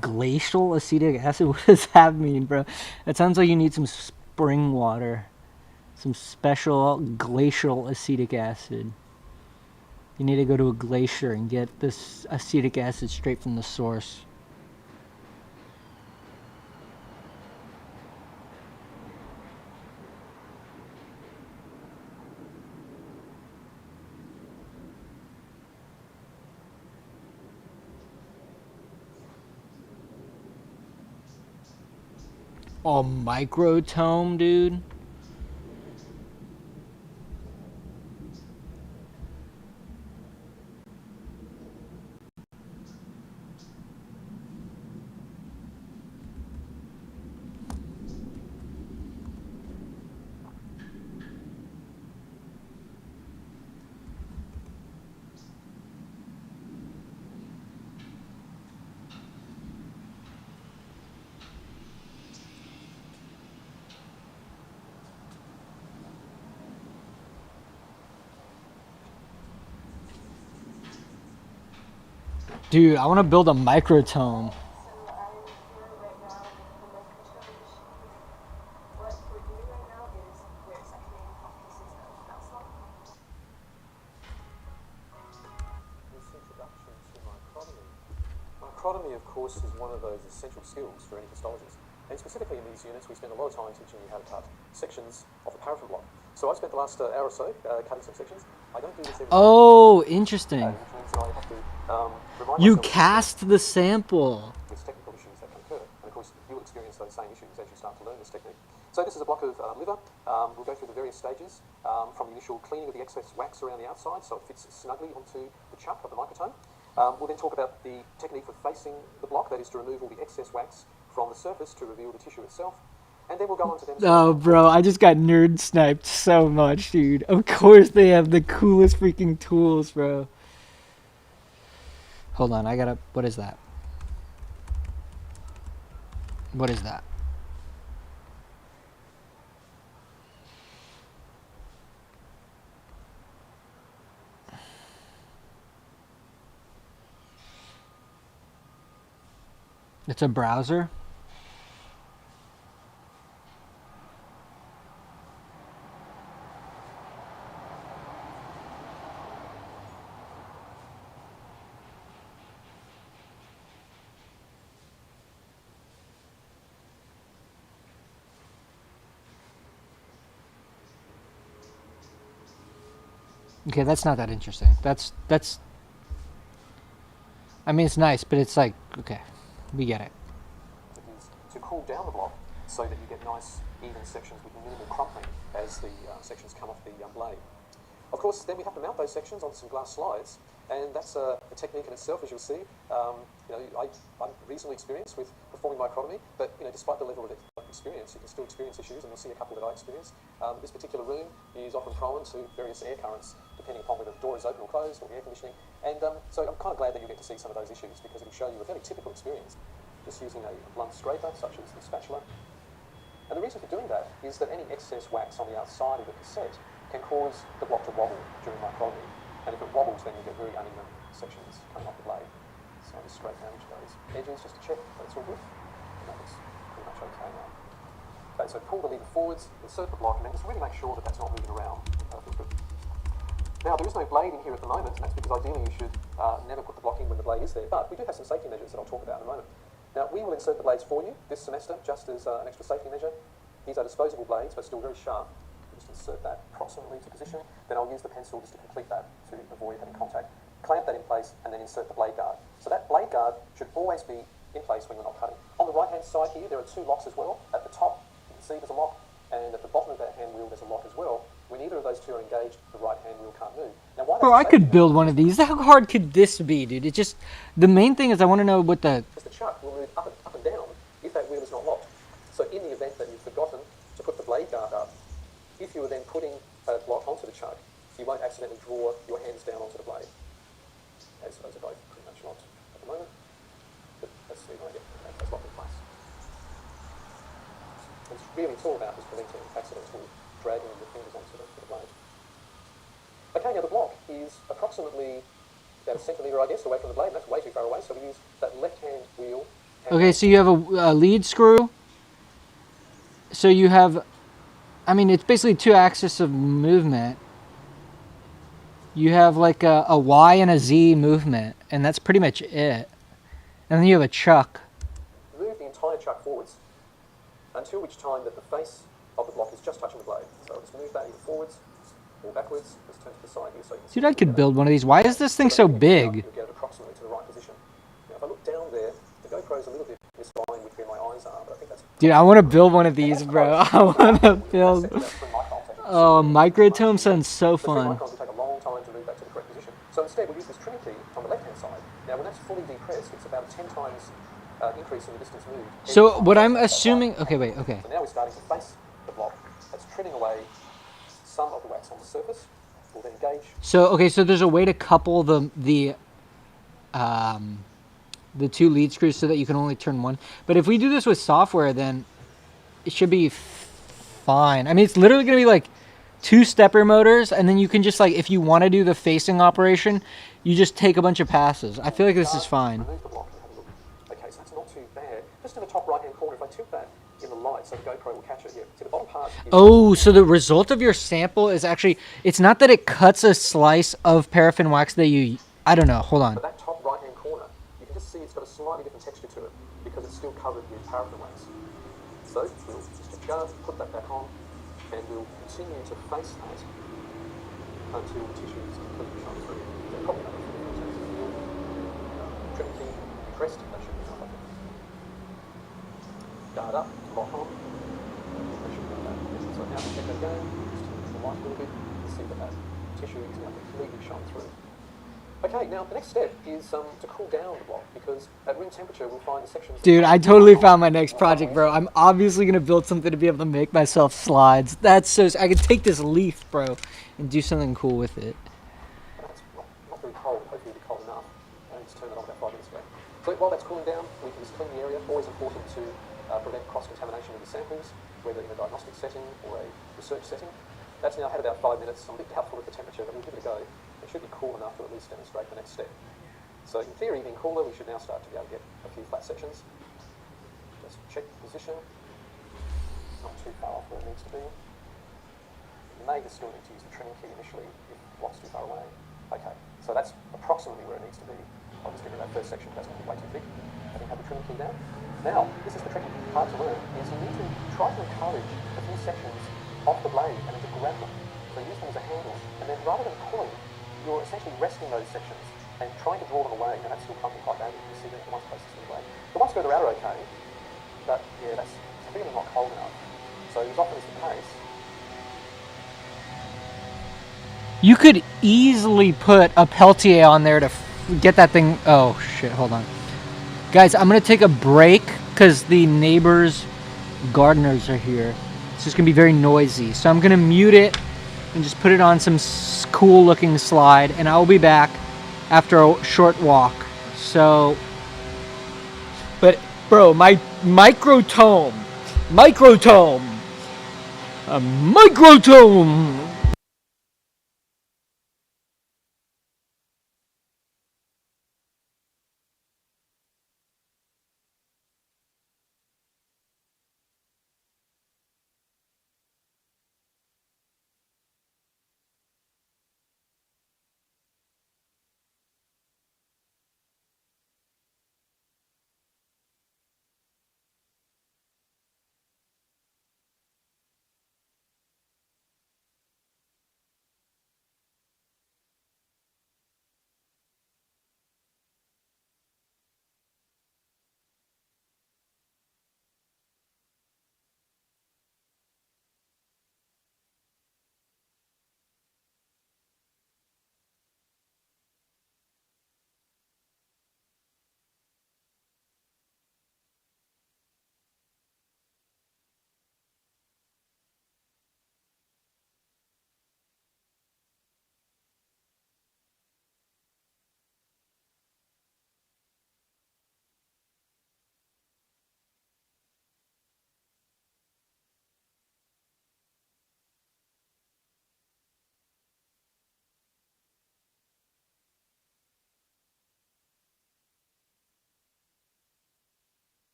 S1: Glacial acetic acid? What does that mean, bro? That sounds like you need some spring water. Some special glacial acetic acid. You need to go to a glacier and get this acetic acid straight from the source. Oh, microtome, dude. Dude, I want to build a microtome.
S4: So I'm here right now with the microtome machine. What we're doing right now is we're sectioning off pieces of mouse lung.
S2: This introduction to microtomy. Microtomy, of course, is one of those essential skills for any histologist. And specifically in these units, we spend a lot of time teaching you how to cut sections of the paraffin block. So I've spent the last hour or so cutting some sections. I don't do this every
S1: Oh, interesting.
S2: which means that I have to remind
S1: You
S2: myself
S1: cast the sample.
S2: with technical issues that can occur. And of course, you will experience those same issues as you start to learn this technique. So this is a block of liver. We'll go through the various stages from the initial cleaning of the excess wax around the outside so it fits snugly onto the chuck of the microtome. We'll then talk about the technique for facing the block, that is to remove all the excess wax from the surface to reveal the tissue itself. And then we'll go on to demonstrate.
S1: Oh, bro, I just got nerd sniped so much, dude. Of course they have the coolest freaking tools, bro. Hold on, I gotta. What is that? What is that? It's a browser? Okay, that's not that interesting. That's. I mean, it's nice, but it's like, okay, we get it.
S2: Is to cool down the block so that you get nice, even sections with minimal crumpling as the sections come off the blade. Of course, then we have to mount those sections onto some glass slides, and that's a technique in itself, as you'll see. I'm reasonably experienced with performing microtomy, but despite the level of experience, you can still experience issues, and you'll see a couple that I experienced. This particular room is often prone to various air currents, depending upon whether the door is open or closed, or the air conditioning. And so I'm kind of glad that you get to see some of those issues because it'll show you a fairly typical experience. Just using a blunt scraper, such as the spatula, And the reason for doing that is that any excess wax on the outside of the cassette can cause the block to wobble during micrology. And if it wobbles, then you get very uneven sections coming off the blade. So I'll just scrape down each of those edges just to check that it's all good. And that looks pretty much okay now. Okay, so pull the lever forwards, insert the block, and then just really make sure that that's not moving around. Feels good. Now, there is no blade in here at the moment, and that's because ideally you should never put the block in when the blade is there. But we do have some safety measures that I'll talk about in a moment. Now, we will insert the blades for you this semester, just as an extra safety measure. These are disposable blades, but still very sharp. Just insert that approximately to position. Then I'll use the pencil just to complete that to avoid having contact. Clamp that in place, and then insert the blade guard. So that blade guard should always be in place when you're not cutting. On the right-hand side here, there are two locks as well. At the top, you can see there's a lock, and at the bottom of that hand wheel, there's a lock as well. When either of those two are engaged, the right hand wheel can't move. Now, why
S1: Bro, I could build one of these. How hard could this be, dude? It just, the main thing is I want to know what the...
S2: Because the chuck will move up and down if that wheel is not locked. So in the event that you've forgotten to put the blade guard up, if you were then putting a block onto the chuck, you won't accidentally draw your hands down onto the blade. As those are both pretty much locked at the moment. But let's see when I get those locked in place. What's really all about is preventing accidental dragging of the fingers onto the blade. Okay, now the block is approximately about a centimetre, I guess, away from the blade, and that's way too far away, so we use that left-hand wheel.
S1: Okay, so you have a lead screw. So you have, I mean, it's basically two axes of movement. You have like a Y and a Z movement, and that's pretty much it. And then you have a chuck.
S2: Move the entire chuck forwards until which time that the face of the block is just touching the blade. So I'll just move that either forwards or backwards. Let's turn to the side here so you can see.
S1: Dude, I could build one of these. Why is this thing so big?
S2: You'll get it approximately to the right position. Now if I look down there, the GoPro's a little bit misaligned with where my eyes are, but I think that's...
S1: Dude, I want to build one of these, bro. I want to build... Oh, microtome sounds so fun.
S2: Microns will take a long time to move that to the correct position. So instead, we'll use this trim key on the left-hand side. Now, when that's fully depressed, it's about a 10 times increase in the distance moved.
S1: So what I'm assuming... Okay, wait, okay.
S2: So now we're starting to face the block. That's trimming away some of the wax on the surface. We'll then engage.
S1: So, okay, so there's a way to couple the two lead screws so that you can only turn one. But if we do this with software, then it should be fine. I mean, it's literally going to be like two stepper motors, and then you can just, like, if you want to do the facing operation, you just take a bunch of passes. I feel like this is fine.
S2: Remove the block and have a look. Okay, so that's not too bad. Just in the top right-hand corner, if I tilt that in the light so the GoPro will catch it here. See, the bottom part is...
S1: Oh, so the result of your sample is actually... It's not that it cuts a slice of paraffin wax that you... I don't know. Hold on.
S2: But that top right-hand corner, you can just see it's got a slightly different texture to it because it's still covered with paraffin wax. So we'll just adjust, put that back on, and we'll continue to face that until the tissue is completely shone through. So probably not in terms of feel. Trim key pressed, that should be enough, I think. Guard up, lock on. That should be enough. So now to check that again, just turn the light a little bit, and see that that tissue is now completely shone through. Okay, now the next step is to cool down the block, because at room temperature we'll find the sections...
S1: Dude, I totally found my next project, bro. I'm obviously going to build something to be able to make myself slides. That's so... I could take this leaf, bro, and do something cool with it.
S2: That's not very cold. Hopefully it'll be cold enough. And just turn it on about 5 minutes ago. So while that's cooling down, we can just clean the area. Always important to prevent cross-contamination of the samples, whether in a diagnostic setting or a research setting. That's now had about 5 minutes. I'm a bit doubtful with the temperature, but we'll give it a go. It should be cool enough to at least demonstrate the next step. So in theory, being cooler, we should now start to be able to get a few flat sections. Just check the position. It's not too far off where it needs to be. You may just still need to use the trimming key initially if the block's too far away. Okay, so that's approximately where it needs to be. I'll just get rid of that first section, that's going to be way too thick. Having had the trimming key down. Now, this is the tricky part to learn, is you need to try to encourage a few sections off the blade and then to grab them. So use them as a handle, and then rather than pulling, you're essentially resting those sections and trying to draw them away, and that's still something quite bad. You see that the ones closest to the blade. The ones further out are okay, but yeah, that's clearly not cold enough. So as often as the case,
S1: You could easily put a Peltier on there to get that thing... Oh, shit, hold on. Guys, I'm going to take a break because the neighbors' gardeners are here. It's just going to be very noisy. So I'm going to mute it and just put it on some cool-looking slide, and I'll be back after a short walk. So... But, bro, my microtome Microtome. A microtome.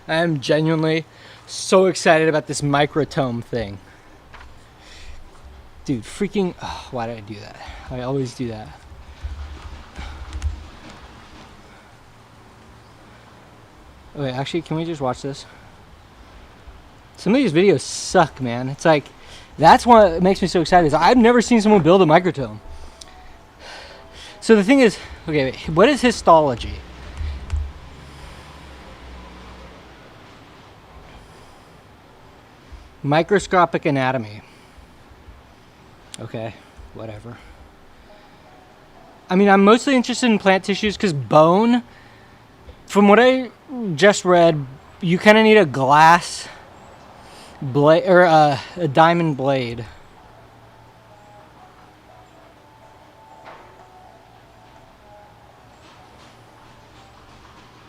S1: I am genuinely so excited about this microtome thing. Dude, freaking... Oh, why did I do that? I always do that. Okay, actually, can we just watch this? Some of these videos suck, man. It's like... That's what makes me so excited. Is I've never seen someone build a microtome. So the thing is... Okay, wait, what is histology? Microscopic anatomy. Okay, whatever. I mean, I'm mostly interested in plant tissues because bone, from what I just read, you kind of need a glass blade or a diamond blade.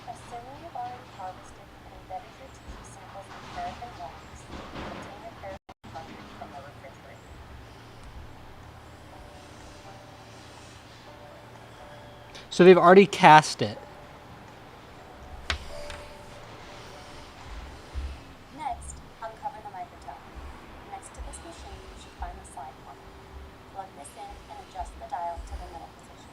S4: Assuming you've already harvested and embedded your tissue samples in paraffin wax, obtain your paraffin cartridge from the refrigerator.
S1: So they've already cast it.
S4: Next, uncover the microtome. Next to this machine, you should find the slide port. Plug this in and adjust the dial to the middle position.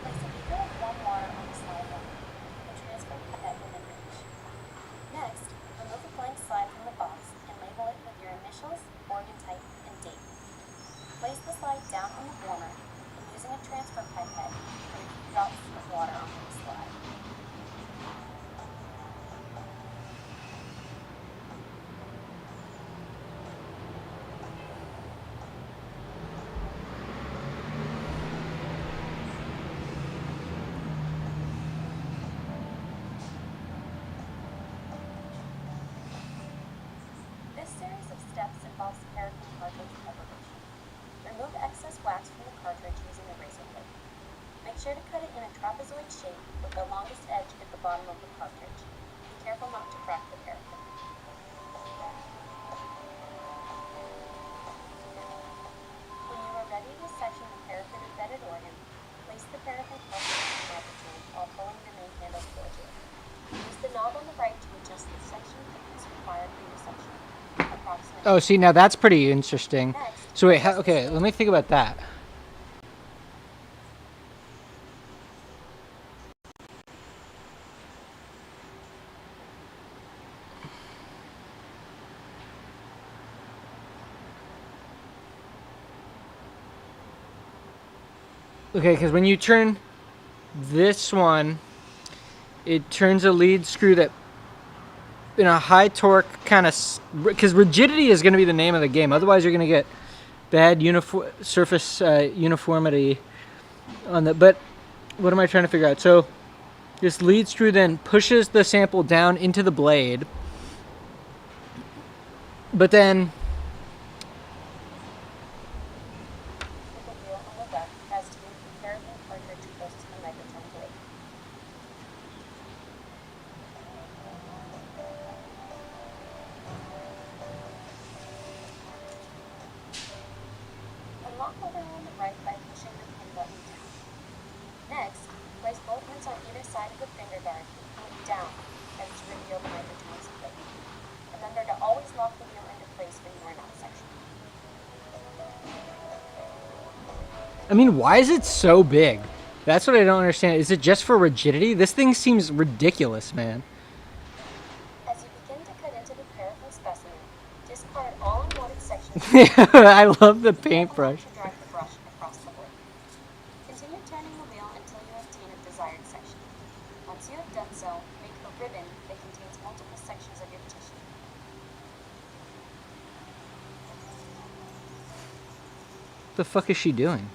S4: Place a beaker of warm water on the slide bar. The transfer pipette within reach. Next, remove a blank slide from the box and label it with your initials, organ type, and date. Place the slide down on the warmer and using a transfer pipette, put a few drops of water onto the slide. This series of steps involves paraffin cartridge preparation. Remove excess wax from the cartridge using a razor blade. Make sure to cut it in a trapezoid shape with the longest edge at the bottom of the cartridge. Be careful not to crack the paraffin. When you are ready to section the paraffin-embedded organ, place the paraffin cartridge in the microtome while pulling the main handle towards you. Use the knob on the right to adjust the section thickness required for your section. Approximately.
S1: Oh, see, now that's pretty interesting.
S4: Next,
S1: So wait, okay, let me think about that. Okay, because when you turn this one, it turns a lead screw that in a high torque kind of, because rigidity is going to be the name of the game. Otherwise, you're going to get bad surface uniformity on the. But what am I trying to figure out? So this lead screw then pushes the sample down into the blade, but then
S4: the wheel on the left has to move the paraffin cartridge close to the microtome blade. Unlock the wheel on the right by pushing the pin button down. Next, place both pins on either side of the finger guard and point down as to reveal the microtome's plate. Remember to always lock the wheel into place when you are not sectioning.
S1: I mean, why is it so big? That's what I don't understand. Is it just for rigidity? This thing seems ridiculous, man.
S4: As you begin to cut into the paraffin specimen, discard all unwanted sections.
S1: I love the paintbrush.
S4: To drive the brush across the blade. Continue turning the wheel until you obtain a desired section. Once you have done so, make a ribbon that contains multiple sections of your tissue.
S1: The fuck is she doing?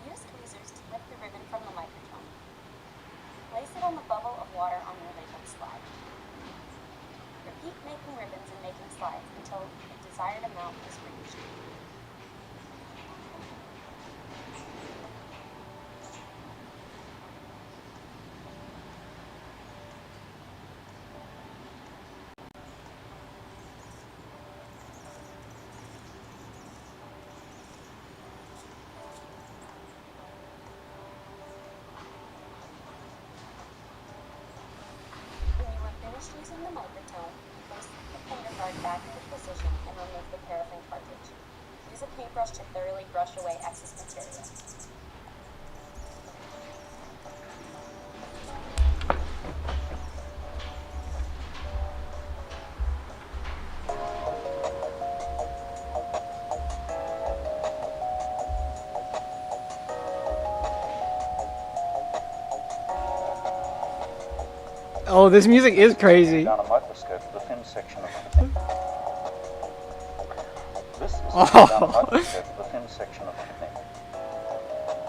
S4: Use tweezers to lift the ribbon from the microtome. Place it on the bubble of water on your labeled slide. Repeat desired amount is reached. When you are finished using the microtome, place the finger guard back into position and remove the paraffin cartridge. Use a paintbrush to thoroughly brush away excess material.
S1: Oh, this music is crazy.
S5: Down a microscope to the thin section of the kidney. This is
S1: Oh.
S5: down a microscope to the thin section of the kidney.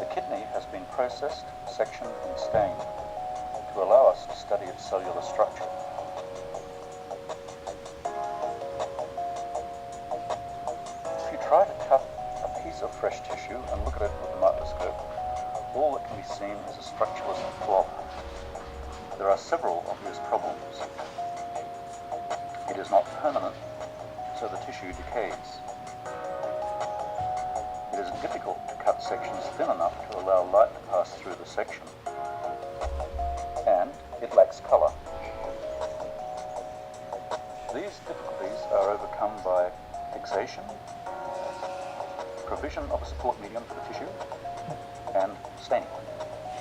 S5: The kidney has been processed, sectioned, and stained to allow us to study its cellular structure. If you try to cut a piece of fresh tissue and look at it with a microscope, all that can be seen is a structureless blob. There are several obvious problems. It is not permanent, so the tissue decays. It is difficult to cut sections thin enough to allow light to pass through the section. And it lacks colour. These difficulties are overcome by fixation, provision of a support medium for the tissue, and staining.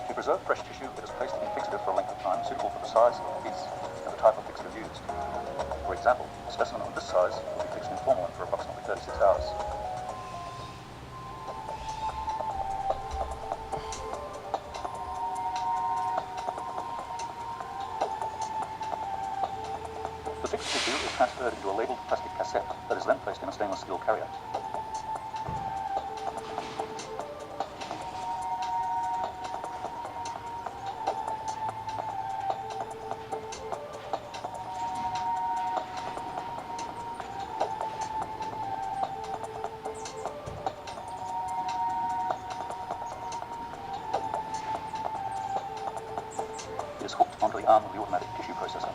S5: To preserve fresh tissue, it is placed in fixative for a length of time suitable for the size of the piece and the type of fixative used. For example, a specimen of this size will be fixed in formalin for approximately 36 hours. The fixed tissue is transferred into a labelled plastic cassette that is then placed in a stainless steel carrier. It is hooked onto the arm of the automatic tissue processor.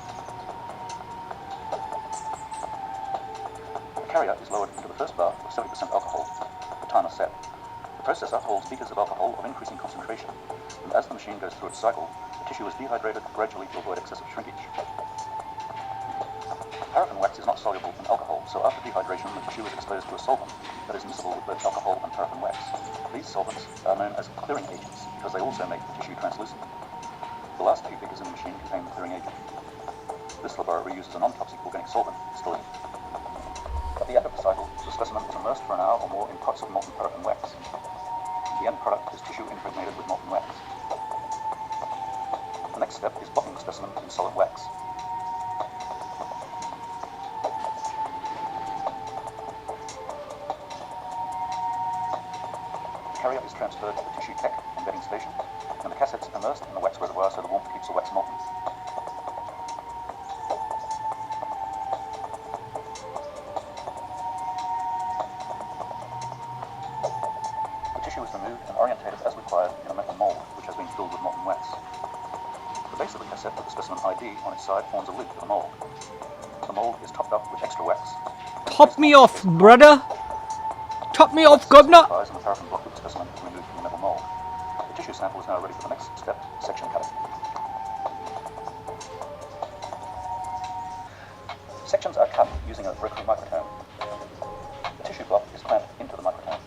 S5: The carrier is lowered into the first bath of 70% alcohol. The timer set. The processor holds beakers of alcohol of increasing concentration, and as the machine goes through its cycle, the tissue is dehydrated gradually to avoid excessive shrinkage. Paraffin wax is not soluble in alcohol, so after dehydration, the tissue is exposed to a solvent that is miscible with both alcohol and paraffin wax. These solvents are known as clearing agents because they also make the tissue translucent. The last few figures in the machine contain the clearing agent. This laboratory uses a non-toxic organic solvent, stellene. At the end of the cycle, the specimen is immersed for an hour or more in pots of molten paraffin wax. The end product is tissue impregnated with molten wax. The next step is blocking the specimen in solid wax. The carrier is transferred to the tissue tech embedding station, and the cassettes immersed in the wax reservoir so the warmth keeps the wax molten. The tissue is removed and orientated as required in a metal mold, which has been filled with molten wax. The base of the cassette with the specimen ID on its side forms a lid to the mold. The mold is topped up with extra wax.
S1: Top me off, brother. Top me off, governor.
S5: And the paraffin block with the specimen is removed from the metal mold. The tissue sample is now ready for the next step, section cutting. Sections are cut using a rotary microtome. The tissue block is clamped into the microtome.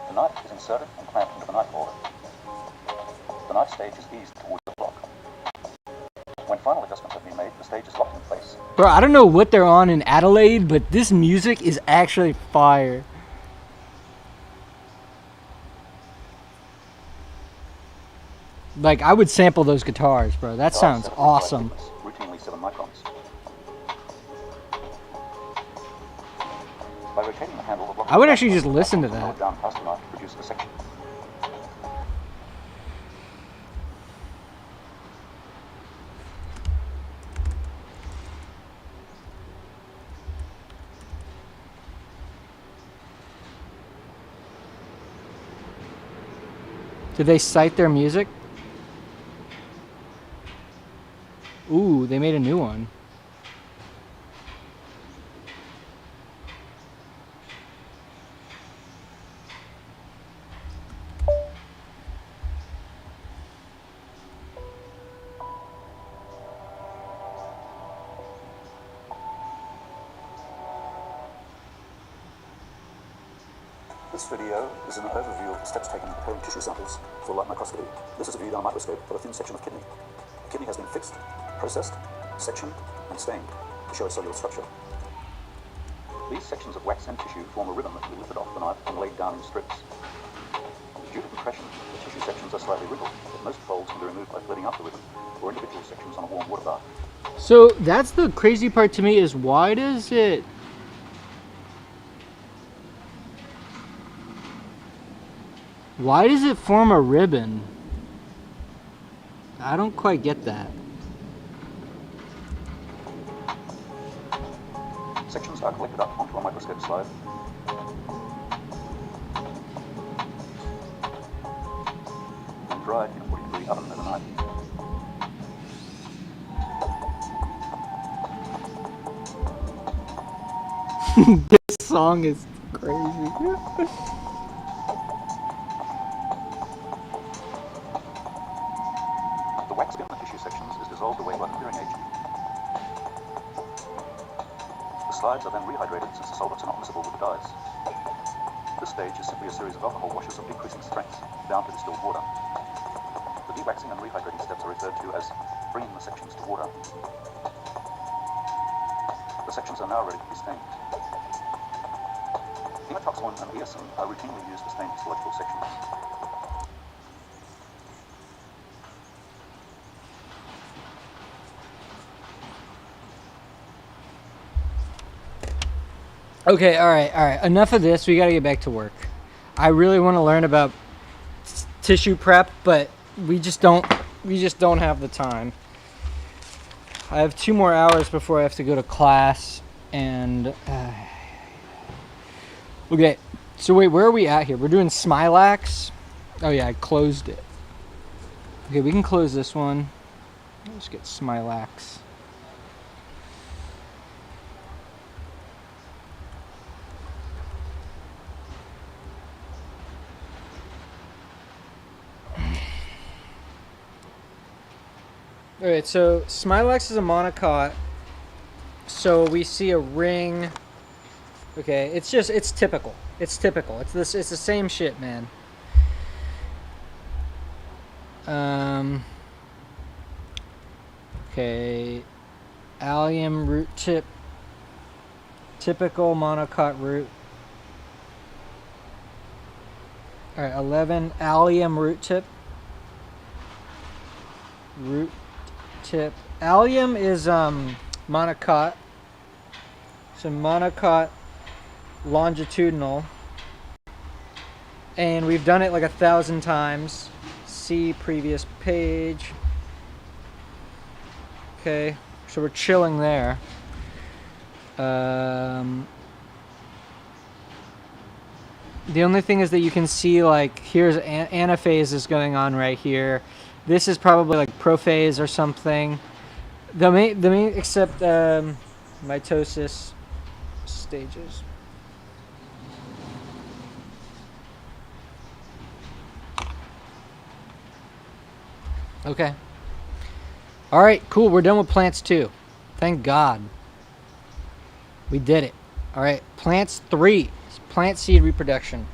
S5: The knife is inserted and clamped into the knife board. The knife stage is eased towards the block. When final adjustments have been made, the stage is locked in place.
S1: Bro, I don't know what they're on in Adelaide, but this music is actually fire. Like, I would sample those guitars, bro. That sounds awesome.
S5: Routinely 7 microns. By rotating the handle, the block
S1: I would actually just listen to that.
S5: lowered down past the knife to produce a section.
S1: Did they cite their music? Ooh, they made a new one.
S5: This video is an overview of the steps taken in preparing tissue samples for light microscopy. This is a view down a microscope of a thin section of kidney. The kidney has been fixed, processed, sectioned, and stained to show its cellular structure. These sections of wax and tissue form a ribbon that can be lifted off the knife and laid down in strips. Due to compression, the tissue sections are slightly wrinkled, but most folds can be removed by threading up the ribbon or individual sections on a warm water bath.
S1: So that's the crazy part to me is why does it form a ribbon? I don't quite get that.
S5: Sections are collected up onto a microscope slide and dried in a 40-degree oven overnight.
S1: This song is crazy.
S5: The wax in the tissue sections is dissolved away by the clearing agent. The slides are then rehydrated since the solvents are not miscible with the dyes. This stage is simply a series of alcohol washes of decreasing strength down to distilled water. The dewaxing and rehydrating steps are referred to as bringing the sections to water. The sections are now ready to be stained. Hematoxylin and eosin are routinely used to stain histological sections.
S1: Okay, all right. Enough of this. We got to get back to work. I really want to learn about tissue prep, but we just don't have the time. I have 2 more hours before I have to go to class, and okay. So wait, where are we at here? We're doing Smilax. Oh yeah, I closed it. Okay, we can close this one. Let's get Smilax. Alright, so Smilax is a monocot. So we see a ring. Okay, it's typical. It's typical. It's the same shit, man. Okay. Allium root tip. Typical monocot root. Alright, 11 allium root tip. Root tip. Allium is monocot. So monocot longitudinal. And we've done it like 1,000 times. See previous page. Okay, so we're chilling there. The only thing is that you can see like here's anaphase is going on right here. This is probably like prophase or something. The main except mitosis stages. Okay. All right, cool. We're done with plants too. Thank God. We did it. All right, plants 3. Plant seed reproduction.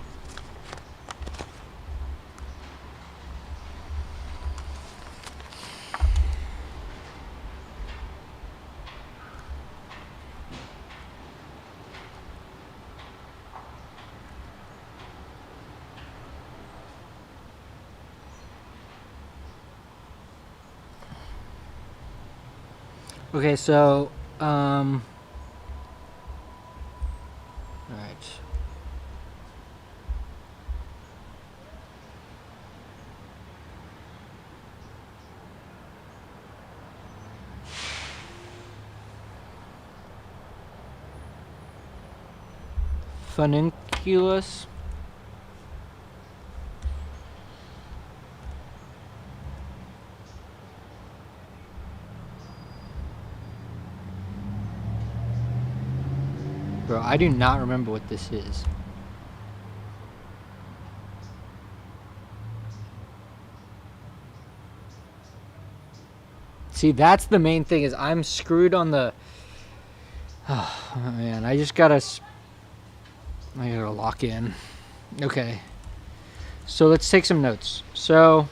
S1: Okay, so all right. Furunculus. Bro, I do not remember what this is. See, that's the main thing, is I'm screwed on the... Oh, man, I gotta lock in. Okay. So let's take some notes. So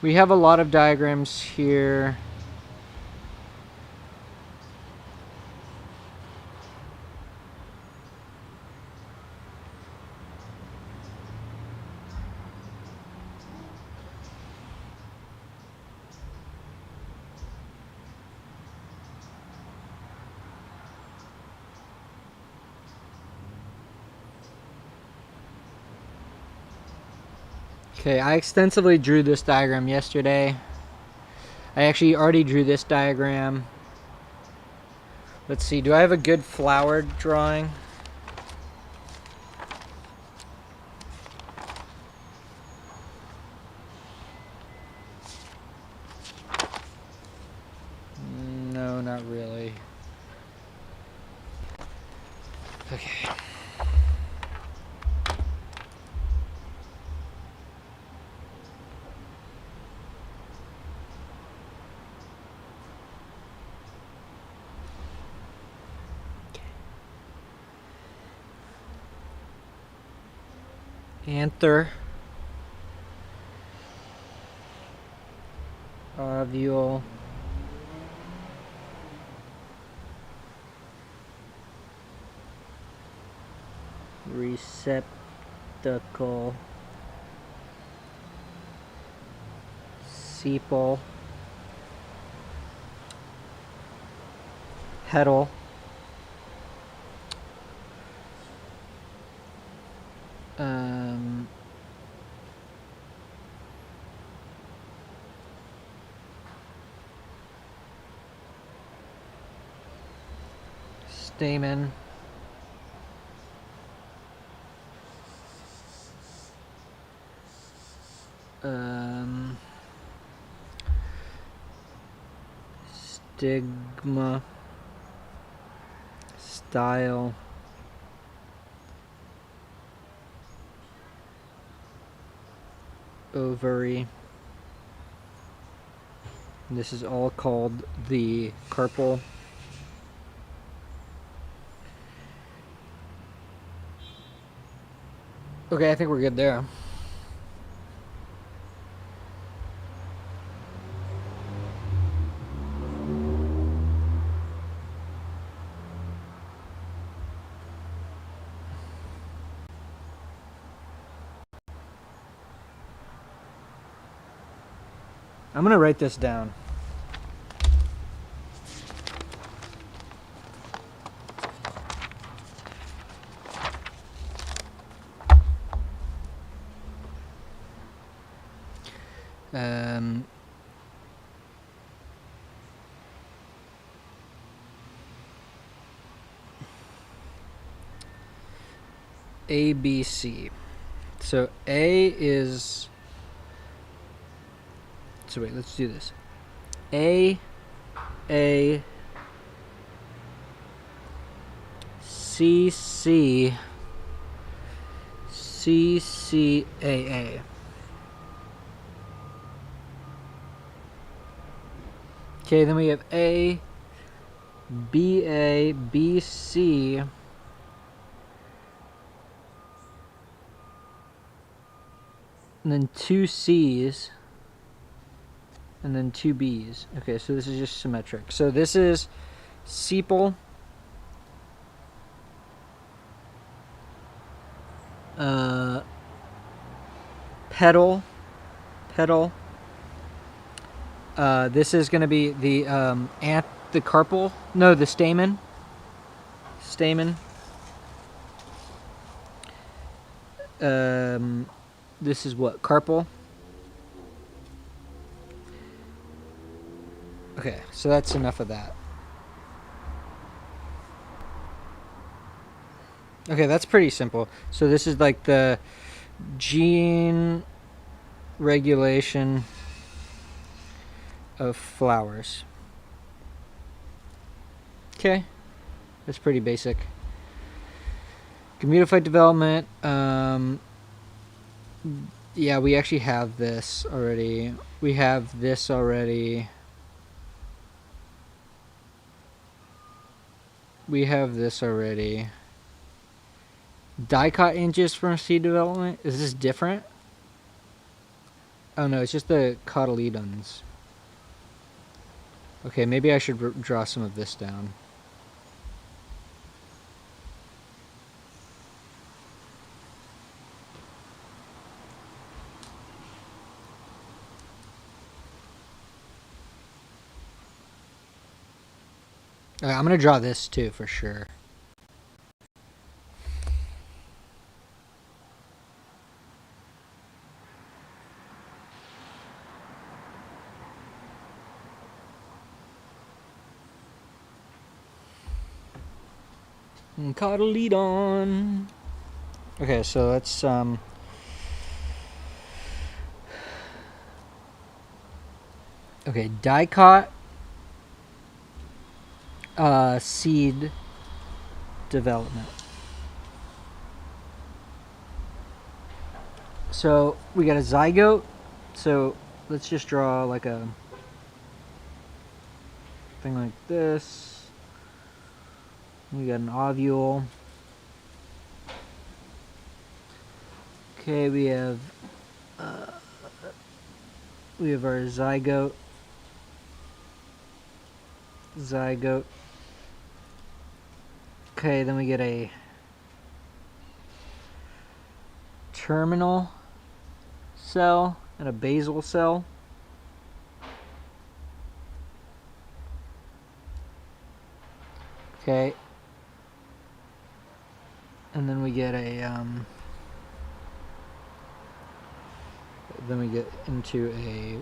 S1: we have a lot of diagrams here. Okay, I extensively drew this diagram yesterday. I actually already drew this diagram. Let's see, do I have a good flower drawing? No, not really. Okay. Anther, ovule, receptacle, sepal, petal, stamen, stigma, style, ovary. And this is all called the carpel. Okay, I think we're good there. I'm gonna write this down. A, B, C. So A is... So wait, let's do this. A, C, C, C, C, A. Okay, then we have A, B, C, and then two C's, and then two B's. Okay, so this is just symmetric. So this is sepal, petal. This is going to be the the carpel. No, the stamen. This is what? Carpel. Okay, so that's enough of that. Okay, that's pretty simple. So this is like the gene regulation of flowers. Okay. That's pretty basic. Gametophyte development. Yeah, we actually have this already. We have this already. We have this already. Dicot inches from seed development. Is this different? Oh no, it's just the cotyledons. Okay, maybe I should draw some of this down. I'm gonna draw this too for sure. Cotyledon. Okay, so let's okay, dicot seed development. So we got a zygote. So let's just draw like a thing like this. We got an ovule. Okay, we have our zygote. Zygote. Okay, then we get a terminal cell and a basal cell. Okay. And then we get a then we get into a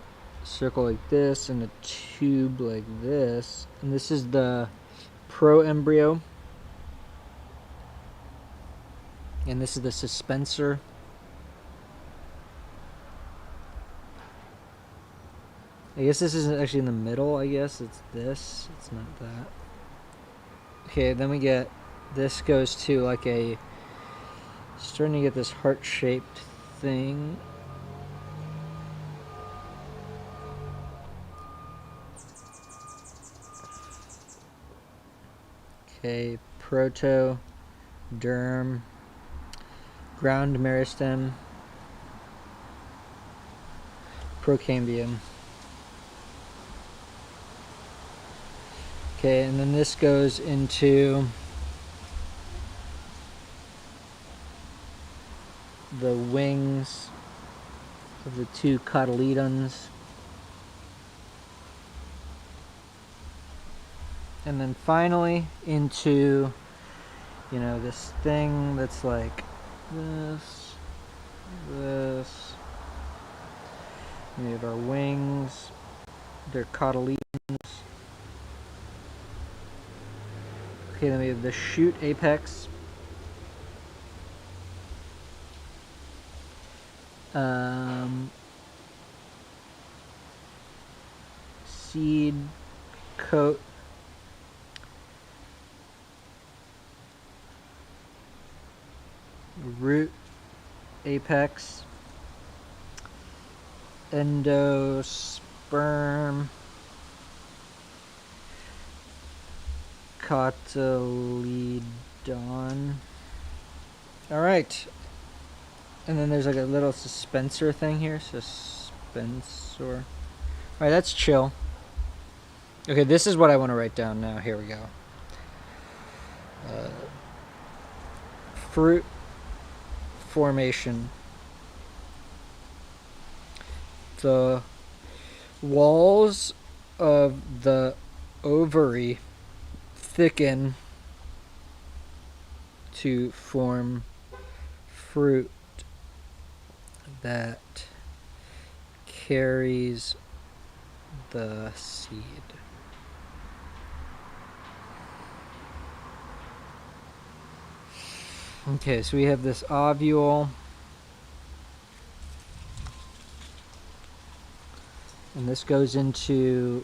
S1: circle like this and a tube like this. And this is the proembryo. And this is the suspensor. I guess this isn't actually in the middle, I guess. It's this. It's not that. Okay, then we get, this goes to like a, starting to get this heart-shaped thing. Okay, protoderm, ground meristem, procambium. Okay, and then this goes into the wings of the two cotyledons. And then finally into, you know, this thing that's like this, this. We have our wings, they're cotyledons. Okay, then we have the shoot apex. Seed coat. Root apex. Endosperm. Cotyledon. Alright. And then there's like a little suspensor thing here. Suspensor. Alright, that's chill. Okay, this is what I want to write down now. Here we go. Fruit formation. The walls of the ovary thicken to form fruit that carries the seed. Okay, so we have this ovule. And this goes into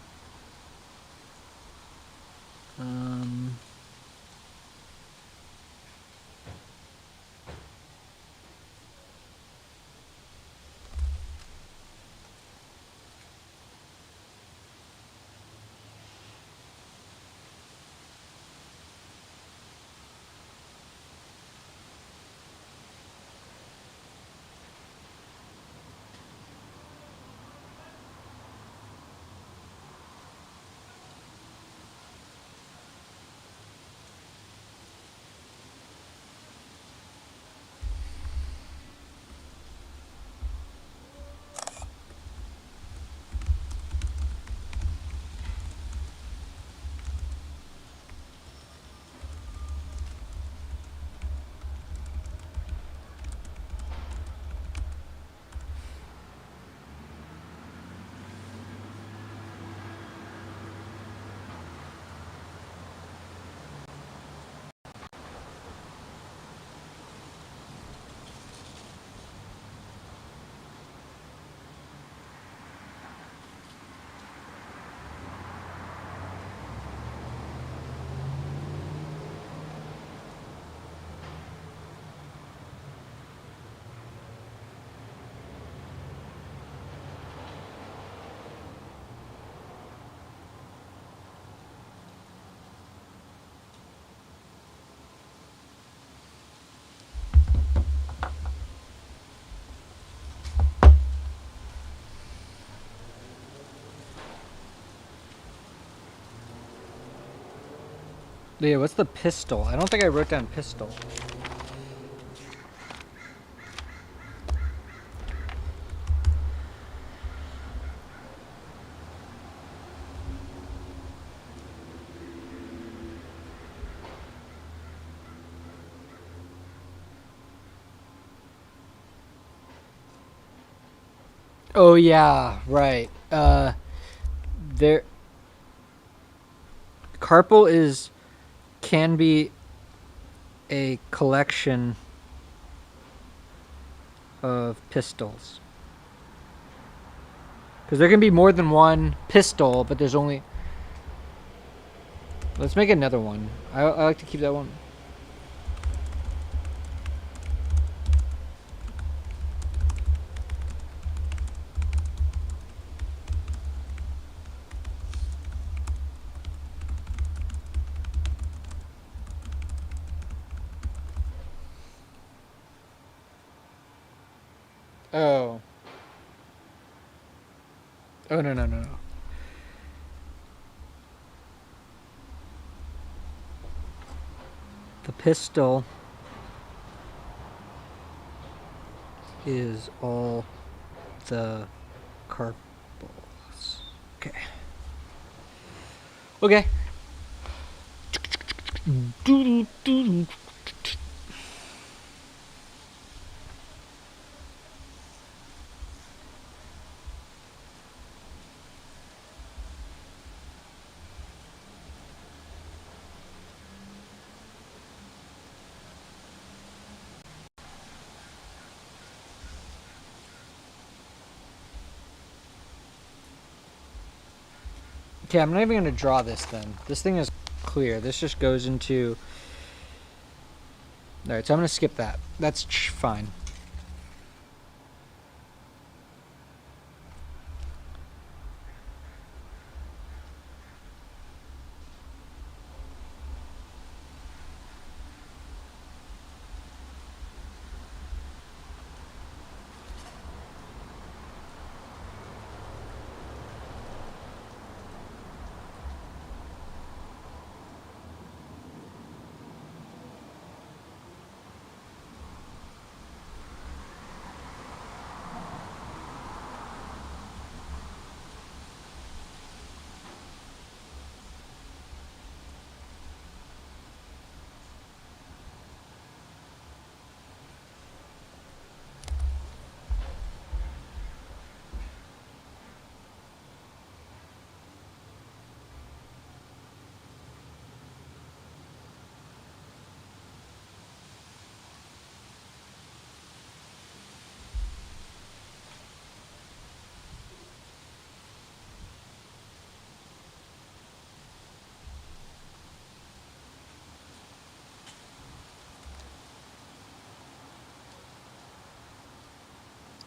S1: Yeah, what's the pistol? I don't think I wrote down pistol. Oh yeah, right. There Carpal is can be a collection of pistols. Because there can be more than one pistol, but there's only. Let's make another one. I like to keep that one. Oh. Oh, no, no, no, no. The pistol is all the carpals. Okay. Okay. Okay, I'm not even going to draw this then. This thing is clear. This just goes into... Alright, so I'm going to skip that. That's fine.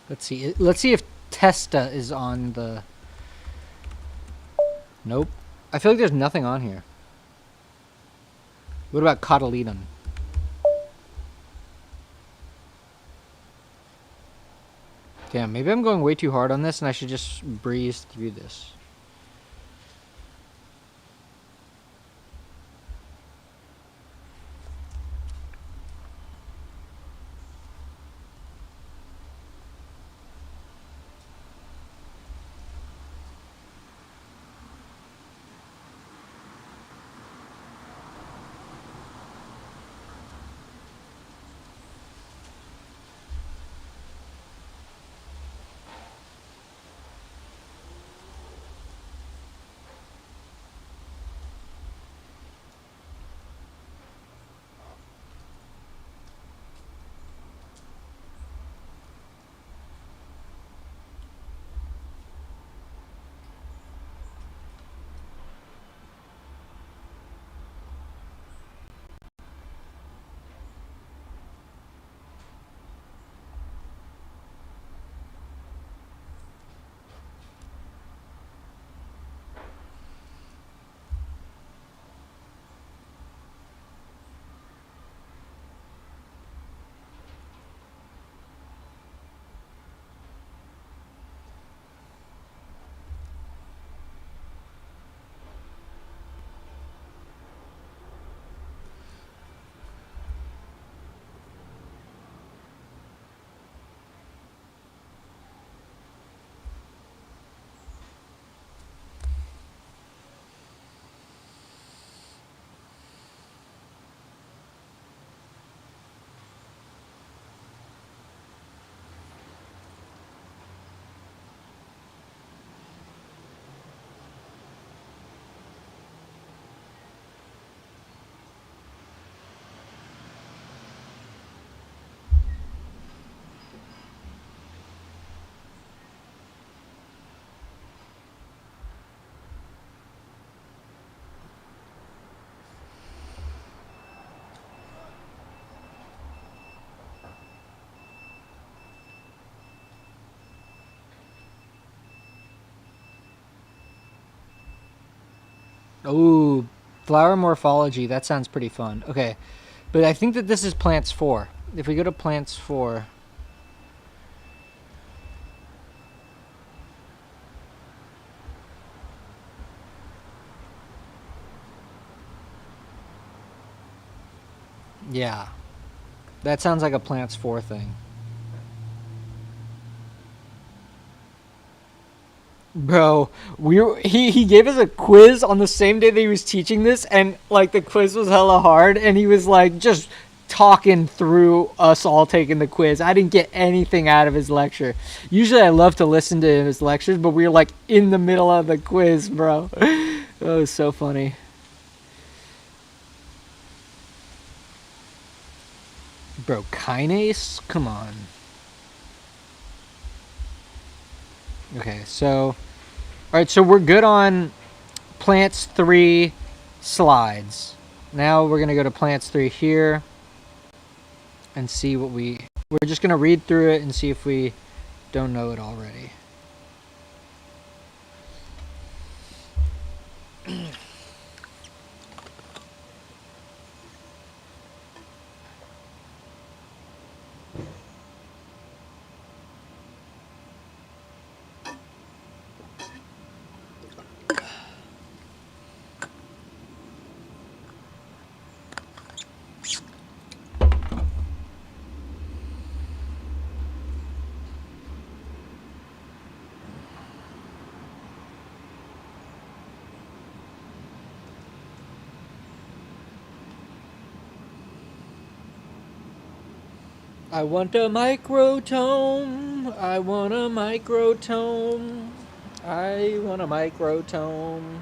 S1: Let's see. Let's see if Testa is on the... Nope. I feel like there's nothing on here. What about Cotyledon? Damn, maybe I'm going way too hard on this and I should just breeze through this. Oh, flower morphology. That sounds pretty fun. Okay. But I think that this is plants 4. If we go to plants 4. Yeah. That sounds like a plants 4 thing. Bro, he gave us a quiz on the same day that he was teaching this, and like the quiz was hella hard, and he was like just talking through us all taking the quiz. I didn't get anything out of his lecture. Usually I love to listen to his lectures, but we were like in the middle of the quiz, bro. That was so funny. Bro, kinase? Come on. Okay, so alright, so we're good on plants 3 slides. Now we're gonna go to plants 3 here and see what we're just gonna read through it and see if we don't know it already. I want a microtome. I want a microtome. I want a microtome.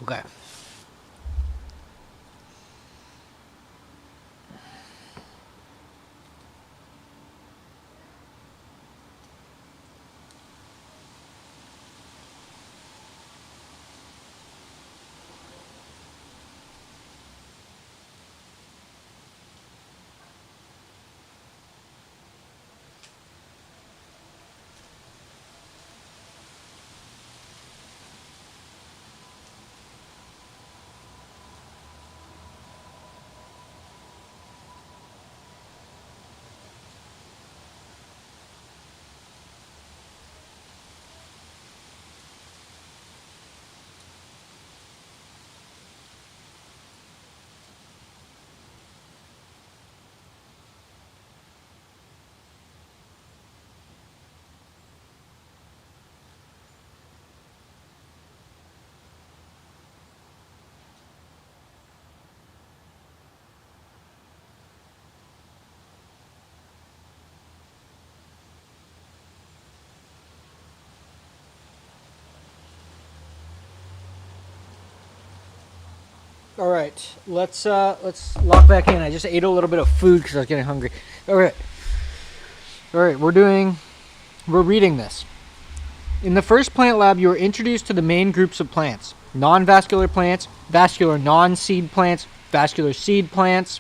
S1: Okay. All right, let's lock back in. I just ate a little bit of food because I was getting hungry. All right, we're reading this. In the first plant lab, you are introduced to the main groups of plants: non-vascular plants, vascular non-seed plants, vascular seed plants,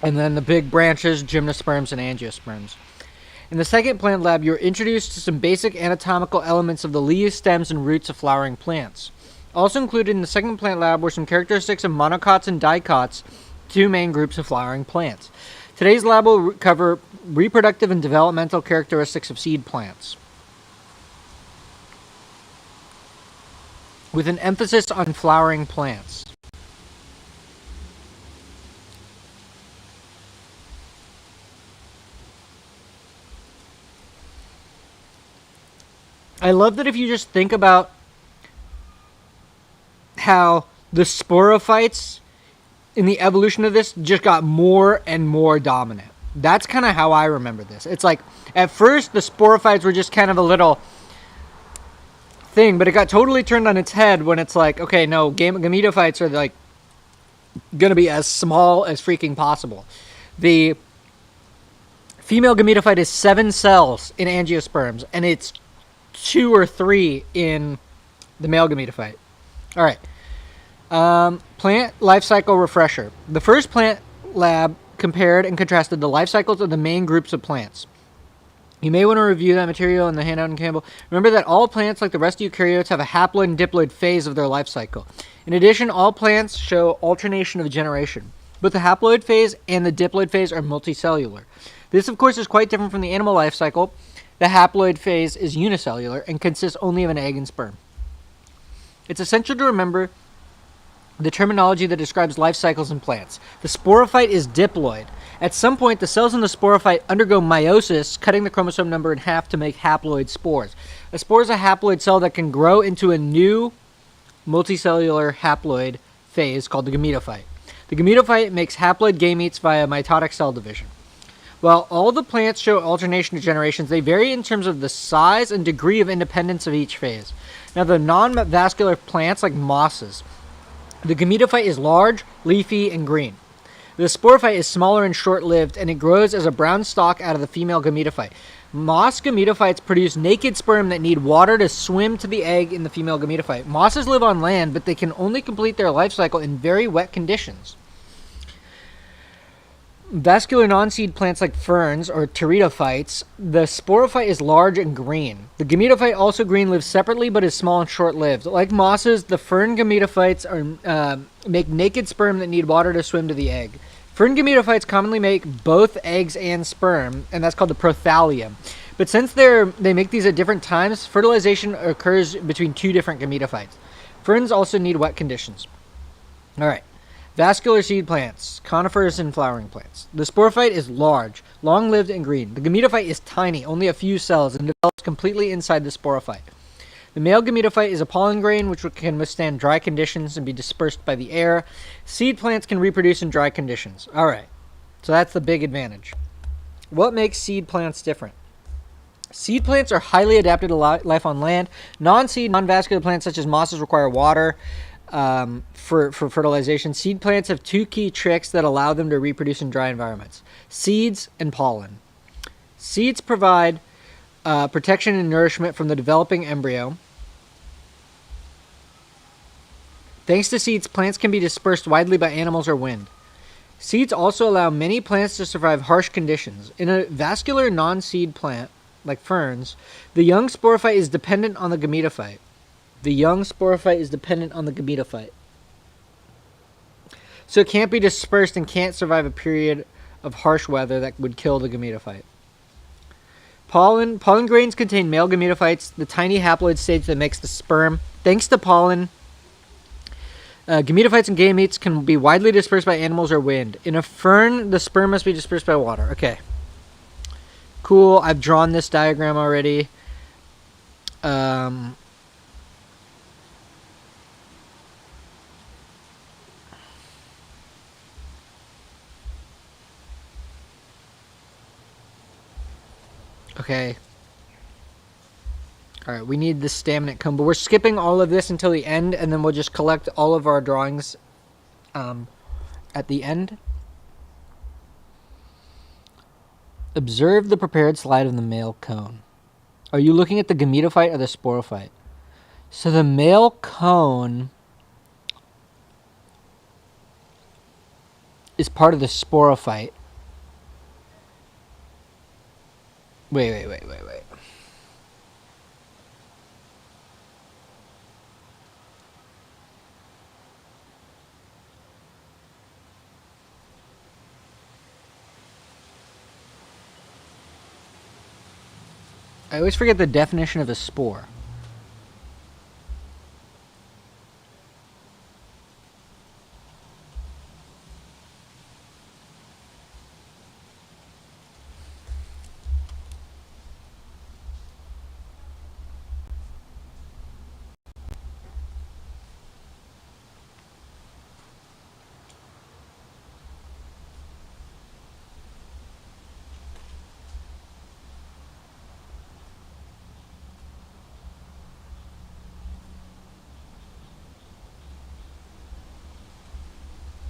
S1: and then the big branches: gymnosperms and angiosperms. In the second plant lab, you are introduced to some basic anatomical elements of the leaves, stems, and roots of flowering plants. Also included in the second plant lab were some characteristics of monocots and dicots, two main groups of flowering plants. Today's lab will cover reproductive and developmental characteristics of seed plants, with an emphasis on flowering plants. I love that if you just think about how the sporophytes in the evolution of this just got more and more dominant. That's kind of how I remember this. It's like, at first, the sporophytes were just kind of a little thing, but it got totally turned on its head when it's like, okay, no, gametophytes are like going to be as small as freaking possible. The female gametophyte is 7 cells in angiosperms, and it's 2 or 3 in the male gametophyte. All right. Plant life cycle refresher. The first plant lab compared and contrasted the life cycles of the main groups of plants. You may want to review that material in the handout in Campbell. Remember that all plants, like the rest of eukaryotes, have a haploid and diploid phase of their life cycle. In addition, all plants show alternation of generation. Both the haploid phase and the diploid phase are multicellular. This, of course, is quite different from the animal life cycle. The haploid phase is unicellular and consists only of an egg and sperm. It's essential to remember the terminology that describes life cycles in plants. The sporophyte is diploid. At some point, the cells in the sporophyte undergo meiosis, cutting the chromosome number in half to make haploid spores. A spore is a haploid cell that can grow into a new multicellular haploid phase called the gametophyte. The gametophyte makes haploid gametes via mitotic cell division. While all the plants show alternation of generations, they vary in terms of the size and degree of independence of each phase. Now, the non-vascular plants, like mosses, the gametophyte is large, leafy, and green. The sporophyte is smaller and short-lived, and it grows as a brown stalk out of the female gametophyte. Moss gametophytes produce naked sperm that need water to swim to the egg in the female gametophyte. Mosses live on land, but they can only complete their life cycle in very wet conditions. Vascular non-seed plants like ferns or pteridophytes, the sporophyte is large and green. The gametophyte, also green, lives separately but is small and short-lived. Like mosses, the fern gametophytes make naked sperm that need water to swim to the egg. Fern gametophytes commonly make both eggs and sperm, and that's called the prothallium. But since they make these at different times, fertilization occurs between 2 different gametophytes. Ferns also need wet conditions. All right. Vascular seed plants, conifers and flowering plants. The sporophyte is large, long-lived, and green. The gametophyte is tiny, only a few cells, and develops completely inside the sporophyte. The male gametophyte is a pollen grain which can withstand dry conditions and be dispersed by the air. Seed plants can reproduce in dry conditions. All right, so that's the big advantage. What makes seed plants different? Seed plants are highly adapted to life on land. Non-seed, non-vascular plants such as mosses require water. for fertilization. Seed plants have two key tricks that allow them to reproduce in dry environments: seeds and pollen. Seeds provide protection and nourishment from the developing embryo. Thanks to seeds, plants can be dispersed widely by animals or wind. Seeds also allow many plants to survive harsh conditions. In a vascular non-seed plant, like ferns, the young sporophyte is dependent on the gametophyte. So it can't be dispersed and can't survive a period of harsh weather that would kill the gametophyte. Pollen grains contain male gametophytes, the tiny haploid stage that makes the sperm. Thanks to pollen, gametophytes and gametes can be widely dispersed by animals or wind. In a fern, the sperm must be dispersed by water. Okay. Cool. I've drawn this diagram already. Okay. Alright, we need the staminate cone, but we're skipping all of this until the end, and then we'll just collect all of our drawings at the end. Observe the prepared slide of the male cone. Are you looking at the gametophyte or the sporophyte? So the male cone is part of the sporophyte. Wait. I always forget the definition of a spore.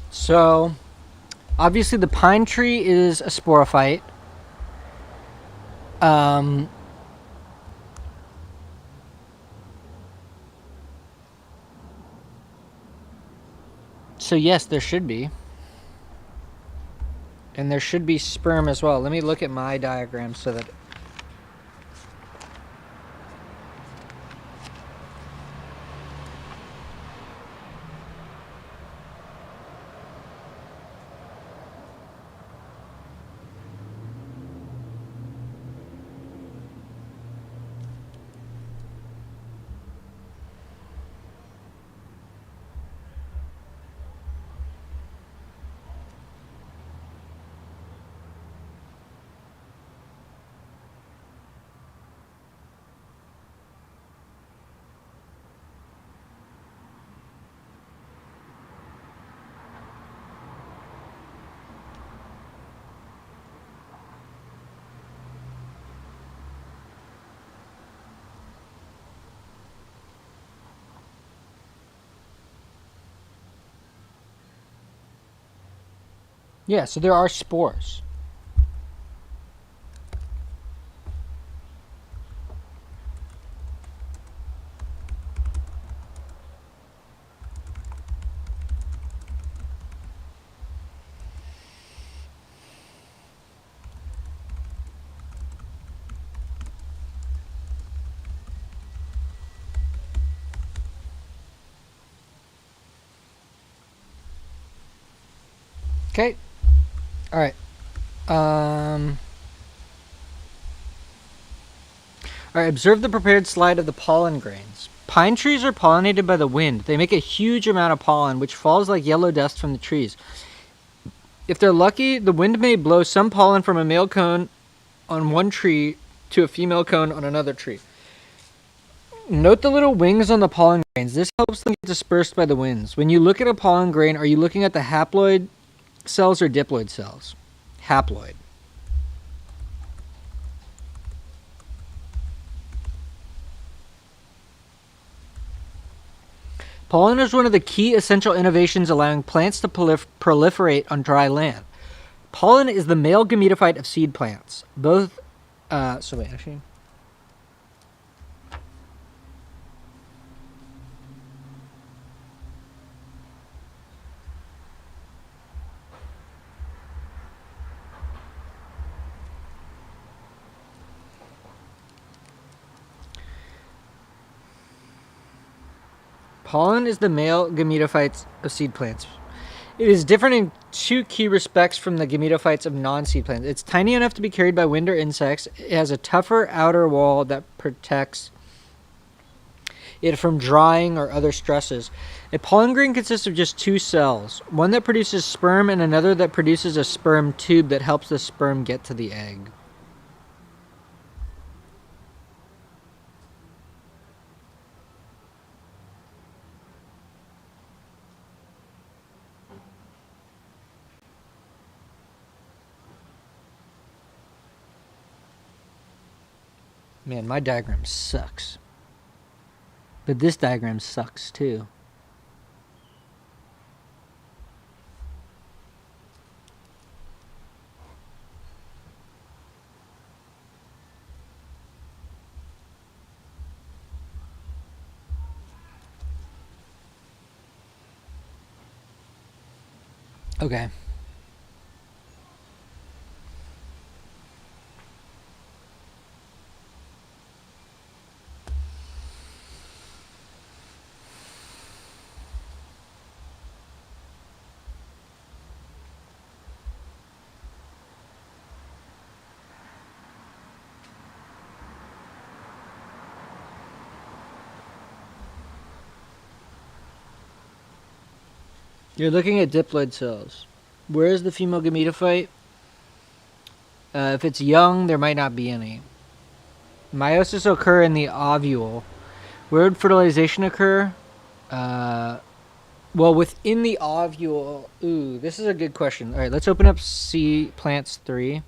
S1: So, obviously the pine tree is a sporophyte. So yes, there should be. And there should be sperm as well. Let me look at my diagram so that... Yeah, so there are spores. Okay. All right. All right, observe the prepared slide of the pollen grains. Pine trees are pollinated by the wind. They make a huge amount of pollen, which falls like yellow dust from the trees. If they're lucky, the wind may blow some pollen from a male cone on one tree to a female cone on another tree. Note the little wings on the pollen grains. This helps them get dispersed by the winds. When you look at a pollen grain, are you looking at the haploid cells or diploid cells? Haploid. Pollen is one of the key essential innovations allowing plants to proliferate on dry land. Pollen is the male gametophyte of seed plants. Both, so wait, actually. Pollen is the male gametophytes of seed plants. It is different in two key respects from the gametophytes of non-seed plants. It's tiny enough to be carried by wind or insects. It has a tougher outer wall that protects it from drying or other stresses. A pollen grain consists of just two cells, one that produces sperm and another that produces a sperm tube that helps the sperm get to the egg. Man, my diagram sucks. But this diagram sucks too. Okay. You're looking at diploid cells. Where is the female gametophyte? If it's young, there might not be any. Meiosis occur in the ovule. Where would fertilization occur? Well, within the ovule. Ooh, this is a good question. All right, let's open up C Plants 3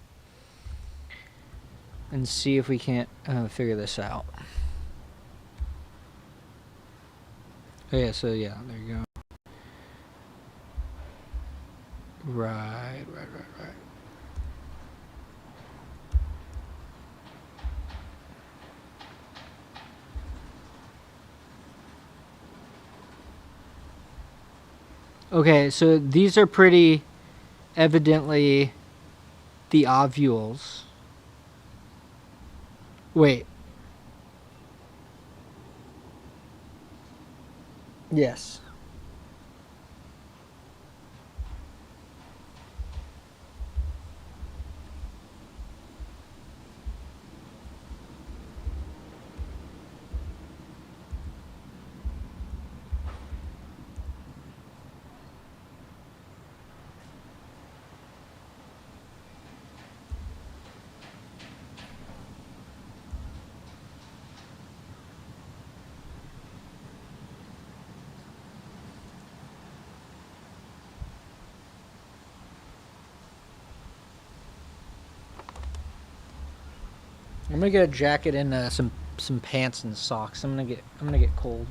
S1: and see if we can't figure this out. Oh, yeah, so yeah, there you go. Right. Okay, so these are pretty evidently the ovules. Wait. Yes. I'm gonna get a jacket and some pants and socks. I'm gonna get cold.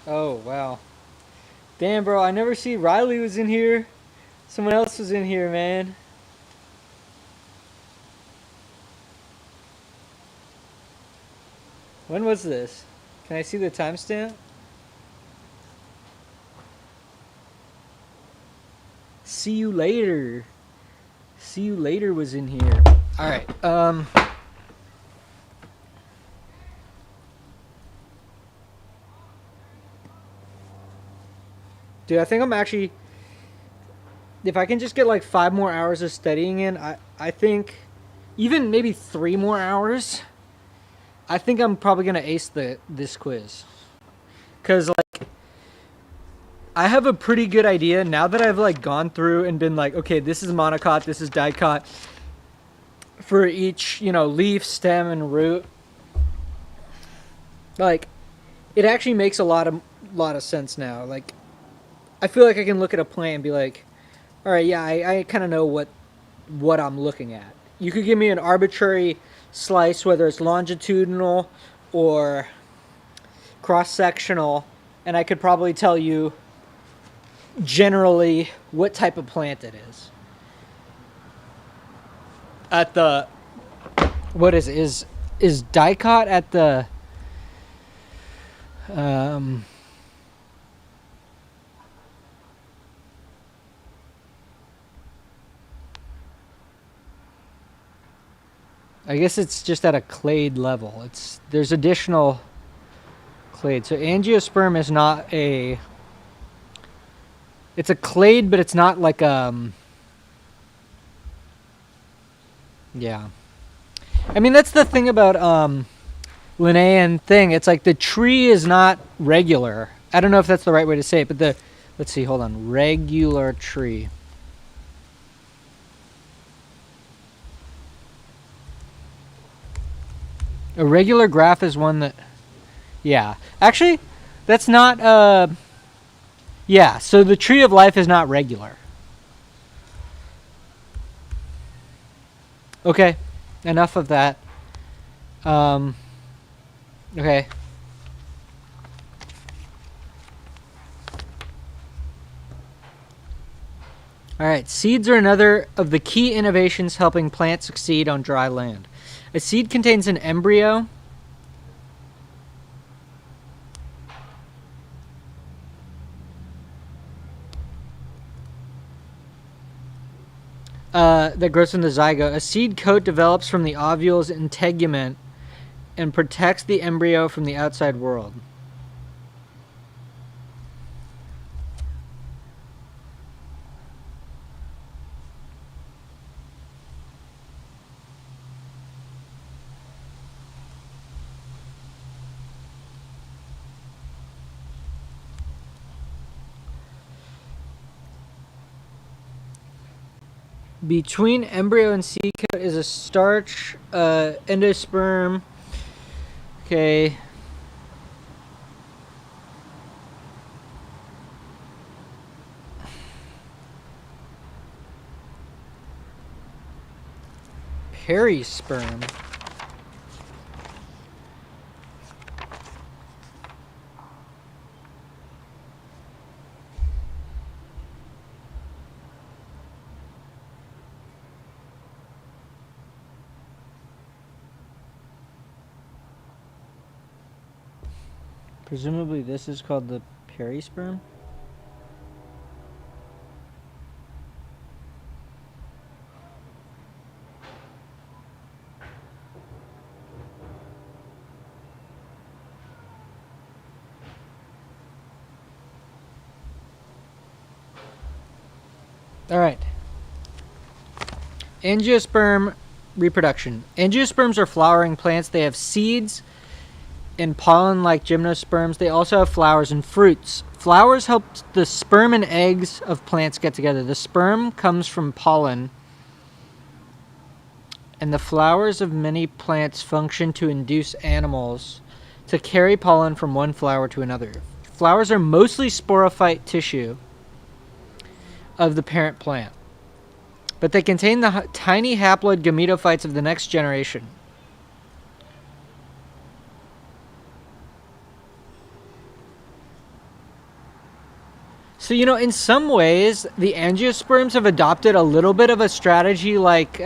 S1: Oh, wow. Damn, bro, I never see Riley was in here. Someone else was in here, man. When was this? Can I see the timestamp? See you later. See you later was in here. All right. Dude, I think I'm actually, if I can just get like 5 more hours of studying in, I think even maybe 3 more hours, I think I'm probably gonna ace this quiz. Cause like I have a pretty good idea now that I've like gone through and been like, okay, this is monocot, this is dicot for each, you know, leaf, stem, and root. Like, it actually makes a lot of sense now. Like, I feel like I can look at a plant and be like, all right, yeah, I kind of know what I'm looking at. You could give me an arbitrary slice, whether it's longitudinal or cross-sectional, and I could probably tell you generally what type of plant it is. At the, what is it? Is dicot at the, I guess it's just at a clade level. There's additional clade. So angiosperm is not a, it's a clade, but it's not like yeah. I mean, that's the thing about Linnaean thing. It's like the tree is not regular. I don't know if that's the right way to say it, but let's see, hold on. Regular tree. A regular graph is one that, yeah. Actually, that's not, yeah, so the tree of life is not regular. Okay, enough of that. Okay. Alright, seeds are another of the key innovations helping plants succeed on dry land. A seed contains an embryo that grows from the zygote. A seed coat develops from the ovule's integument and protects the embryo from the outside world. Between embryo and seed coat is a starch, endosperm. Okay. Perisperm. Presumably this is called the perisperm? Alright. Angiosperm reproduction. Angiosperms are flowering plants. They have seeds and pollen like gymnosperms. They also have flowers and fruits. Flowers help the sperm and eggs of plants get together. The sperm comes from pollen, and the flowers of many plants function to induce animals to carry pollen from one flower to another. Flowers are mostly sporophyte tissue of the parent plant, but they contain the tiny haploid gametophytes of the next generation. So, in some ways, the angiosperms have adopted a little bit of a strategy like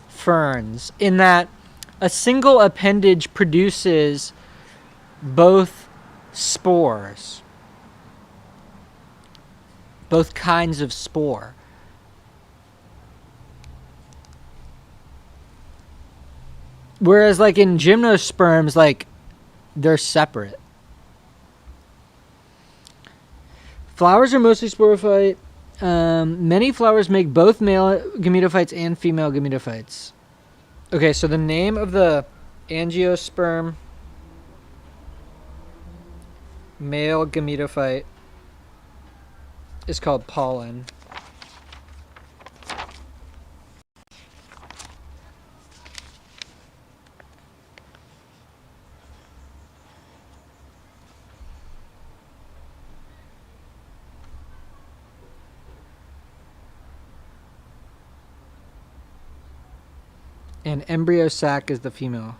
S1: ferns, in that a single appendage produces both spores, both kinds of spore. Whereas, like, in gymnosperms, like, they're separate. Flowers are mostly sporophyte. Many flowers make both male gametophytes and female gametophytes. Okay, so the name of the angiosperm male gametophyte is called pollen. And embryo sac is the female.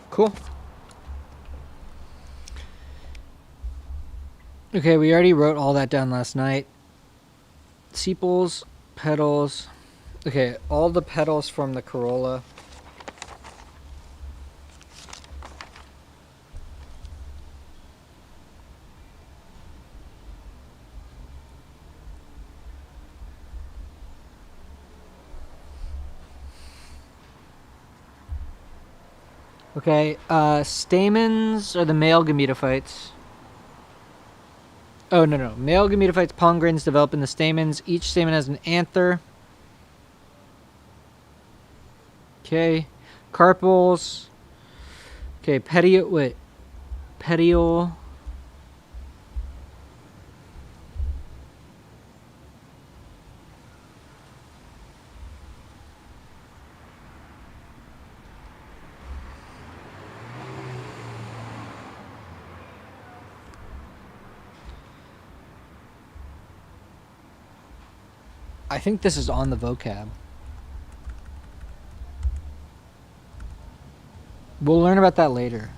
S1: Cool. Okay, we already wrote all that down last night. Sepals, petals. Okay, all the petals from the corolla. Okay, stamens are the male gametophytes. Oh, no. Male gametophytes, pollen grains develop in the stamens. Each stamen has an anther. Okay, carpels. Okay, petiole. I think this is on the vocab. We'll learn about that later.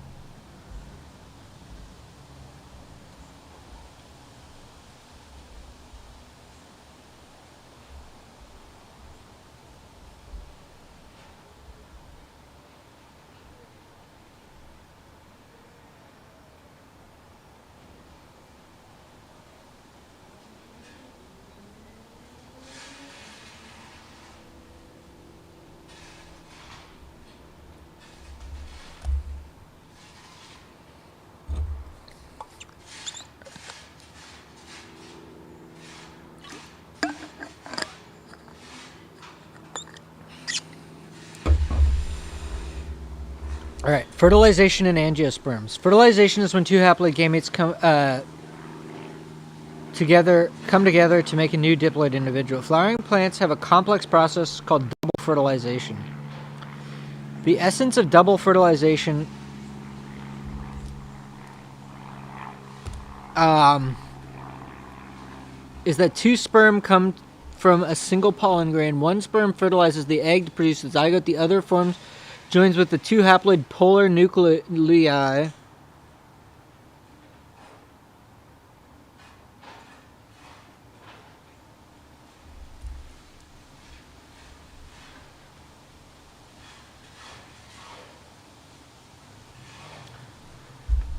S1: All right, fertilization in angiosperms. Fertilization is when two haploid gametes come together to make a new diploid individual. Flowering plants have a complex process called double fertilization. The essence of double fertilization is that two sperm come from a single pollen grain. One sperm fertilizes the egg to produce the zygote. The other joins with the two haploid polar nuclei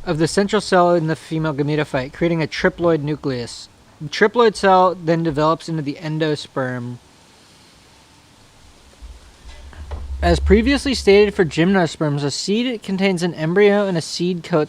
S1: of the central cell in the female gametophyte, creating a triploid nucleus. The triploid cell then develops into the endosperm. As previously stated for gymnosperms, a seed contains an embryo and a seed coat.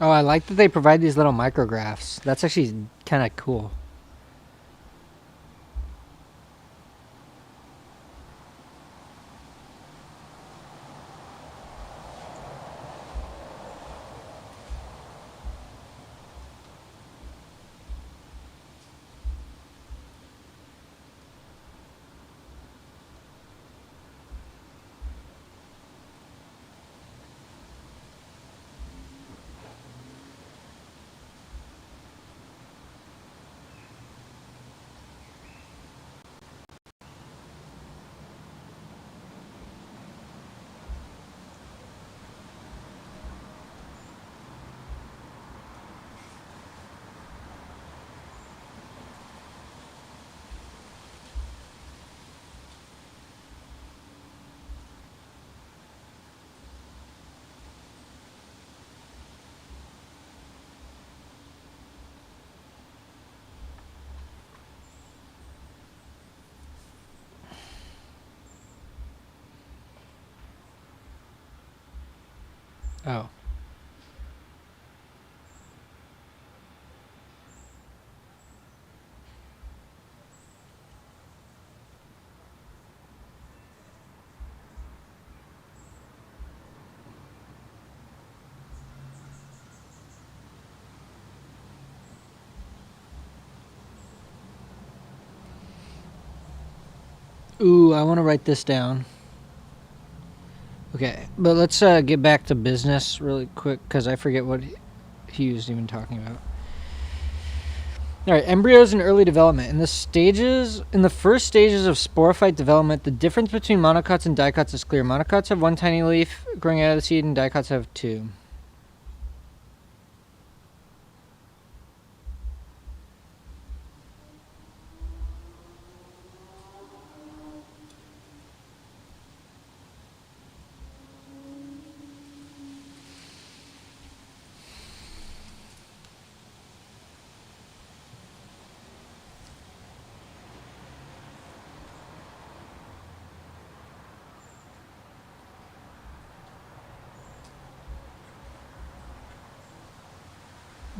S1: Oh, I like that they provide these little micrographs. That's actually kind of cool. Oh. Ooh, I want to write this down. Okay, but let's get back to business really quick because I forget what he was even talking about. All right, embryos in early development. In the first stages of sporophyte development, the difference between monocots and dicots is clear. Monocots have one tiny leaf growing out of the seed, and dicots have two.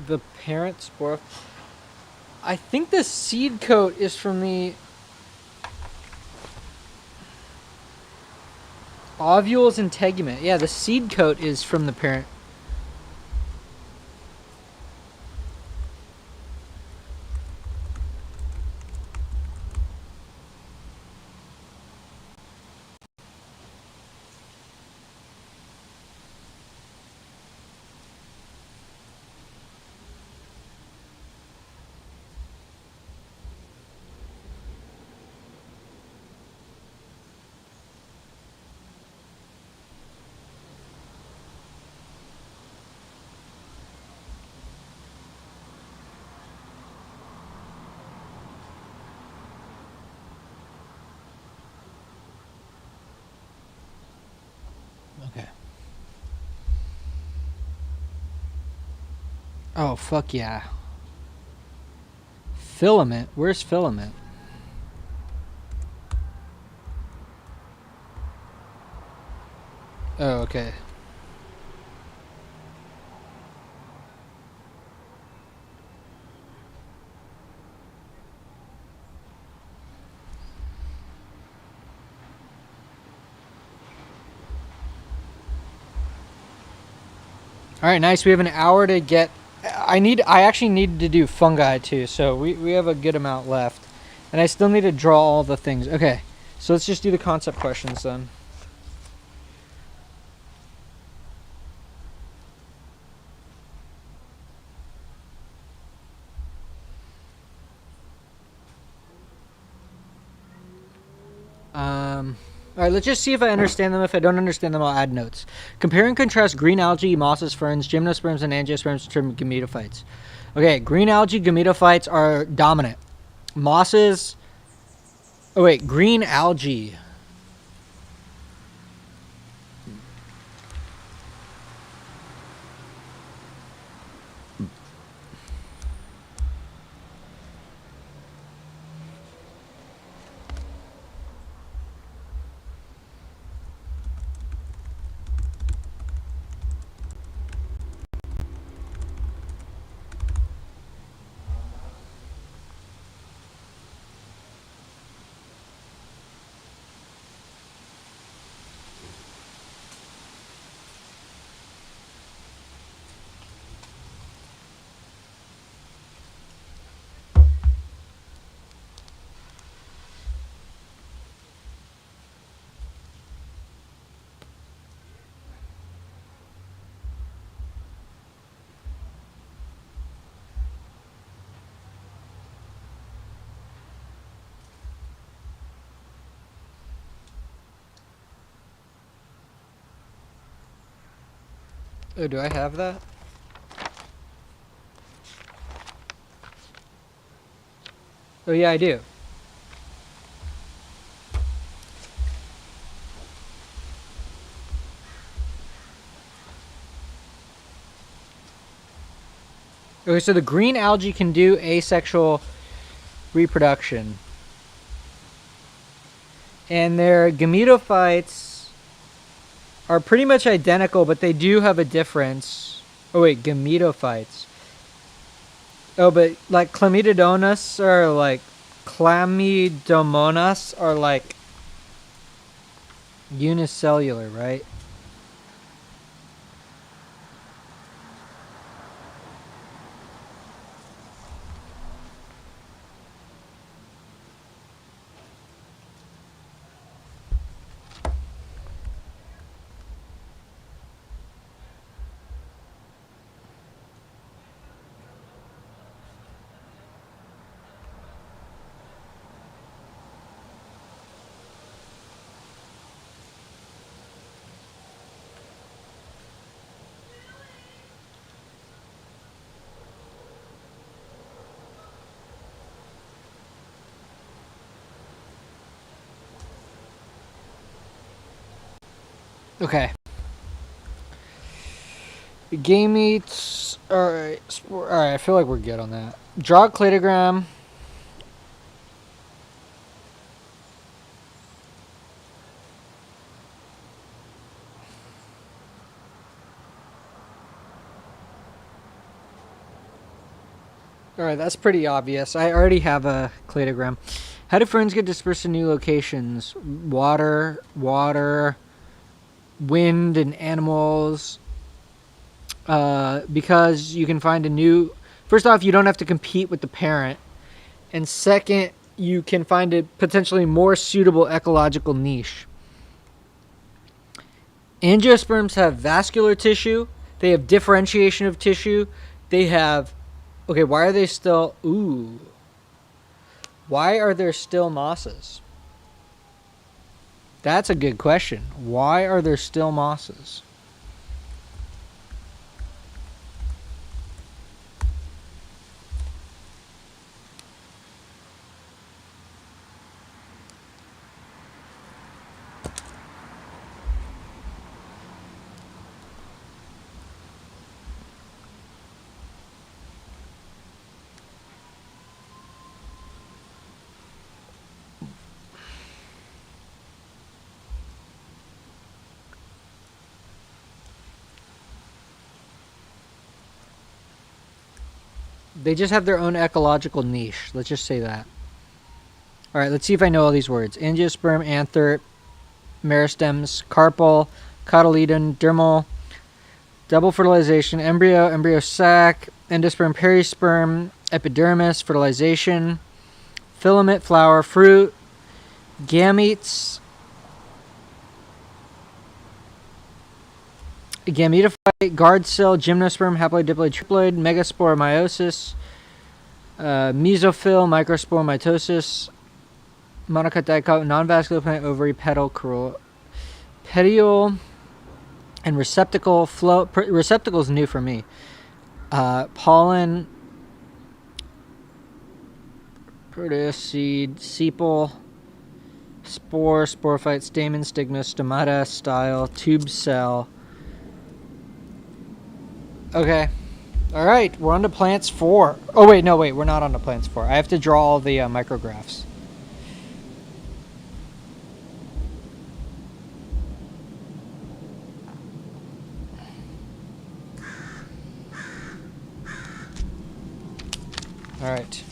S1: The parent spore. I think the seed coat is from the ovules and tegument. Yeah, the seed coat is from the parent. Okay. Oh, fuck yeah. Filament? Where's filament? Oh, okay. All right, nice. We have an hour to get. I actually need to do fungi too, so we have a good amount left, and I still need to draw all the things. Okay, so let's just do the concept questions then. All right, let's just see if I understand them. If I don't understand them, I'll add notes. Compare and contrast green algae, mosses, ferns, gymnosperms, and angiosperms to gametophytes. Okay, green algae gametophytes are dominant. Mosses. Oh wait, green algae. Oh, do I have that? Oh, yeah, I do. Okay, so the green algae can do asexual reproduction. And their gametophytes are pretty much identical, but they do have a difference. Oh, wait, gametophytes. Oh, but like Chlamydomonas are like unicellular, right? Okay. Gametes. Alright. Alright, I feel like we're good on that. Draw a cladogram. Alright, that's pretty obvious. I already have a cladogram. How do ferns get dispersed to new locations? Water, wind, and animals. Because you can find a new... First off, you don't have to compete with the parent. And second, you can find a potentially more suitable ecological niche. Angiosperms have vascular tissue. They have differentiation of tissue. They have... Okay, why are they still... Ooh. Why are there still mosses? That's a good question. Why are there still mosses? They just have their own ecological niche. Let's just say that. All right, let's see if I know all these words. Angiosperm, anther, meristems, carpel, cotyledon, dermal, double fertilization, embryo sac, endosperm, perisperm, epidermis, fertilization, filament, flower, fruit, gametes, gametophyte, guard cell, gymnosperm, haploid, diploid, triploid, megaspore, meiosis, mesophyll, microspore, mitosis, monocote, dicot, non-vascular plant, ovary, petal, corolla, petiole, and receptacle. Receptacle is new for me. Pollen, proteus, seed, sepal, spore, sporophyte, stamen, stigma, stomata, style, tube cell. Okay. All right, we're on to plants 4. Oh, wait, no, wait, we're not on to plants 4. I have to draw all the micrographs. All right.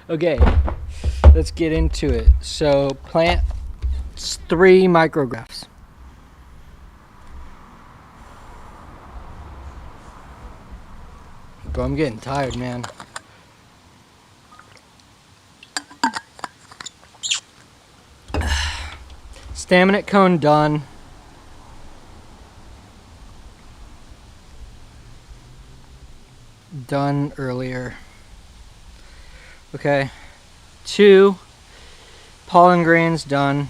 S1: Okay, let's get into it. So, plant 3 micrographs. Bro, I'm getting tired, man. Staminate cone done. Done earlier. Okay. 2 pollen grains done.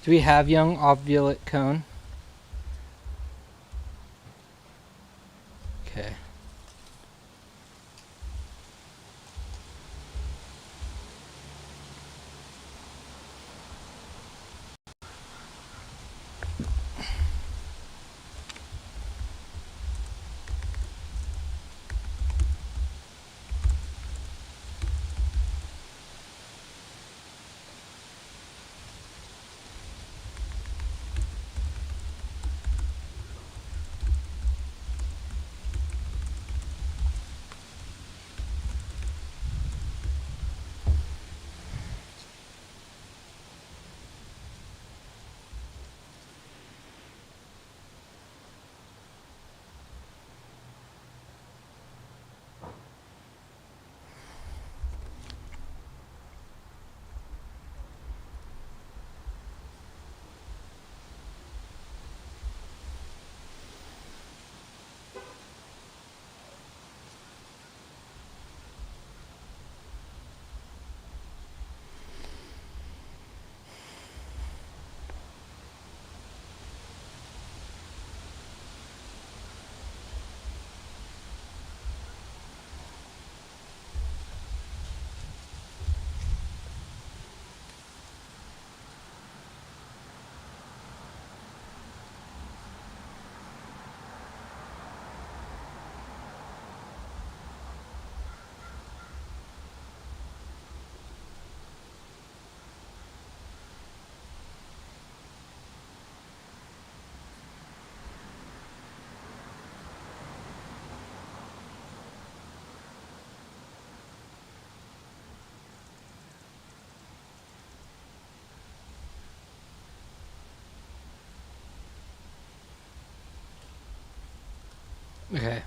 S1: Do we have young ovulate cone? Okay. Okay.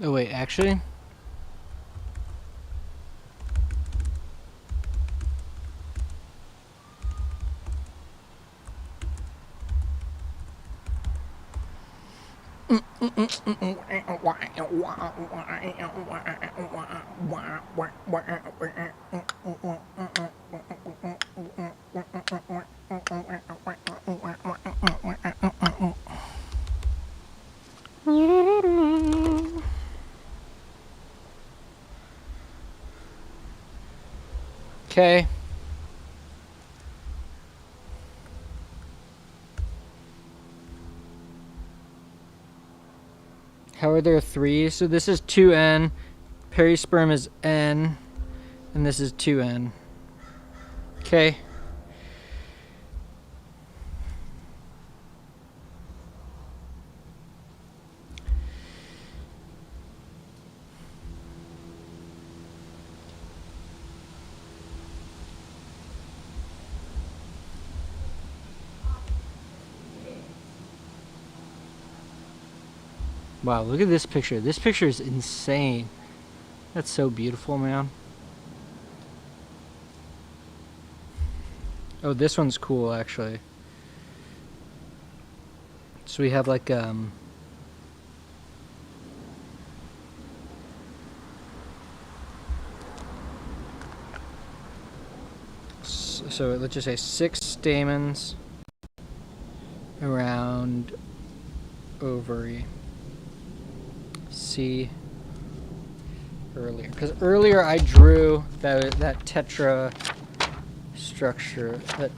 S1: Oh wait, actually? Okay. How are there three? So this is 2N, perisperm is N, and this is 2N. Okay. Wow, look at this picture. This picture is insane. That's so beautiful, man. Oh, this one's cool, actually. So we have like, so let's just say 6 stamens around ovary. See earlier, because earlier I drew that tetra structure. That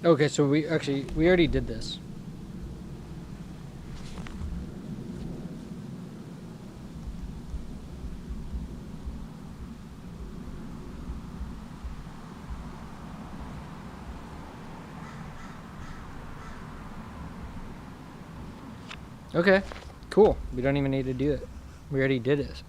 S1: okay, so we already did this. Okay, cool. We don't even need to do it. We already did it.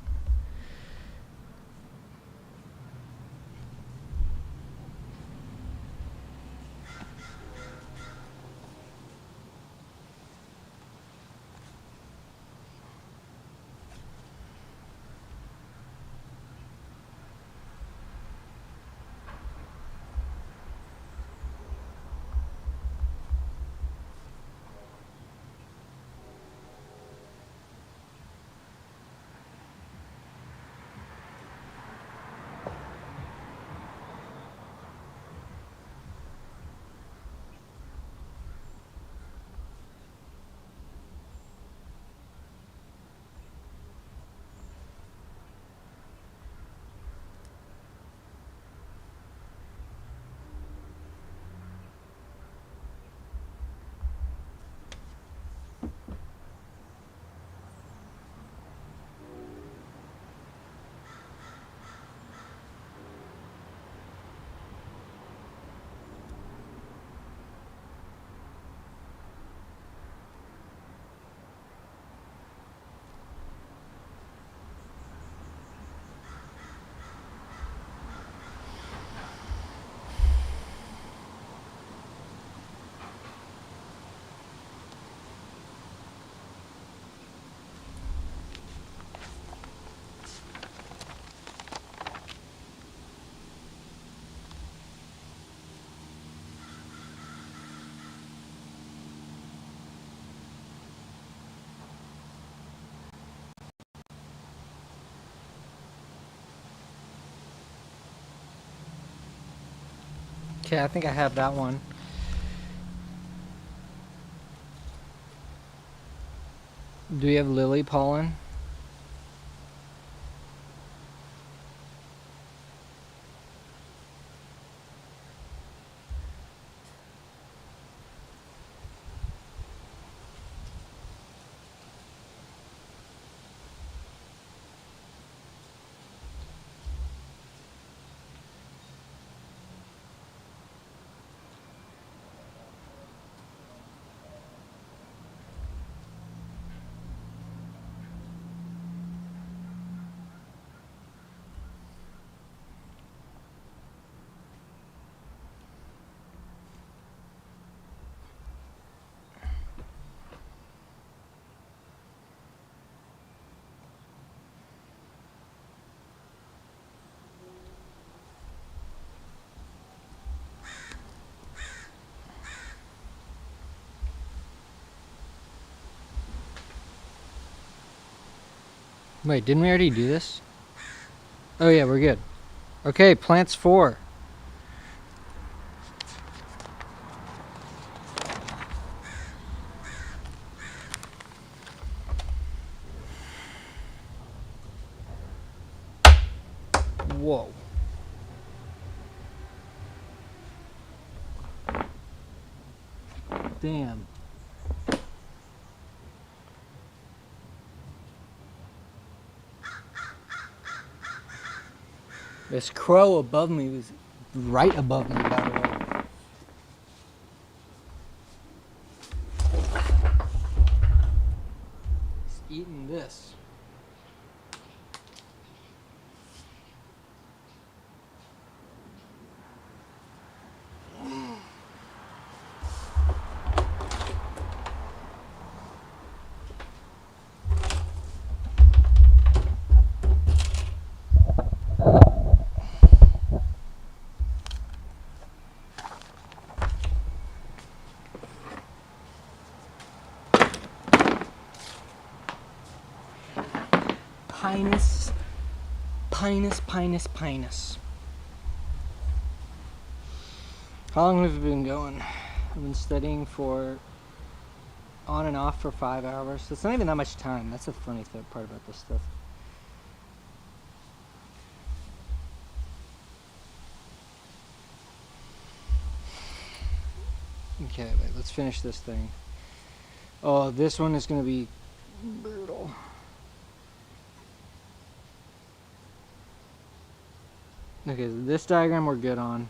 S1: Okay, I think I have that one. Do we have lily pollen? Wait, didn't we already do this? Oh yeah, we're good. Okay, plants 4. Whoa. Damn. This crow above me was right above me, by the way. He's eating this. Pinus, Pinus, Pinus, Pinus. How long have we been going? I've been studying for on and off for 5 hours. It's not even that much time. That's the funny part about this stuff. Okay, wait, let's finish this thing. Oh, this one is going to be brutal. Okay, this diagram we're good on.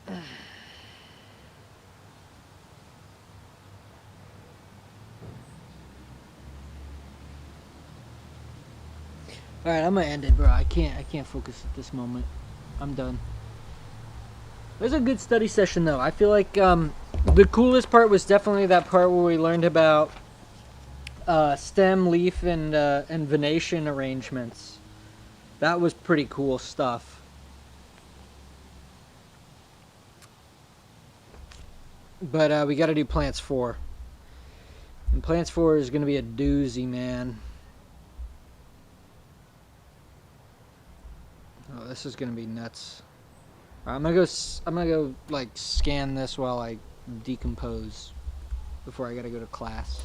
S1: All right, I'm gonna end it, bro. I can't focus at this moment. I'm done. It was a good study session, though. I feel like the coolest part was definitely that part where we learned about stem, leaf, and venation arrangements. That was pretty cool stuff. But we got to do plants 4. And plants 4 is going to be a doozy, man. Oh, this is going to be nuts. I'm gonna go like scan this while I decompose before I gotta go to class.